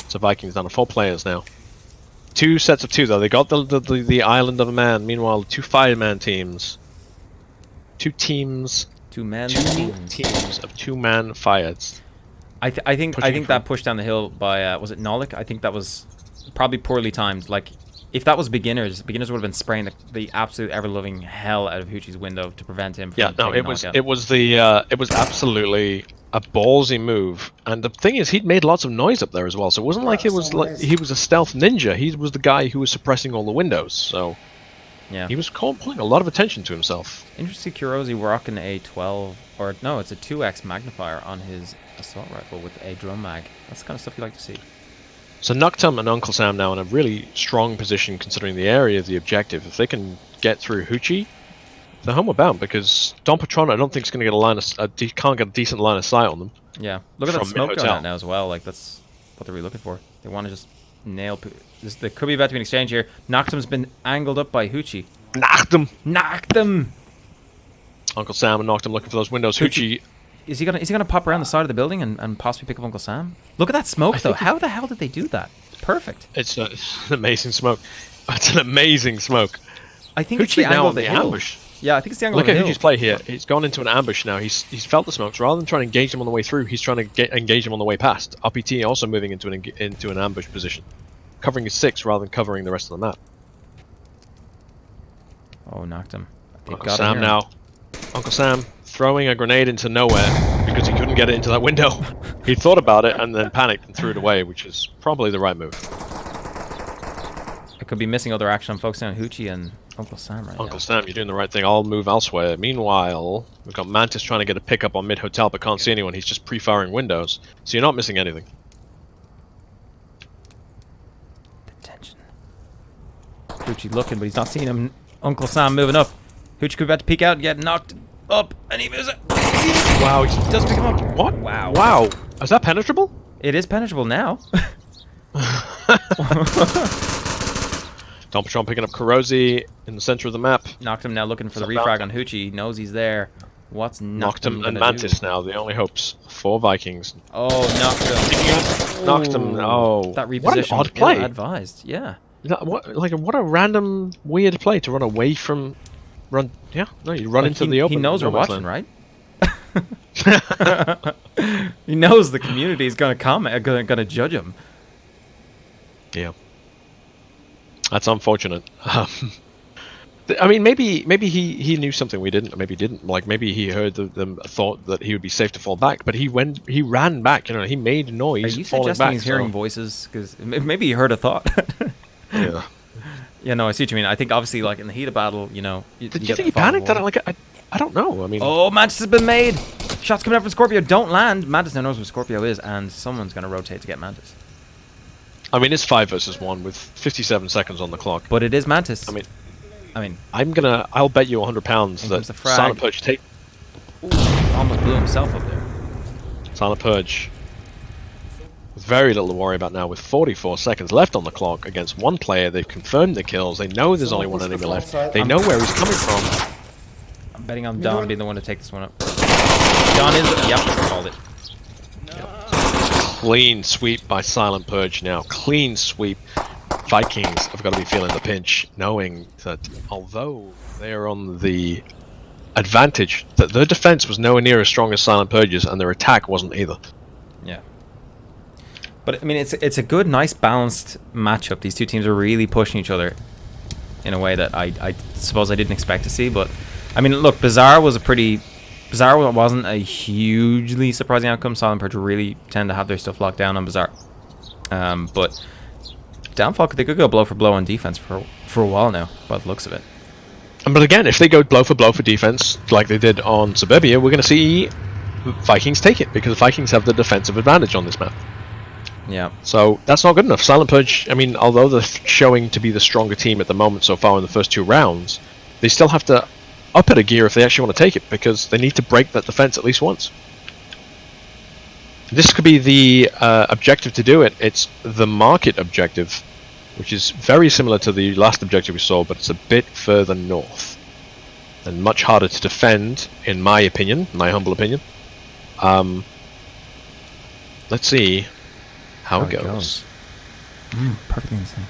So Vikings down to 4 players now. 2 sets of 2 though. They got the island of a man. Meanwhile, 2 fireman teams. 2 teams. 2 men. 2 teams of 2-man fires. I think that push down the hill by was it Nollik? I think that was probably poorly timed. Like, if that was beginners would have been spraying the absolute ever-loving hell out of Hoochie's window to prevent him from it was absolutely a ballsy move. And the thing is, he'd made lots of noise up there as well. So it wasn't like he was a stealth ninja. He was the guy who was suppressing all the windows. So yeah, he was pulling a lot of attention to himself. Interesting, Kurosi rocking a 12 or no, it's a 2x magnifier on his assault rifle with a drum mag. That's the kind of stuff you like to see. So Noctum and Uncle Sam now in a really strong position considering the area of the objective. If they can get through Hoochie, they're homeward bound because Don Patron I don't think is going to get a line of can't get a decent line of sight on them. Yeah, look at that From smoke going mid-hotel. out now as well. Like that's what they're really looking for. They want to just nail. There could be about to be an exchange here. Noctum's been angled up by Hoochie. Knocked them. Knocked them. Uncle Sam and Noctum looking for those windows. Hoochie. Is he gonna pop around the side of the building and possibly pick up Uncle Sam? Look at that smoke though. How the hell did they do that? Perfect. It's an amazing smoke. It's an amazing smoke. I think it's the Hoochie's now angle on of the the hill. ambush. Yeah, I think it's the angle Look of at the hill. Hoochie's play here. He's gone into an ambush now. He's felt the smokes. Rather than trying to engage them on the way through, he's trying to engage them on the way past. RPT also moving into an ambush position, covering his 6 rather than covering the rest of the map. Oh, knocked him. They've Uncle got Sam him here. now. Uncle Sam throwing a grenade into nowhere because he couldn't get it into that window. He thought about it and then panicked and threw it away, which is probably the right move. I could be missing other action. I'm focusing on Hoochie and Uncle Sam right Uncle now. Sam, you're doing the right thing. I'll move elsewhere. Meanwhile, we've got Mantis trying to get a pickup on mid-hotel but can't see anyone. He's just pre-firing windows. So you're not missing anything. Attention. Hoochie looking, but he's not seeing him. Uncle Sam moving up. Hoochie could be about to peek out and get knocked up, and he moves it. Wow, He does pick him up. what? Wow. Wow. Is that penetrable? It is penetrable now. Don Patron picking up Kurosi in the center of the map. Knocked him now looking for the Somehow. refrag on Hoochie. Knows he's there. What's Knocked him and gonna Mantis do? now, the only hopes for Vikings. Oh, knocked him. Knocked him. Oh, That reposition. what an odd play. Advised. Yeah. What a random weird play to run away from. Yeah, no, you run into the open. He knows no we're man's watching, land. right? He knows the community is gonna comment, gonna judge him. Yeah, that's unfortunate. I mean, maybe he knew something we didn't, or maybe didn't. Like maybe he heard them thought that he would be safe to fall back, but he ran back. You know, he made noise. Are you falling suggesting back, he's hearing so- voices? Because maybe he heard a thought. Yeah. Yeah, no, I see what you mean. I think obviously, like in the heat of battle, you know. Did you get think he the fog panicked? war. I don't know. I mean, Oh, Mantis has been made. Shots coming out from Scorpio. Don't land. Mantis now knows where Scorpio is, and someone's gonna rotate to get Mantis. it's 5 versus 1 with 57 seconds on the clock. But it is Mantis. I mean, I mean, I'll bet you £100 Here that comes the frag. Silent Purge almost blew himself up there. Silent Purge. With very little to worry about now, with 44 seconds left on the clock against one player. They've confirmed the kills. They know there's only one enemy left. They know where he's coming from. I'm betting on Don being the one to take this one up. Don is. Yep, called it. Clean sweep by Silent Purge now. Clean sweep. Vikings have got to be feeling the pinch, knowing that although they are on the advantage, that their defense was nowhere near as strong as Silent Purge's, and their attack wasn't either. Yeah. But I mean, it's a good, nice, balanced matchup. These two teams are really pushing each other in a way that I suppose I didn't expect to see. But I mean, look, Bizarre wasn't a hugely surprising outcome. Silent Purge really tend to have their stuff locked down on Bizarre. But Downfall, they could go blow for blow on defense for a while now, by the looks of it. But again, if they go blow for defense like they did on Suburbia, we're going to see Vikings take it because Vikings have the defensive advantage on this map. Yeah. So that's not good enough. Silent Purge, I mean, although they're showing to be the stronger team at the moment so far in the first 2 rounds, they still have to up it a gear if they actually want to take it because they need to break that defense at least once. This could be the objective to do it. It's the market objective, which is very similar to the last objective we saw, but it's a bit further north and much harder to defend, in my opinion, my humble opinion. Let's see how it goes. Perfectly in sync.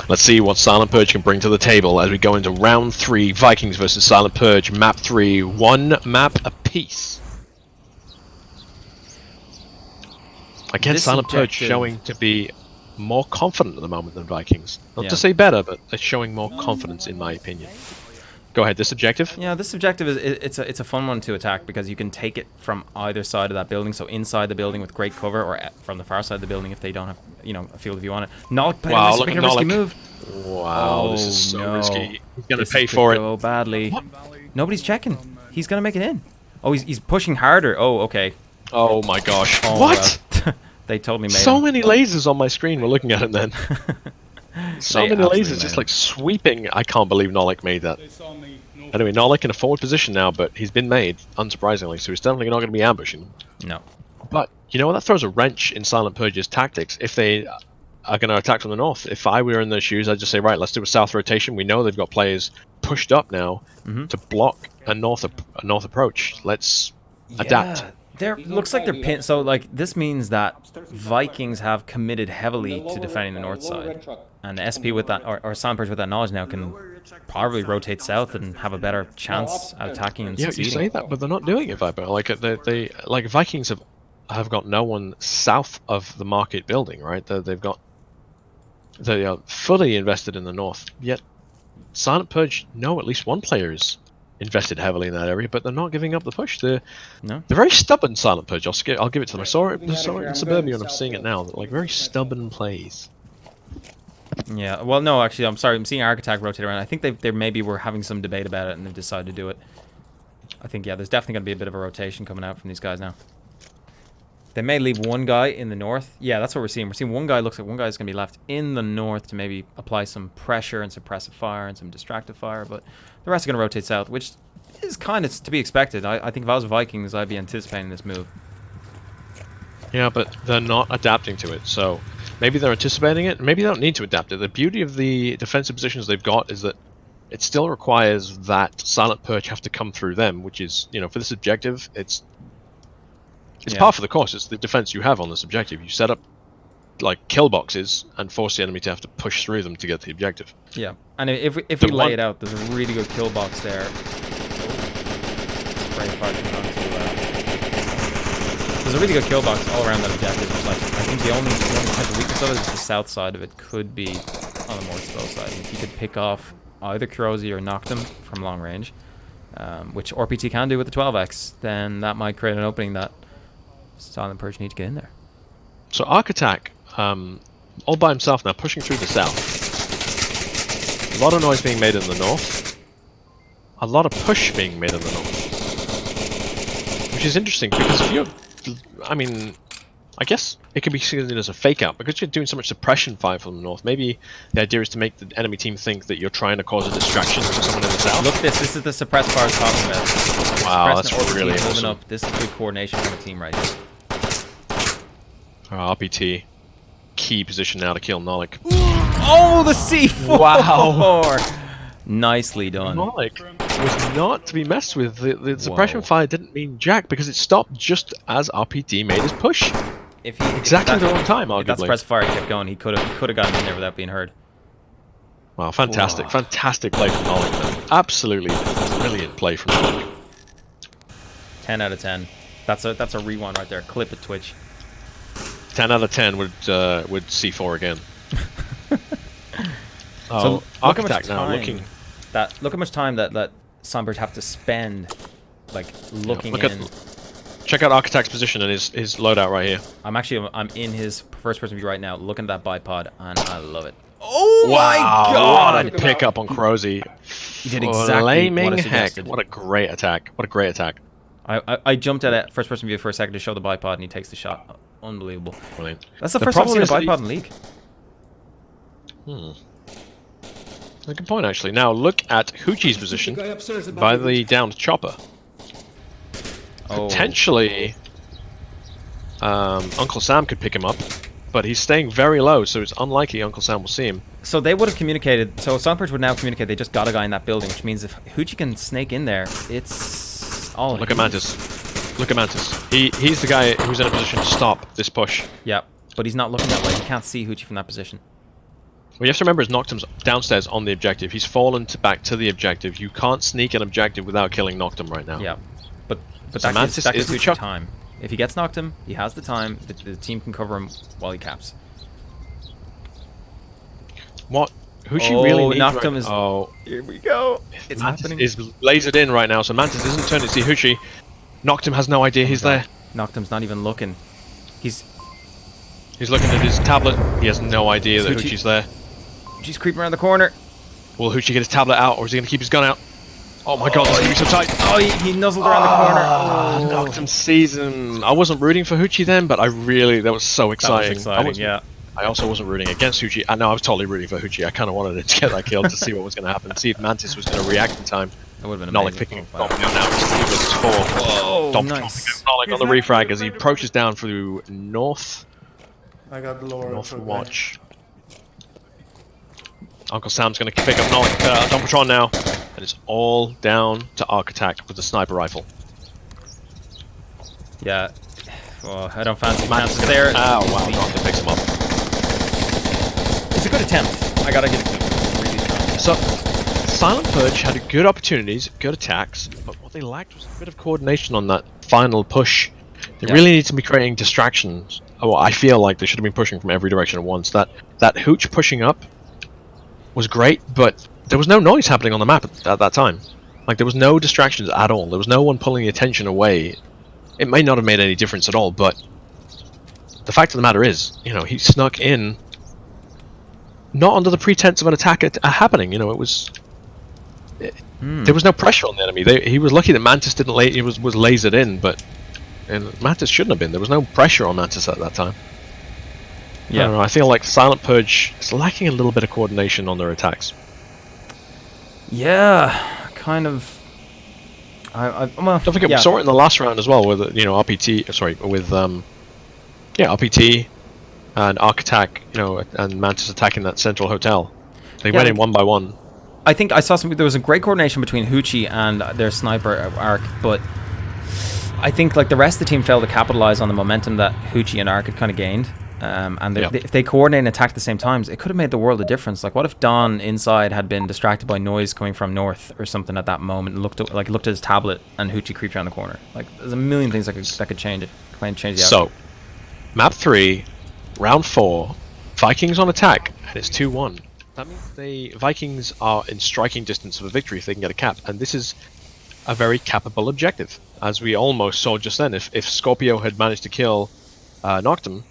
Let's see what Silent Purge can bring to the table as we go into round 3, Vikings versus Silent Purge, map 3, 1 map apiece. Again, This Silent Purge objective- showing to be more confident at the moment than Vikings. Not Yeah. to say better, but they're showing more confidence in my opinion. Go ahead, this objective? Yeah, this objective is it's a fun one to attack because you can take it from either side of that building. So inside the building with great cover, or from the far side of the building if they don't have a field of view on it. Not Wow, this look making at a risky Nolik. move. Wow, this is Oh, so no. risky. He's going to This pay could for it. go badly. What? Nobody's checking. He's gonna make it in. Oh, he's pushing harder. Oh, okay. Oh my gosh. Oh, What? They totally made So him. many lasers on my screen. We're looking at it then. So They many absolutely lasers made just him. like sweeping. I can't believe Nolik made that. Anyway, Nolik in a forward position now, but he's been made, unsurprisingly, so he's definitely not going to be ambushing them. No. But, you know what, that throws a wrench in Silent Purge's tactics if they are going to attack from the north. If I were in their shoes, I'd just say, right, let's do a south rotation. We know they've got players pushed up now to block a north approach. Let's adapt. There looks like they're pinned. So like this means that Vikings have committed heavily to defending the north side, and SP with that or Silent Purge with that knowledge now can probably rotate south and have a better chance at attacking and Yeah, you succeeding. say that, but they're not doing it, Viper. Like they like Vikings have got no one south of the market building, right? They are fully invested in the north. Yet Silent Purge know at least one player is invested heavily in that area, but they're not giving up the push. They're very stubborn. Silent Purge. I'll give it to them. I saw it in Suburbia, and I'm seeing it now. Like very stubborn plays. Yeah. Well, no, actually, I'm sorry. I'm seeing Architect rotate around. I think they maybe were having some debate about it, and they've decided to do it. I think there's definitely going to be a bit of a rotation coming out from these guys now. They may leave one guy in the north. Yeah, that's what we're seeing. We're seeing one guy. Looks like one guy's going to be left in the north to maybe apply some pressure and suppressive fire and some distractive fire, but the rest are going to rotate south, which is kind of to be expected. I think if I was Vikings, I'd be anticipating this move. Yeah, but they're not adapting to it, so maybe they're anticipating it. Maybe they don't need to adapt it. The beauty of the defensive positions they've got is that it still requires that Silent Purge have to come through them, which is, you know, for this objective, it's par for the course. It's the defense you have on this objective. You set up like kill boxes and force the enemy to have to push through them to get the objective. Yeah, and if we lay it out, there's a really good kill box there. There's a really good kill box all around that objective. Like, I think the only potential weakness of it is the south side of it could be on the more exposed side. And if you could pick off either Kurosi or Noctum from long range, which RPT can do with the 12x, then that might create an opening that Silent Purge need to get in there. So Architect, all by himself now, pushing through the south. A lot of noise being made in the north. A lot of push being made in the north. Which is interesting, because if you're... I mean, I guess it can be seen as a fake out, because you're doing so much suppression fire from the north. Maybe the idea is to make the enemy team think that you're trying to cause a distraction to someone in the south. Look, this is the suppressed fire I was talking about. Wow, that's really moving awesome. up. This is good coordination from the team right here. RPT, key position now to kill Nolik. Oh, the C4! Wow. Nicely done. Nolik was not to be messed with. The suppression fire didn't mean jack because it stopped just as RPT made his push. If he Exactly the wrong time, if that arguably. suppressed fire kept going, he could have gotten in there without being heard. Wow, fantastic. Fantastic play from Nolik, man. Absolutely brilliant play from Nolik. 10 out of 10. That's a rewind right there. Clip it, Twitch. 10 out of 10 would C4 again. So look how much Architect now time looking. look how much time that Sunbird have to spend, like looking in. Check out Architect's position and his loadout right here. I'm in his first person view right now, looking at that bipod, and I love it. Oh Wow, my god! What a pickup on Kurosi. He did exactly Flaming what I heck. suggested. What a great attack. What a great attack. I jumped at it first person view for a second to show the bipod, and he takes the shot. Unbelievable. Brilliant. That's the first time I've seen a bipod in League. A good point, actually. Now look at Hoochie's position by the downed chopper. Oh. Potentially, Uncle Sam could pick him up, but he's staying very low, so it's unlikely Uncle Sam will see him. So they would have communicated. So Sunbird would now communicate they just got a guy in that building, which means if Hoochie can snake in there, it's all. Look at Mantis. Look at Mantis. He's the guy who's in a position to stop this push. Yeah, but he's not looking that way. He can't see Hoochie from that position. What you have to remember is Noctum's downstairs on the objective. He's fallen back to the objective. You can't sneak an objective without killing Noctum right now. Yeah, but So that Mantis gives is the Hoochie chuck. time. If he gets knocked him, he has the time. The team can cover him while he caps. What Hoochie really needs Noctum right is. Oh, Here we go. It's Mantis happening. is lasered in right now, so Mantis isn't turning to see Hoochie. Noctum has no idea he's there. Noctum's not even looking. He's He's looking at his tablet. He has no idea that Hoochie. Hoochie's there. creeping around the corner. Will Hoochie get his tablet out, or is he going to keep his gun out? Oh my god, this is gonna be so tight. Oh, he nuzzled around the corner. Knocked him season. I wasn't rooting for Hoochie then, but that was so exciting. Exciting, yeah. I also wasn't rooting against Hoochie. I know I was totally rooting for Hoochie. I kind of wanted it to get that kill to see what was going to happen, see if Mantis was going to react in time. That would have been Nolik amazing. picking up now. Whoa, Dom nice. Nolik on the refrag as he approaches down through north. I got the lower. North watch. Uncle Sam's going to pick up Nolik, Dompatron now. And it's all down to Architect with the sniper rifle. Yeah. Oh, I don't fancy chances there. Oh, wow. Nolik picks him up. It's a good attempt. I gotta give it to him. Really strong. So, Silent Purge had good opportunities, good attacks, but what they lacked was a bit of coordination on that final push. They really need to be creating distractions. Oh, I feel like they should have been pushing from every direction at once. That Hooch pushing up was great, but there was no noise happening on the map at that time. Like, there was no distractions at all. There was no one pulling the attention away. It may not have made any difference at all, but the fact of the matter is, you know, he snuck in not under the pretense of an attack happening. You know, it was... There was no pressure on the enemy. He was lucky that Mantis didn't was lasered in, but Mantis shouldn't have been. There was no pressure on Mantis at that time. Yeah. I don't know, I feel like Silent Purge is lacking a little bit of coordination on their attacks. Yeah, kind of. Well, Don't forget, we saw it in the last round as well with RPT. Sorry, with RPT and Architect, and Mantis attacking that central hotel. They went in one by one. I think I saw there was a great coordination between Hoochie and their sniper Arc, but I think like the rest of the team failed to capitalize on the momentum that Hoochie and Arc had kind of gained. If they coordinate and attack at the same times, it could have made the world a difference. Like, what if Don inside had been distracted by noise coming from north or something at that moment, and looked at his tablet, and Hoochie creeped around the corner? Like, there's a million things that could change it. Change the outcome. So, map 3, round 4, Vikings on attack, and it's 2-1. That means the Vikings are in striking distance of a victory if they can get a cap, and this is a very capable objective, as we almost saw just then. If Scorpio had managed to kill Noctum,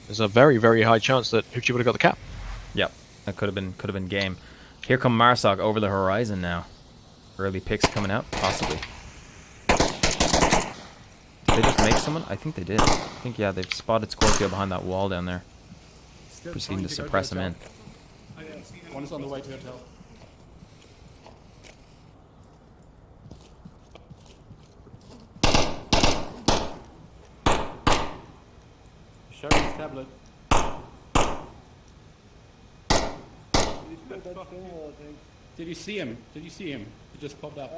there's a very, very high chance that Hoochie would have got the cap. Yep, that could have been game. Here come Marsok over the horizon now. Early picks coming out, possibly. Did they just make someone? I think they did. I think they've spotted Scorpio behind that wall down there. Proceeding to suppress him in. One is on the way to hotel. Showing his tablet. Did you see him? He just popped up.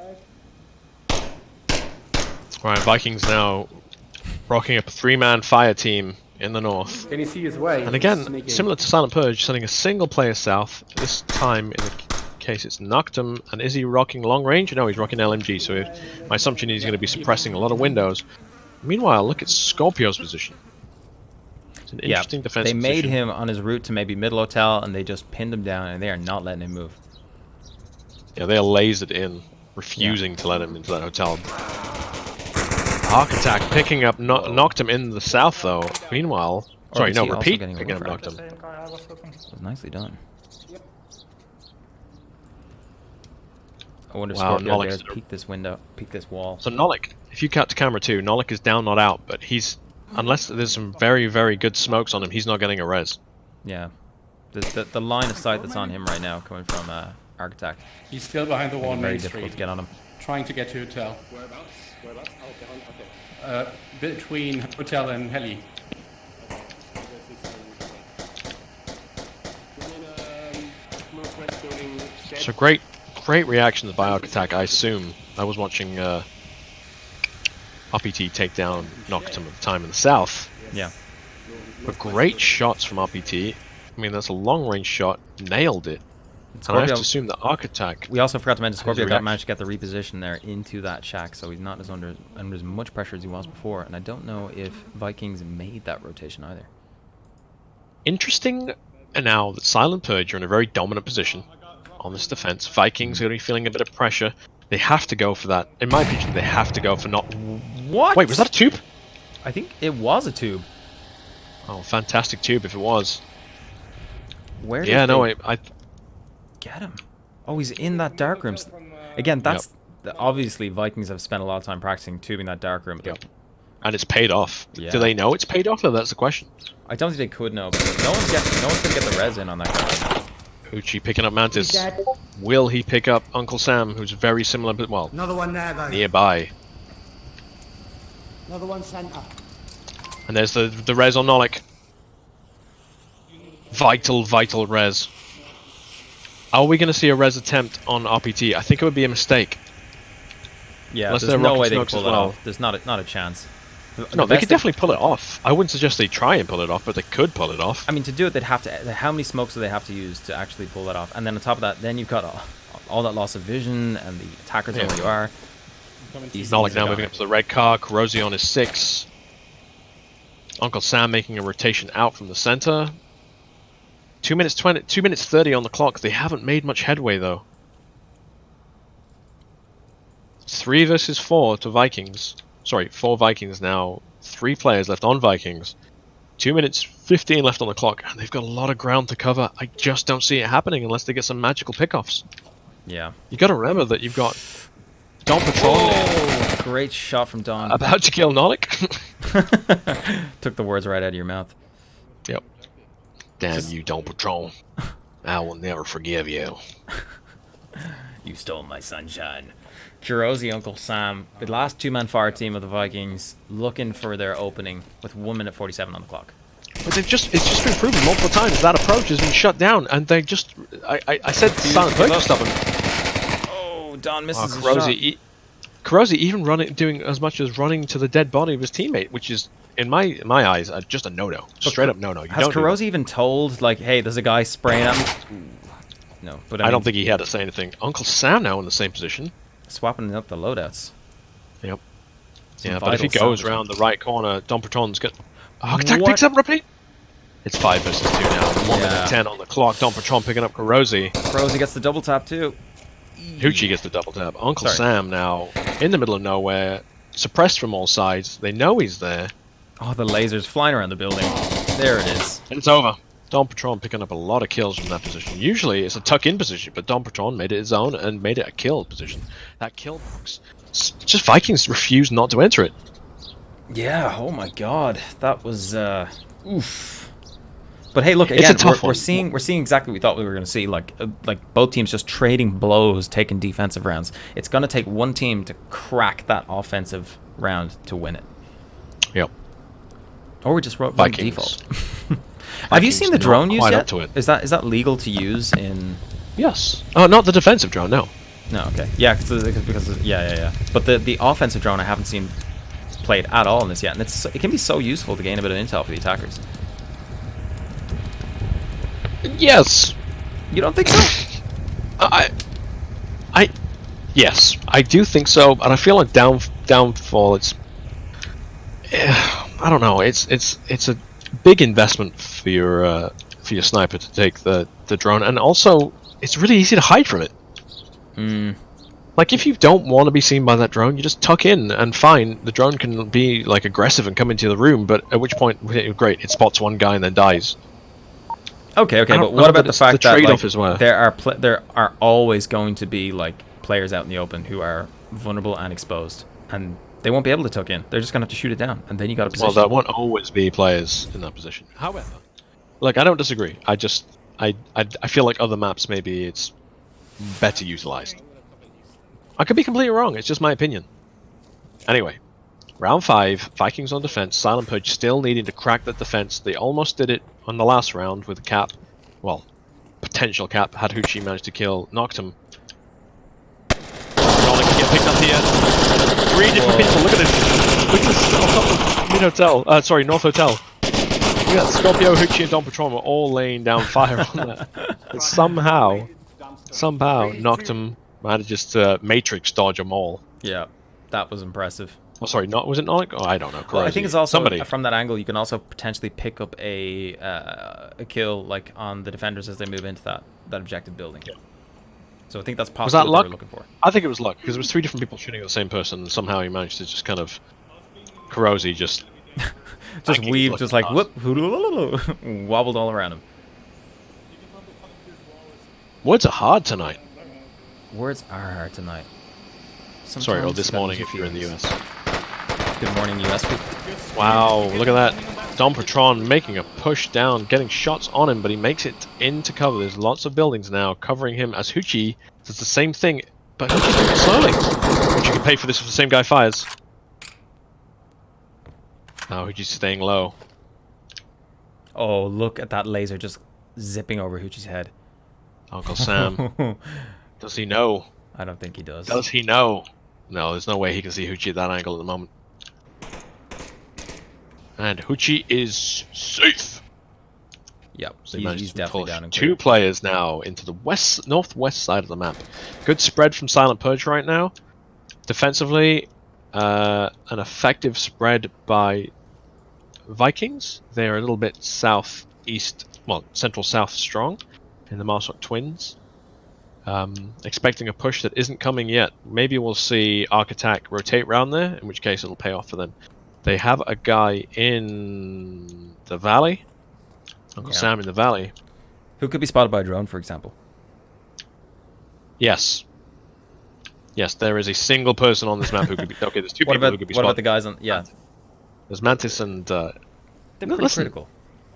Alright, Vikings now rocking up a 3-man fire team in the north. Can you see his way? And again, similar to Silent Purge, sending a single player south. This time, in the case, it's Noctum. And is he rocking long range? No, he's rocking LMG. So my assumption is he's going to be suppressing a lot of windows. Meanwhile, look at Scorpio's position. It's an interesting defensive position. They made position. him on his route to maybe middle hotel, and they just pinned him down, and they are not letting him move. Yeah, they are lasered in, refusing to let him into that hotel. Architect picking up Noctum in the south, though. Meanwhile, Repeat picking up Noctum. It was nicely done. I wonder if Scorpio dares peek this window, peek this wall. So Nolik, if you cut to camera 2, Nolik is down, not out, but unless there's some very, very good smokes on him, he's not getting a res. Yeah. The line of sight that's on him right now, coming from Architect. He's still behind the wall. Very difficult to get on him. Trying to get to hotel. Whereabouts? Okay. Between hotel and heli. So great reactions by Architect. I assume I was watching RPT take down Noctum at the time in the south. Yeah. But great shots from RPT. I mean, that's a long-range shot. Nailed it. And I have to assume that Architect... We also forgot to mention Scorpio managed to get the reposition there into that shack, so he's not under as much pressure as he was before. And I don't know if Vikings made that rotation either. Interesting now that Silent Purge are in a very dominant position on this defense. Vikings are going to be feeling a bit of pressure. They have to go for that. In my opinion, they have to go for not... What? Wait, was that a tube? I think it was a tube. Oh, fantastic tube if it was. Where did I get him? Oh, he's in that dark room. Again, that's obviously Vikings have spent a lot of time practicing tubing that dark room. Yep. And it's paid off. Yeah. Do they know it's paid off? Or that's the question. I don't think they could know, but no one's gonna get the res in on that guy. Hoochie picking up Mantis. Will he pick up Uncle Sam, who's very similar, but well, Another one there, though. nearby? Another one center. And there's the res on Nolik. Vital res. Are we going to see a res attempt on RPT? I think it would be a mistake. Yeah, Unless there's they're no rocket way they can smokes pull as that well. off. There's not a chance. No, they could definitely pull it off. I wouldn't suggest they try and pull it off, but they could pull it off. I mean, to do it, they'd have to. How many smokes do they have to use to actually pull that off? And then on top of that, then you've got all that loss of vision, and the attackers know where you are. Nolik now moving up to the red car. Corrosion is 6. Uncle Sam making a rotation out from the center. 2 minutes 30 on the clock. They haven't made much headway though. 3 versus 4 to Vikings. Sorry, 4 Vikings now. 3 players left on Vikings. 2 minutes 15 left on the clock, and they've got a lot of ground to cover. I just don't see it happening unless they get some magical pickoffs. Yeah. You got to remember that you've got Don Patrol Oh, great shot from Don. about to kill Nolik. Took the words right out of your mouth. Yep. Damn you, Don Patrol. I will never forgive you. You stole my sunshine. Kurosi, Uncle Sam, the last 2-man fire team of the Vikings, looking for their opening with 1 minute 47 on the clock. But it's just been proven multiple times that approach has been shut down, and they just I said silent Purge to stop him. Oh, Don misses his shot. Kurosi even doing as much as running to the dead body of his teammate, which is in my eyes just a no-no, straight up no-no. Has Kurosi even told like, hey, there's a guy spraying at me? No, but I don't think he had to say anything. Uncle Sam now in the same position. Swapping up the loadouts. Yep. Some Yeah, but if he vital goes salvage. around the right corner, Don Patron's got... Architect What? picks up repeat. It's 5 versus 2 now. 1 minute 10 on the clock. Don Patron picking up Kurosi. Kurosi gets the double tap too. Hoochie gets the double tap. Uncle Sorry. Sam now in the middle of nowhere, suppressed from all sides. They know he's there. Oh, the lasers flying around the building. There it is. And it's over. Don Patron picking up a lot of kills from that position. Usually it's a tuck-in position, but Don Patron made it his own and made it a kill position. That kill box. Just Vikings refuse not to enter it. Yeah, oh my god. That was oof. But hey, look, It's again, a tough we're one. seeing exactly what we thought we were going to see, like both teams just trading blows, taking defensive rounds. It's going to take one team to crack that offensive round to win it. Yep. Or we just wrote Vikings. default. Have you seen the not drone used quite yet? up to it. Is that legal to use in? Yes. Oh, not the defensive drone, no. No, okay, yeah, because yeah. But the offensive drone I haven't seen played at all in this yet, and it can be so useful to gain a bit of intel for the attackers. Yes. You don't think so? Yes, I do think so, but I feel like downfall. It's, I don't know. It's a big investment for your sniper to take the drone, and also it's really easy to hide from it. Like if you don't want to be seen by that drone, you just tuck in and fine. The drone can be like aggressive and come into the room, but at which point, great, it spots one guy and then dies. Okay, I don't but know what about that the it's fact the that trade-off like, as well. there are always going to be like players out in the open who are vulnerable and exposed, and they won't be able to tuck in. They're just gonna have to shoot it down, and then you got a position. Well, there won't always be players in that position. However, look, I don't disagree. I feel like other maps maybe it's better utilized. I could be completely wrong. It's just my opinion. Anyway, round 5, Vikings on defense. Silent Purge still needing to crack that defense. They almost did it on the last round with the cap. Well, potential cap. Had Hoochie managed to kill, knocked him. Nolik can get picked up here. 3 different people. Look at this. Look at this. Mid Hotel. Sorry, North Hotel. Look at that. Scorpio, Hoochie, and Don Patron were all laying down fire on that. And somehow knocked him. Manages to Matrix dodge them all. Yeah, that was impressive. Oh, sorry, was it Nolik? Oh, I don't know. Well, I think it's also somebody. from that angle you can also potentially pick up a kill like on the defenders as they move into that objective building. Yeah. So I think that's possibly Was that what luck? they were looking for. I think it was luck because it was 3 different people shooting at the same person, and somehow he managed to just kind of Kurosi just weave, just like whoop, wobbled all around him. Words are hard tonight. Words are hard tonight. Sorry, or Sometimes this you gotta morning use if your you're in the feelings. US. Good morning, US people. Wow, look at that. Dom Patron making a push down, getting shots on him, but he makes it into cover. There's lots of buildings now covering him as Hoochie does the same thing, but Hoochie's moving slowly. Hoochie can pay for this if the same guy fires. Now Hoochie's staying low. Oh, look at that laser just zipping over Hoochie's head. Uncle Sam. Does he know? I don't think he does. Does he know? No, there's no way he can see Hoochie at that angle at the moment. And Hoochie is safe. Yep, So he's definitely down and two clear. players now into the northwest side of the map. Good spread from Silent Purge right now. Defensively, an effective spread by Vikings. They are a little bit southeast, well, central-south strong in the Marsrock Twins. Expecting a push that isn't coming yet. Maybe we'll see Arc Attack rotate round there, in which case it'll pay off for them. They have a guy in the valley. Uncle Sam in the valley. Who could be spotted by a drone, for example? Yes. Yes, there is a single person on this map who could be... Okay, there's two What people about who could be what spotted. about the guys on? Yeah, There's Mantis and... they're pretty listen. critical.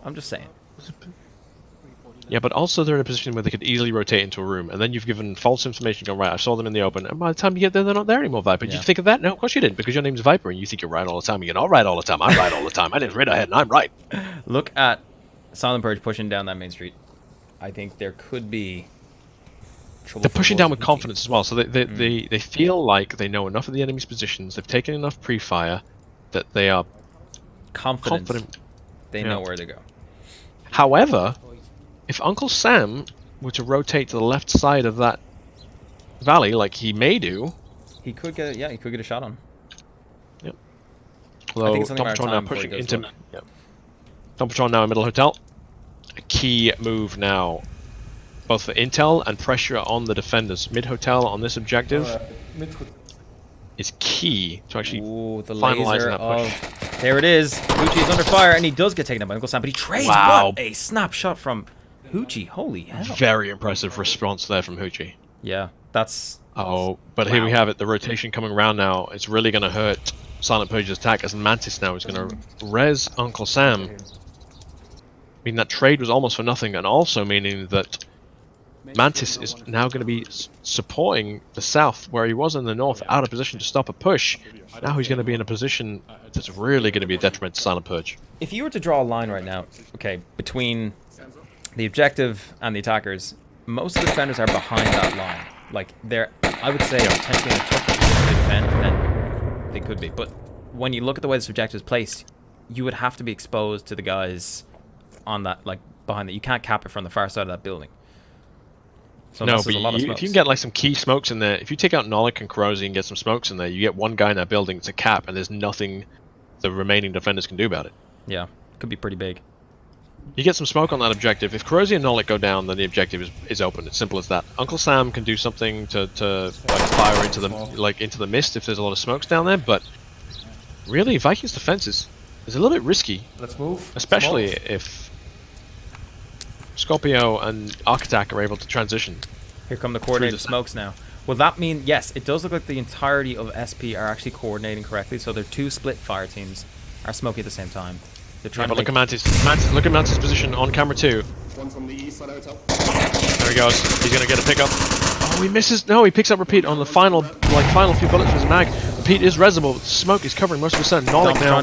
I'm just saying. Yeah, but also they're in a position where they could easily rotate into a room, and then you've given false information, going, right, I saw them in the open, and by the time you get there, they're not there anymore, Viper. Did you think of that? No, of course you didn't, because your name's Viper, and you think you're right all the time. You're not right all the time. I'm right all the time. My name's Radarhead, and I'm right. Look at Silent Purge pushing down that main street. I think there could be trouble. They're for pushing both down with teams. confidence as well, so they feel like they know enough of the enemy's positions, they've taken enough pre-fire, that they are confident. They know where to go. However, if Uncle Sam were to rotate to the left side of that valley, like he may do, He could get he could get a shot on. Yep. I Although think it's only a matter of Dompatron now time before pushing he goes into left. Dompatron now in middle hotel. A key move now, both for intel and pressure on the defenders. Mid hotel on this objective is key to actually the finalizing laser that push. of... There it is. Hoochie is under fire, and he does get taken out by Uncle Sam, but he trades. Wow. What a snapshot from Hoochie. Holy hell. Very impressive response there from Hoochie. Yeah, that's... Oh, but here we have it. The rotation coming around now. It's really going to hurt Silent Purge's attack, as Mantis now is going to res Uncle Sam. I mean, that trade was almost for nothing, and also meaning that Mantis is now going to be supporting the south, where he was in the north, out of position to stop a push. Now he's going to be in a position that's really going to be a detriment to Silent Purge. If you were to draw a line right now, okay, between the objective and the attackers, most of the defenders are behind that line. Like, they're, I would say, potentially in a tougher position to defend than they could be. But when you look at the way this objective is placed, you would have to be exposed to the guys on that, like, behind that. You can't cap it from the far side of that building. So No, this but is a lot of if smokes. you can get like some key smokes in there, if you take out Nolik and Corrosi and get some smokes in there, you get one guy in that building, it's a cap, and there's nothing the remaining defenders can do about it. Yeah, could be pretty big. You get some smoke on that objective. If Corrosi and Nolik go down, then the objective is open. It's simple as that. Uncle Sam can do something to like fire into the mist if there's a lot of smokes down there, but really Vikings defense is a little bit risky. Let's move. Especially if Scorpio and Arc Attack are able to transition. Here come the coordinated smokes now. Will that mean, yes, it does look like the entirety of SP are actually coordinating correctly, so their two split fire teams are smoking at the same time. They're trying But to look at Mantis. Look at Mantis' position on camera too. One from the east side hotel. There he goes. He's gonna get a pickup. Oh, he misses. No, he picks up repeat on the final few bullets of his mag. Repeat is resable. Smoke is covering most of the sun. Nolik now.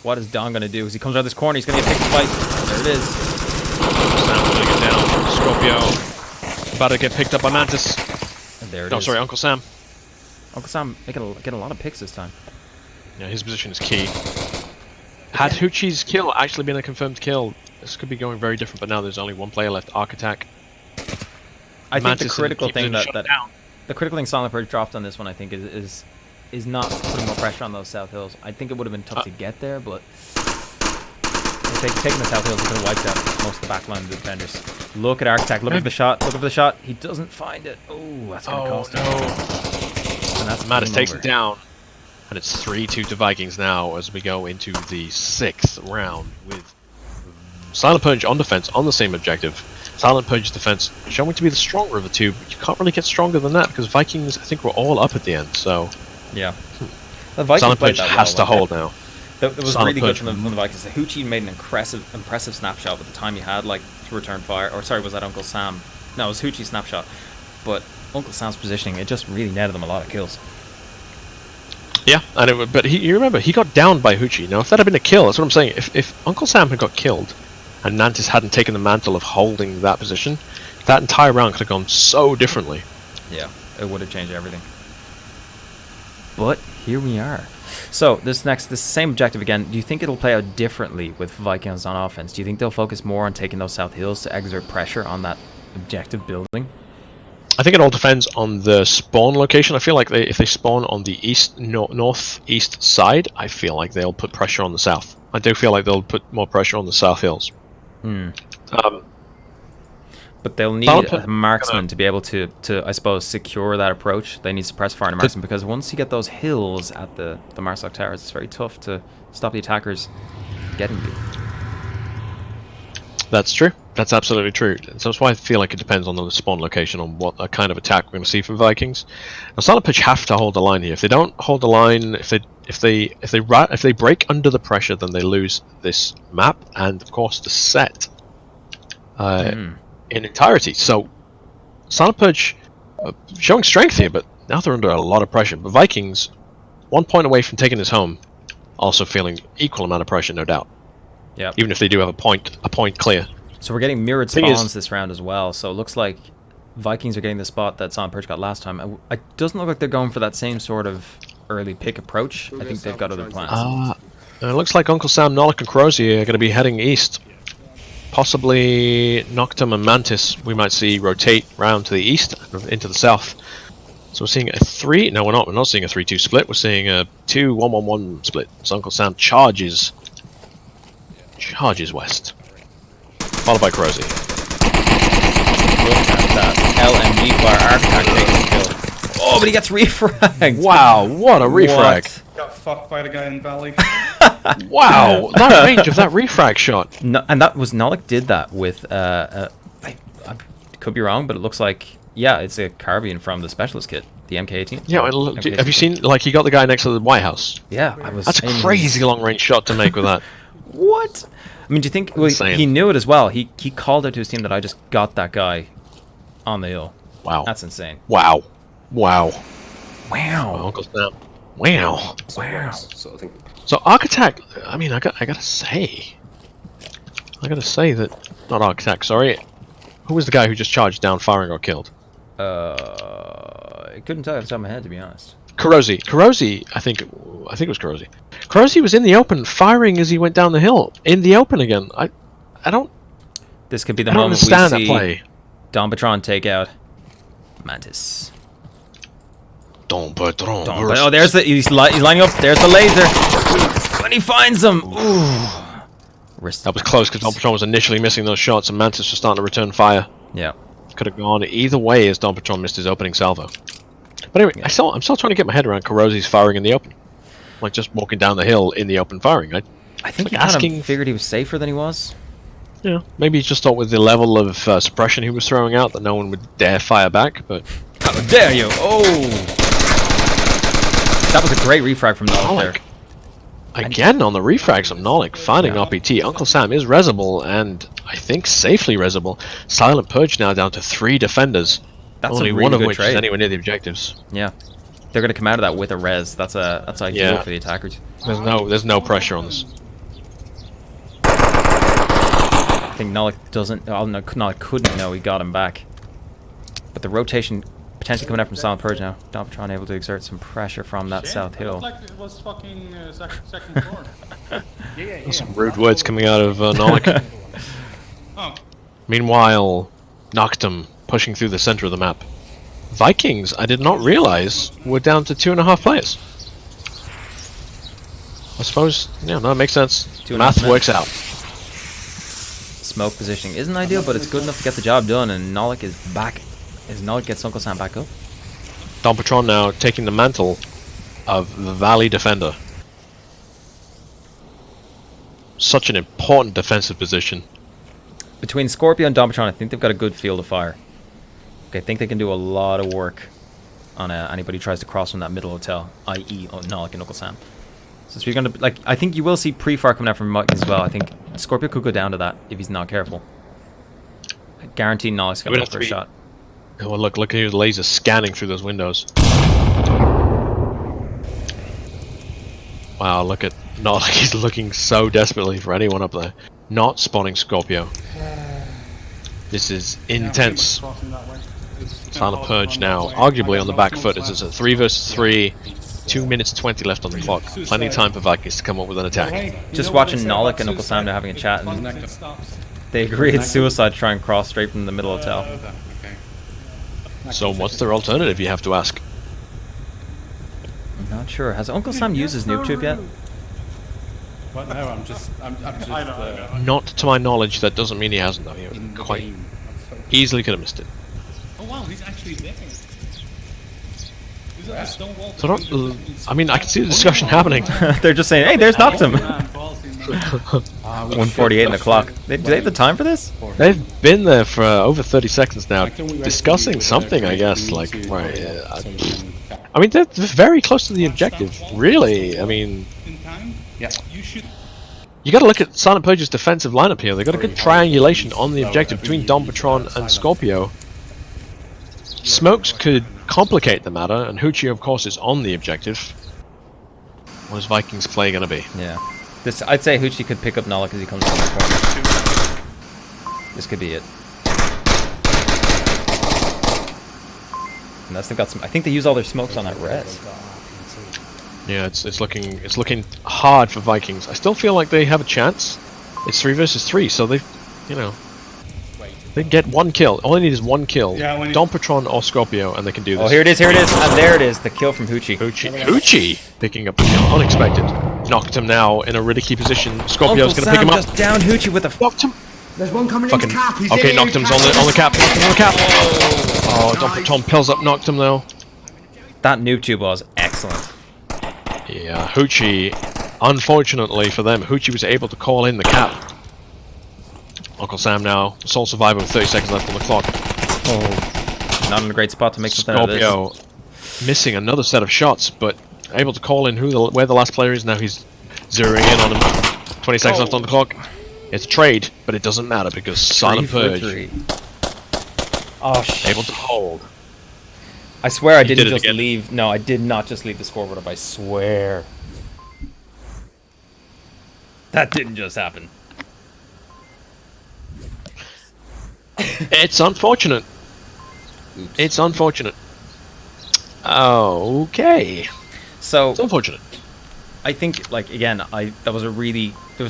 What is Don gonna do? As he comes around this corner, he's gonna get picked by. There it is. Sam's gonna get down. Scorpio about to get picked up by Mantis. And there it No, is. sorry, Uncle Sam. Uncle Sam getting a lot of picks this time. Yeah, his position is key. Had Hoochie's kill actually been a confirmed kill, this could be going very different, but now there's only one player left, Arc Attack. I think Mantis the and critical keep thing them shut down. the critical thing Silent Purge dropped on this one, I think, is not putting more pressure on those south hills. I think it would have been tough to get there, but taking the south hills could have wiped out most of the back line of the defenders. Look at Arc Attack. Look at the shot. Look at the shot. He doesn't find it. Oh, that's gonna cost him. And that's Mattis game takes over. it down. And it's 3-2 to Vikings now as we go into the 6th round with Silent Purge on defense on the same objective. Silent Purge's defense showing to be the stronger of the two, but you can't really get stronger than that because Vikings, I think, were all up at the end. So Yeah. The Vikings Silent played Purge that has to well. hold now. It was Silent really good Purge. from the Vikings. The Hoochie made an impressive snapshot with the time he had, like, to return fire. Or sorry, was that Uncle Sam? No, it was Hoochie's snapshot. But Uncle Sam's positioning, it just really netted them a lot of kills. Yeah, and but you remember he got downed by Hoochie. Now, if that had been a kill, that's what I'm saying. If Uncle Sam had got killed, and Mantis hadn't taken the mantle of holding that position, that entire round could have gone so differently. Yeah, it would have changed everything. But here we are. So this same objective again. Do you think it'll play out differently with Vikings on offense? Do you think they'll focus more on taking those south hills to exert pressure on that objective building? I think it all depends on the spawn location. I feel like if they spawn on the northeast side, I feel like they'll put pressure on the south. I do feel like they'll put more pressure on the south hills. But they'll need a marksman to be able to I suppose, secure that approach. They need suppress fire and a marksman, because once you get those hills at the Marsoc Towers, it's very tough to stop the attackers getting you. That's true. That's absolutely true. So that's why I feel like it depends on the spawn location, on what kind of attack we're going to see from Vikings. Now, Silent Pitch have to hold the line here. If they don't hold the line, if they break under the pressure, then they lose this map and of course the set in entirety. So Silent Purge showing strength here, but now they're under a lot of pressure. But Vikings, 1 point away from taking this home, also feeling equal amount of pressure, no doubt. Yeah. Even if they do have a point clear. So we're getting mirrored spawns this round as well. So it looks like Vikings are getting the spot that Silent Purge got last time. It doesn't look like they're going for that same sort of early pick approach. I think they've got other plans. It looks like Uncle Sam, Nolik, and Crozy are going to be heading east. Possibly Noctum and Mantis we might see rotate round to the east and into the south. So we're seeing a 3... No, we're not. We're not seeing a 3-2 split. We're seeing a 2-1-1-1 split. So Uncle Sam charges west. Followed by Crozy. Look at that LMG fire architect taking the kill. Oh, but he gets refragged. Wow, what a refrag. Got fucked by the guy in Valley. Wow, that range of that refrag shot. No, and that was Nolik did that with I could be wrong, but it looks like, yeah, it's a carbine from the specialist kit, the MK18. Yeah, have you seen, like, he got the guy next to the White House? Yeah, That's a crazy long range shot to make with that. What? I mean, do you think he knew it as well? He called out to his team that I just got that guy on the hill. Wow. That's insane. Wow. Wow. Wow. Oh, Uncle Sam. Wow. Wow. So Architect, I mean, I gotta say that, not Architect, sorry. Who was the guy who just charged down, firing, or killed? I couldn't tell you off the top of my head, to be honest. Kurosi, I think it was Kurosi. Kurosi was in the open, firing as he went down the hill, in the open again. I don't. This could be the I don't moment we understand that see play. Dompatron take out Mantis. Dompatron. Oh, there's he's lining up. There's the laser. When he finds them, ooh. That was close because Dompatron was initially missing those shots, and Mantis was starting to return fire. Yeah. Could have gone either way as Dompatron missed his opening salvo. But anyway, I'm still trying to get my head around Kurosi's firing in the open. Like just walking down the hill in the open firing. I think he kind of figured he was safer than he was. Yeah, maybe he just thought with the level of suppression he was throwing out that no one would dare fire back, but... How dare you! Oh! That was a great refrag from Nolik there. Again on the refrags from Nolik, finding RPT. Uncle Sam is resable, and I think safely resable. Silent Purge now down to 3 defenders. That's only a really one of good which trade. is anywhere near the objectives. Yeah. They're going to come out of that with a res. That's ideal for the attackers. There's no pressure on this. I think Nolik doesn't... Oh, no, Nolik couldn't know he got him back. But the rotation potentially coming out from Silent Purge now. Dompatron able to exert some pressure from that south hill. Like it was fucking second floor. There's some rude words coming out of Nolik. Oh. Meanwhile, Noctum pushing through the center of the map. Vikings, I did not realize, were down to 2.5 players. I suppose, yeah, no, it makes sense. Math works out. Smoke positioning isn't ideal, but it's good enough to get the job done, and Nolik is back. As Nolik gets Uncle Sam back up. Dompatron now taking the mantle of the Valley Defender. Such an important defensive position. between Scorpio and Dompatron, I think they've got a good field of fire. Okay, I think they can do a lot of work on anybody who tries to cross from that middle hotel, i.e. Nolik and Uncle Sam. So if you're gonna like, I think you will see pre-fire coming out from Vikings as well. I think Scorpio could go down to that if he's not careful. I guarantee Nolik's gonna go for a shot. Oh, look at his laser scanning through those windows. Wow, look at Nolik. He's looking so desperately for anyone up there. Not spotting Scorpio. This is intense. Silent Purge now, arguably on the back foot, as it's a 3 versus 3, 2 minutes 20 left on the clock. Plenty of time for Vikings to come up with an attack. Just watching Nolik and Uncle Sam now having a chat, and they agree it's suicide to try and cross straight from the middle hotel. So what's their alternative, you have to ask? I'm not sure. Has Uncle Sam used his noob tube yet? What? No, I'm just. Not to my knowledge, that doesn't mean he hasn't though. He quite easily could have missed it. Oh wow, he's actually there. So I mean, I can see the discussion happening. They're just saying, hey, there's Noctum. 1:48 in the clock. Do they have the time for this? They've been there for over 30 seconds now, discussing something, I guess. Like, right, I mean, they're very close to the objective. Really, I mean, Yeah, you should. you got to look at Silent Purge's defensive lineup here. They got a good triangulation on the objective between Dompatron and Scorpio. Smokes could complicate the matter, and Hoochie, of course, is on the objective. What is Vikings' play going to be? Yeah. This, I'd say Hoochie could pick up Nolik as he comes around the corner. This could be it. And they've got some. I think they use all their smokes on that res. Yeah, it's looking hard for Vikings. I still feel like they have a chance. It's 3 versus 3, so they, you know, they can get 1 kill. All they need is 1 kill. Yeah, Dompatron or Scorpio, and they can do this. Oh, here it is, and there it is, the kill from Hoochie. Hoochie picking up the kill, unexpected. Knocked him now in a really key position. Scorpio's gonna pick him up. Just down Hoochie with a Knocked him. There's one coming into cap. He's Okay, in, knocked him's on the cap. Knocked him on the cap. Oh, Dompatron pills up, knocked him though. That noob tube was excellent. Yeah, Hoochie, unfortunately for them, Hoochie was able to call in the cap. Uncle Sam now, sole survivor with 30 seconds left on the clock. Oh, not in a great spot to make something out of this. Scorpio missing another set of shots, but able to call in where the last player is. Now he's zeroing in on him. 20 seconds left on the clock. It's a trade, but it doesn't matter because Silent Purge Oh, shit. able to hold. I swear I didn't did it just again. leave. No, I did not just leave the scoreboard up. I swear. That didn't just happen. It's unfortunate. Oops. It's unfortunate. Okay. So It's unfortunate. I think, like, again, there was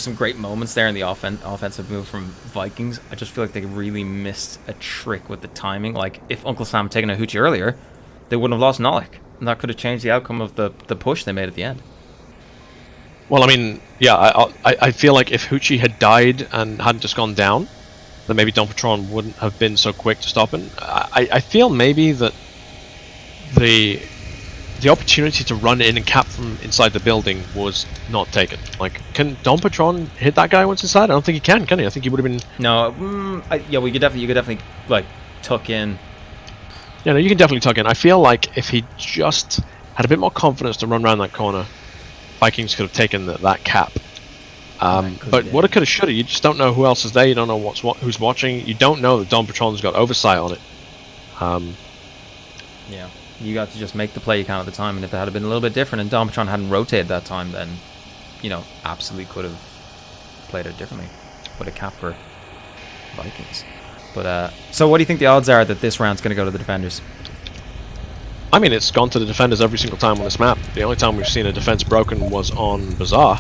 some great moments there in the offensive move from Vikings. I just feel like they really missed a trick with the timing. Like, if Uncle Sam had taken a Hoochie earlier, they wouldn't have lost Nolik, and that could have changed the outcome of the push they made at the end. Well, I mean, yeah, I feel like if Hoochie had died and hadn't just gone down, then maybe Dompatron wouldn't have been so quick to stop him. I feel maybe that the opportunity to run in and cap from inside the building was not taken. Like, can Dompatron hit that guy once inside? I don't think he can he? I think he would have been... No, yeah, you could definitely like tuck in. Yeah, no, you can definitely tuck in. I feel like if he just had a bit more confidence to run around that corner, Vikings could have taken that cap. But what it could have, should have, you just don't know who else is there. You don't know who's watching. You don't know that Dompatron's got oversight on it. Yeah, you got to just make the play you can at the time, and if it had been a little bit different and Dompatron hadn't rotated that time, then, you know, absolutely could have played it differently with a cap for Vikings. But so what do you think the odds are that this round's going to go to the defenders? I mean, it's gone to the defenders every single time on this map. The only time we've seen a defense broken was on Bazaar.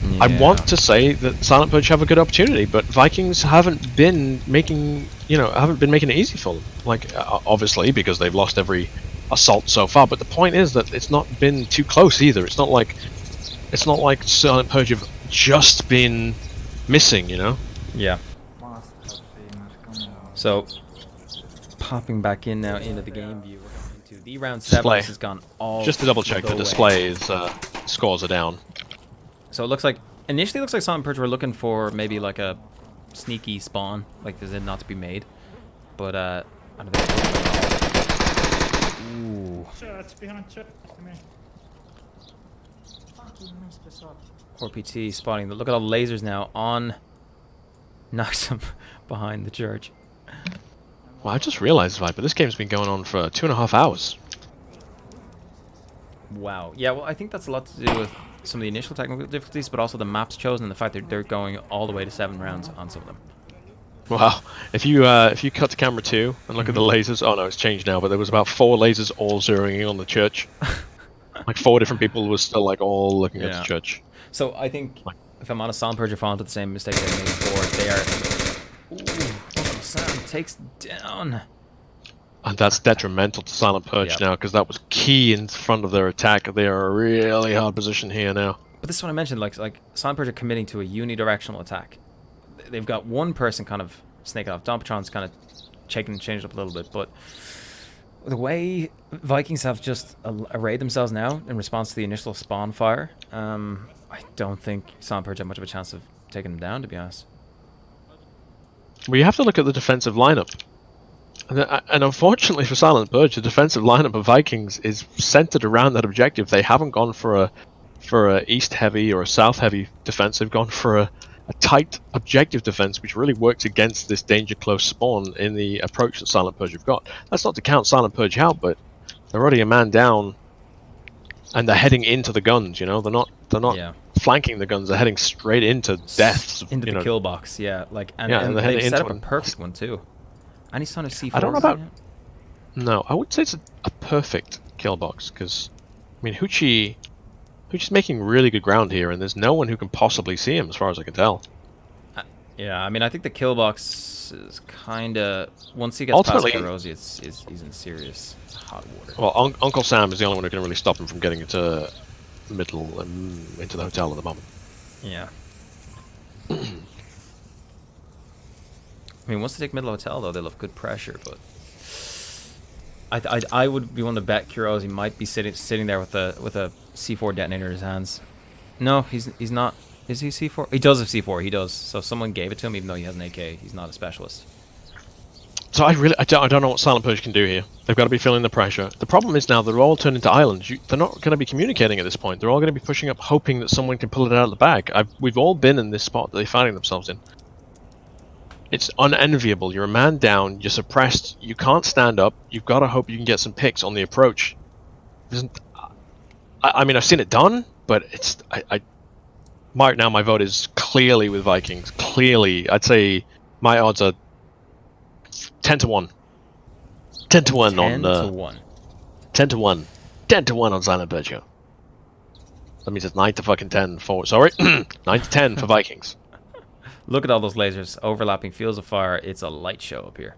Yeah. I want to say that Silent Purge have a good opportunity, but Vikings haven't been making it easy for them. Like, obviously, because they've lost every assault so far. But the point is that it's not been too close either. It's not like Silent Purge have just been missing, you know? Yeah. So, popping back in now into the game view, we're going into the round 7. Display. This has gone all Just to double check, the way. display is scores are down. So it looks like, initially it looks like Silent Purge were looking for maybe like a sneaky spawn, like there's not to be made. But I don't think. Ooh. Church, behind church. Come here. RPT spotting. Look at all the lasers now on. Knocks him behind the church. Well, I just realized, Viper, this game's been going on for 2.5 hours. Wow. Yeah, well, I think that's a lot to do with some of the initial technical difficulties, but also the maps chosen and the fact that they're going all the way to 7 rounds on some of them. Wow. If you cut to camera 2 and look at the lasers, oh no, it's changed now, but there was about 4 lasers all zeroing in on the church. Like 4 different people was still like all looking at the church. So I think, if I'm honest, Silent Purge are falling to the same mistake they made before. They are... Ooh, Uncle Sam takes down... And that's detrimental to Silent Purge now, because that was key in front of their attack. They are a really hard position here now. But this is what I mentioned, like Silent Purge are committing to a unidirectional attack. They've got one person kind of snaking off. Dompatron's kind of changed it up a little bit, but the way Vikings have just arrayed themselves now in response to the initial spawn fire, I don't think Silent Purge have much of a chance of taking them down, to be honest. Well, you have to look at the defensive lineup. And unfortunately for Silent Purge, the defensive lineup of Vikings is centered around that objective. They haven't gone for a east heavy or a south heavy defense. They've gone for a tight objective defense, which really works against this danger close spawn in the approach that Silent Purge have got. That's not to count Silent Purge out, but they're already a man down, and they're heading into the guns. You know, they're not flanking the guns. They're heading straight into deaths. Into the kill box, and they've set up a perfect one too. Any sign of C4? I don't know about... No, I would say it's a perfect kill box, because, I mean, Hoochie's making really good ground here, and there's no one who can possibly see him, as far as I can tell. Yeah, I mean, I think the kill box is kind of... Once he gets past Kirosi, he's in serious hot water. Well, Uncle Sam is the only one who can really stop him from getting into middle and into the hotel at the moment. Yeah. I mean, once they take middle hotel, though, they'll have good pressure, but I would be willing to bet Kirosi might be sitting there with a C4 detonator in his hands. No, he's not. Is he C4? He does have C4. He does. So someone gave it to him, even though he has an AK. He's not a specialist. So I don't know what Silent Purge can do here. They've got to be feeling the pressure. The problem is now they're all turned into islands. They're not going to be communicating at this point. They're all going to be pushing up, hoping that someone can pull it out of the bag. We've all been in this spot that they're finding themselves in. It's unenviable. You're a man down. You're suppressed. You can't stand up. You've got to hope you can get some picks on the approach. I mean, I've seen it done, but it's right now my vote is clearly with Vikings. Clearly, I'd say my odds are 10 to 1. 10 to 1 on 10 to 1. 10 to 1 on Silent Purge. That means it's 9 to fucking 10 for 9 to 10 for Vikings. Look at all those lasers overlapping fields of fire. It's a light show up here.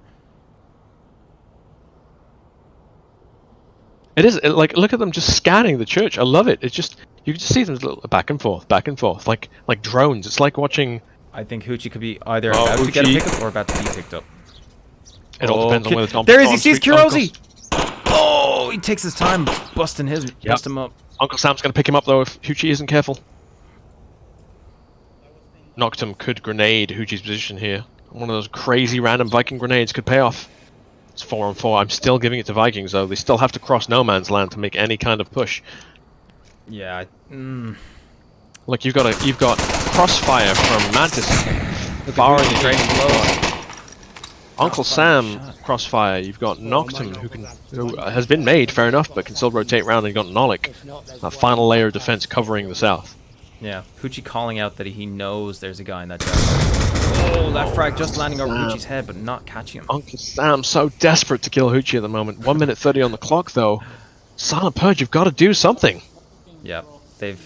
It is like, look at them just scanning the church. I love it. It's just, you can just see them back and forth, like drones. It's like watching. I think Hoochie could be either about to get a pickup or about to be picked up. It all depends on whether Tom. There he is. He sees Kirosi. Oh, he takes his time busting him up. Uncle Sam's gonna pick him up though if Hoochie isn't careful. Noctum could grenade Hoochie's position here. One of those crazy random Viking grenades could pay off. It's 4 on 4. I'm still giving it to Vikings though. They still have to cross no man's land to make any kind of push. Yeah. Look, you've got crossfire from Mantis far in the training below. Uncle Sam crossfire. You've got Noctum who has been made, fair enough, but can still rotate around. And you got Nolik, that final layer of defense covering the south. Yeah, Hoochie calling out that he knows there's a guy in that tower. Oh, that frag just landing over Hoochie's head, but not catching him. Uncle Sam so desperate to kill Hoochie at the moment. 1 minute 30 on the clock, though. Silent Purge, you've got to do something. Yeah, they've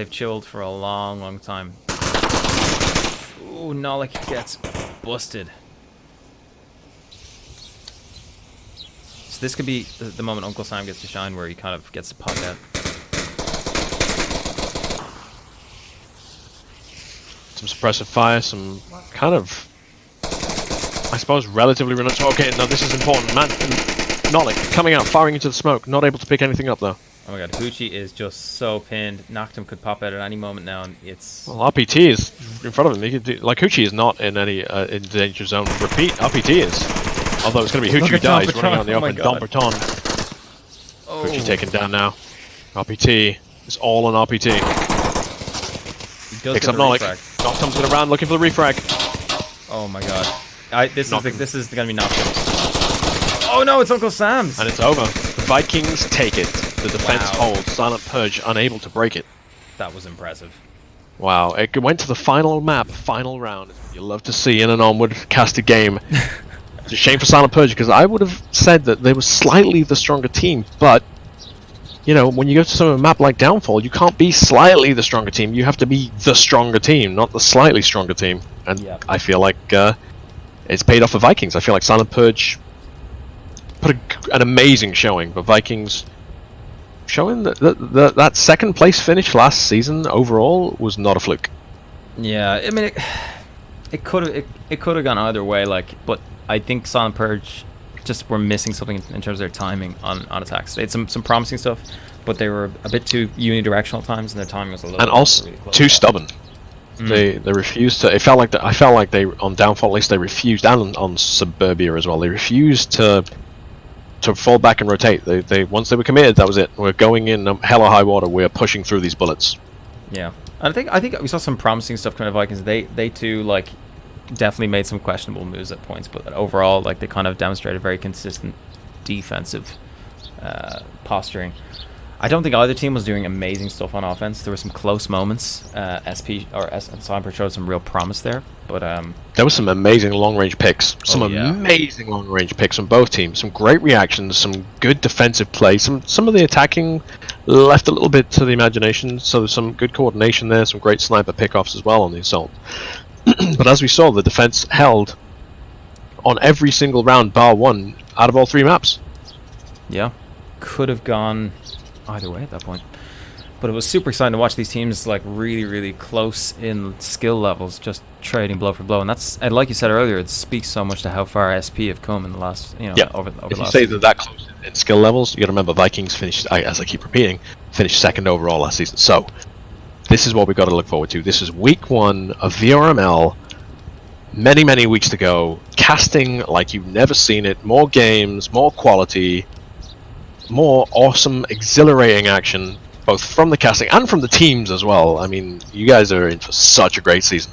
chilled for a long time. Ooh, Nolik gets busted. So this could be the moment Uncle Sam gets to shine, where he kind of gets to pop out. Some suppressive fire, some kind of, I suppose, relatively relentless. Okay, now this is important. Man, Nolik coming out, firing into the smoke, not able to pick anything up though. Oh my god, Hoochie is just so pinned. Noctum could pop out at any moment now, and it's... Well, RPT is in front of him. He could do, like, Hoochie is not in any in danger zone. Repeat, RPT is. Although it's going to be Hoochie who dies running on the open. Don Berton. Oh. Hoochie taken down now. RPT. It's all on RPT. He does Picks get up the Nolik. refrag. Noctum's going around looking for the refrag. Oh my god. This is going to be Noctum. Oh no, it's Uncle Sam's! And it's over. The Vikings take it. The defense holds. Silent Purge unable to break it. That was impressive. Wow, it went to the final map, final round. You love to see in an Onward casted game. It's a shame for Silent Purge because I would have said that they were slightly the stronger team, but you know, when you go to some map like Downfall, you can't be slightly the stronger team. You have to be the stronger team, not the slightly stronger team. And I feel like it's paid off for Vikings. I feel like Silent Purge put an amazing showing, but Vikings showing that second place finish last season overall was not a fluke. Yeah, I mean, it could have gone either way. Like, but I think Silent Purge just were missing something in terms of their timing on attacks. They had some promising stuff, but they were a bit too unidirectional at times, and their timing was a little. And also really close. too stubborn. They refused to. It felt like I felt like they on Downfall at least they refused, and on Suburbia as well. They refused to fall back and rotate. They once they were committed, that was it. We're going in hell or high water. We're pushing through these bullets. Yeah, and I think we saw some promising stuff coming out of Vikings. They too like definitely made some questionable moves at points, but overall like they kind of demonstrated very consistent defensive posturing. I don't think either team was doing amazing stuff on offense. There were some close moments. Silent showed some real promise there, but there was some amazing long-range picks. Amazing long-range picks from both teams. Some great reactions. Some good defensive play. Some of the attacking left a little bit to the imagination. So there's some good coordination there. Some great sniper pickoffs as well on the assault. But as we saw, the defense held on every single round, bar one, out of all three maps. Yeah, could have gone either way at that point, but it was super exciting to watch these teams like really close in skill levels, just trading blow for blow. And like you said earlier, it speaks so much to how far SP have come in the last over if the last you say that close in skill levels, you got to remember Vikings finished, as I keep repeating, finished second overall last season. So this is what we got to look forward to. This is week 1 of VRML. Many weeks to go. Casting like you've never seen it. More games, more quality, more awesome, exhilarating action, both from the casting and from the teams as well. I mean, you guys are in for such a great season.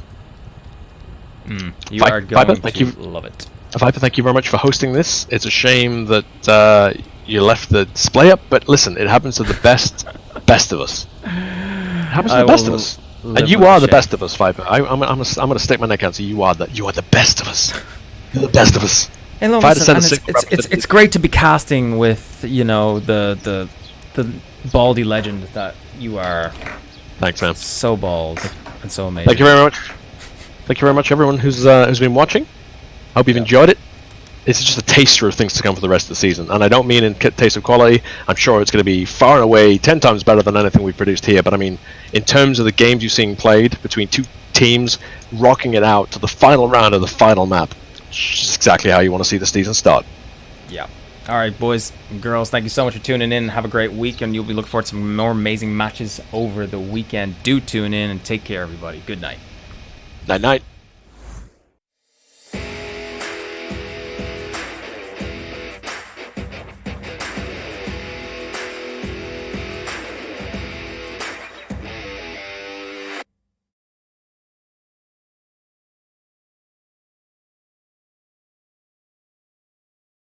You are going to love it. Viper, thank you very much for hosting this. It's a shame that you left the display up, but listen, it happens to the best of us. It happens to the best of us. And you are the best of us, Viper. I'm gonna stick my neck out and say you are the best of us. You're the best of us. And look, it's great to be casting with the baldy legend that you are. Thanks, man. So bald and so amazing. Thank you very much. Thank you very much, everyone who's been watching. Hope you've enjoyed it. This is just a taster of things to come for the rest of the season, and I don't mean in taste of quality. I'm sure it's going to be far and away 10 times better than anything we've produced here. But I mean, in terms of the games you're seeing played between two teams, rocking it out to the final round of the final map. Just exactly how you want to see the season start. Yeah. All right, boys and girls, thank you so much for tuning in. Have a great week, and you'll be looking forward to some more amazing matches over the weekend. Do tune in and take care, everybody. Good night. Night.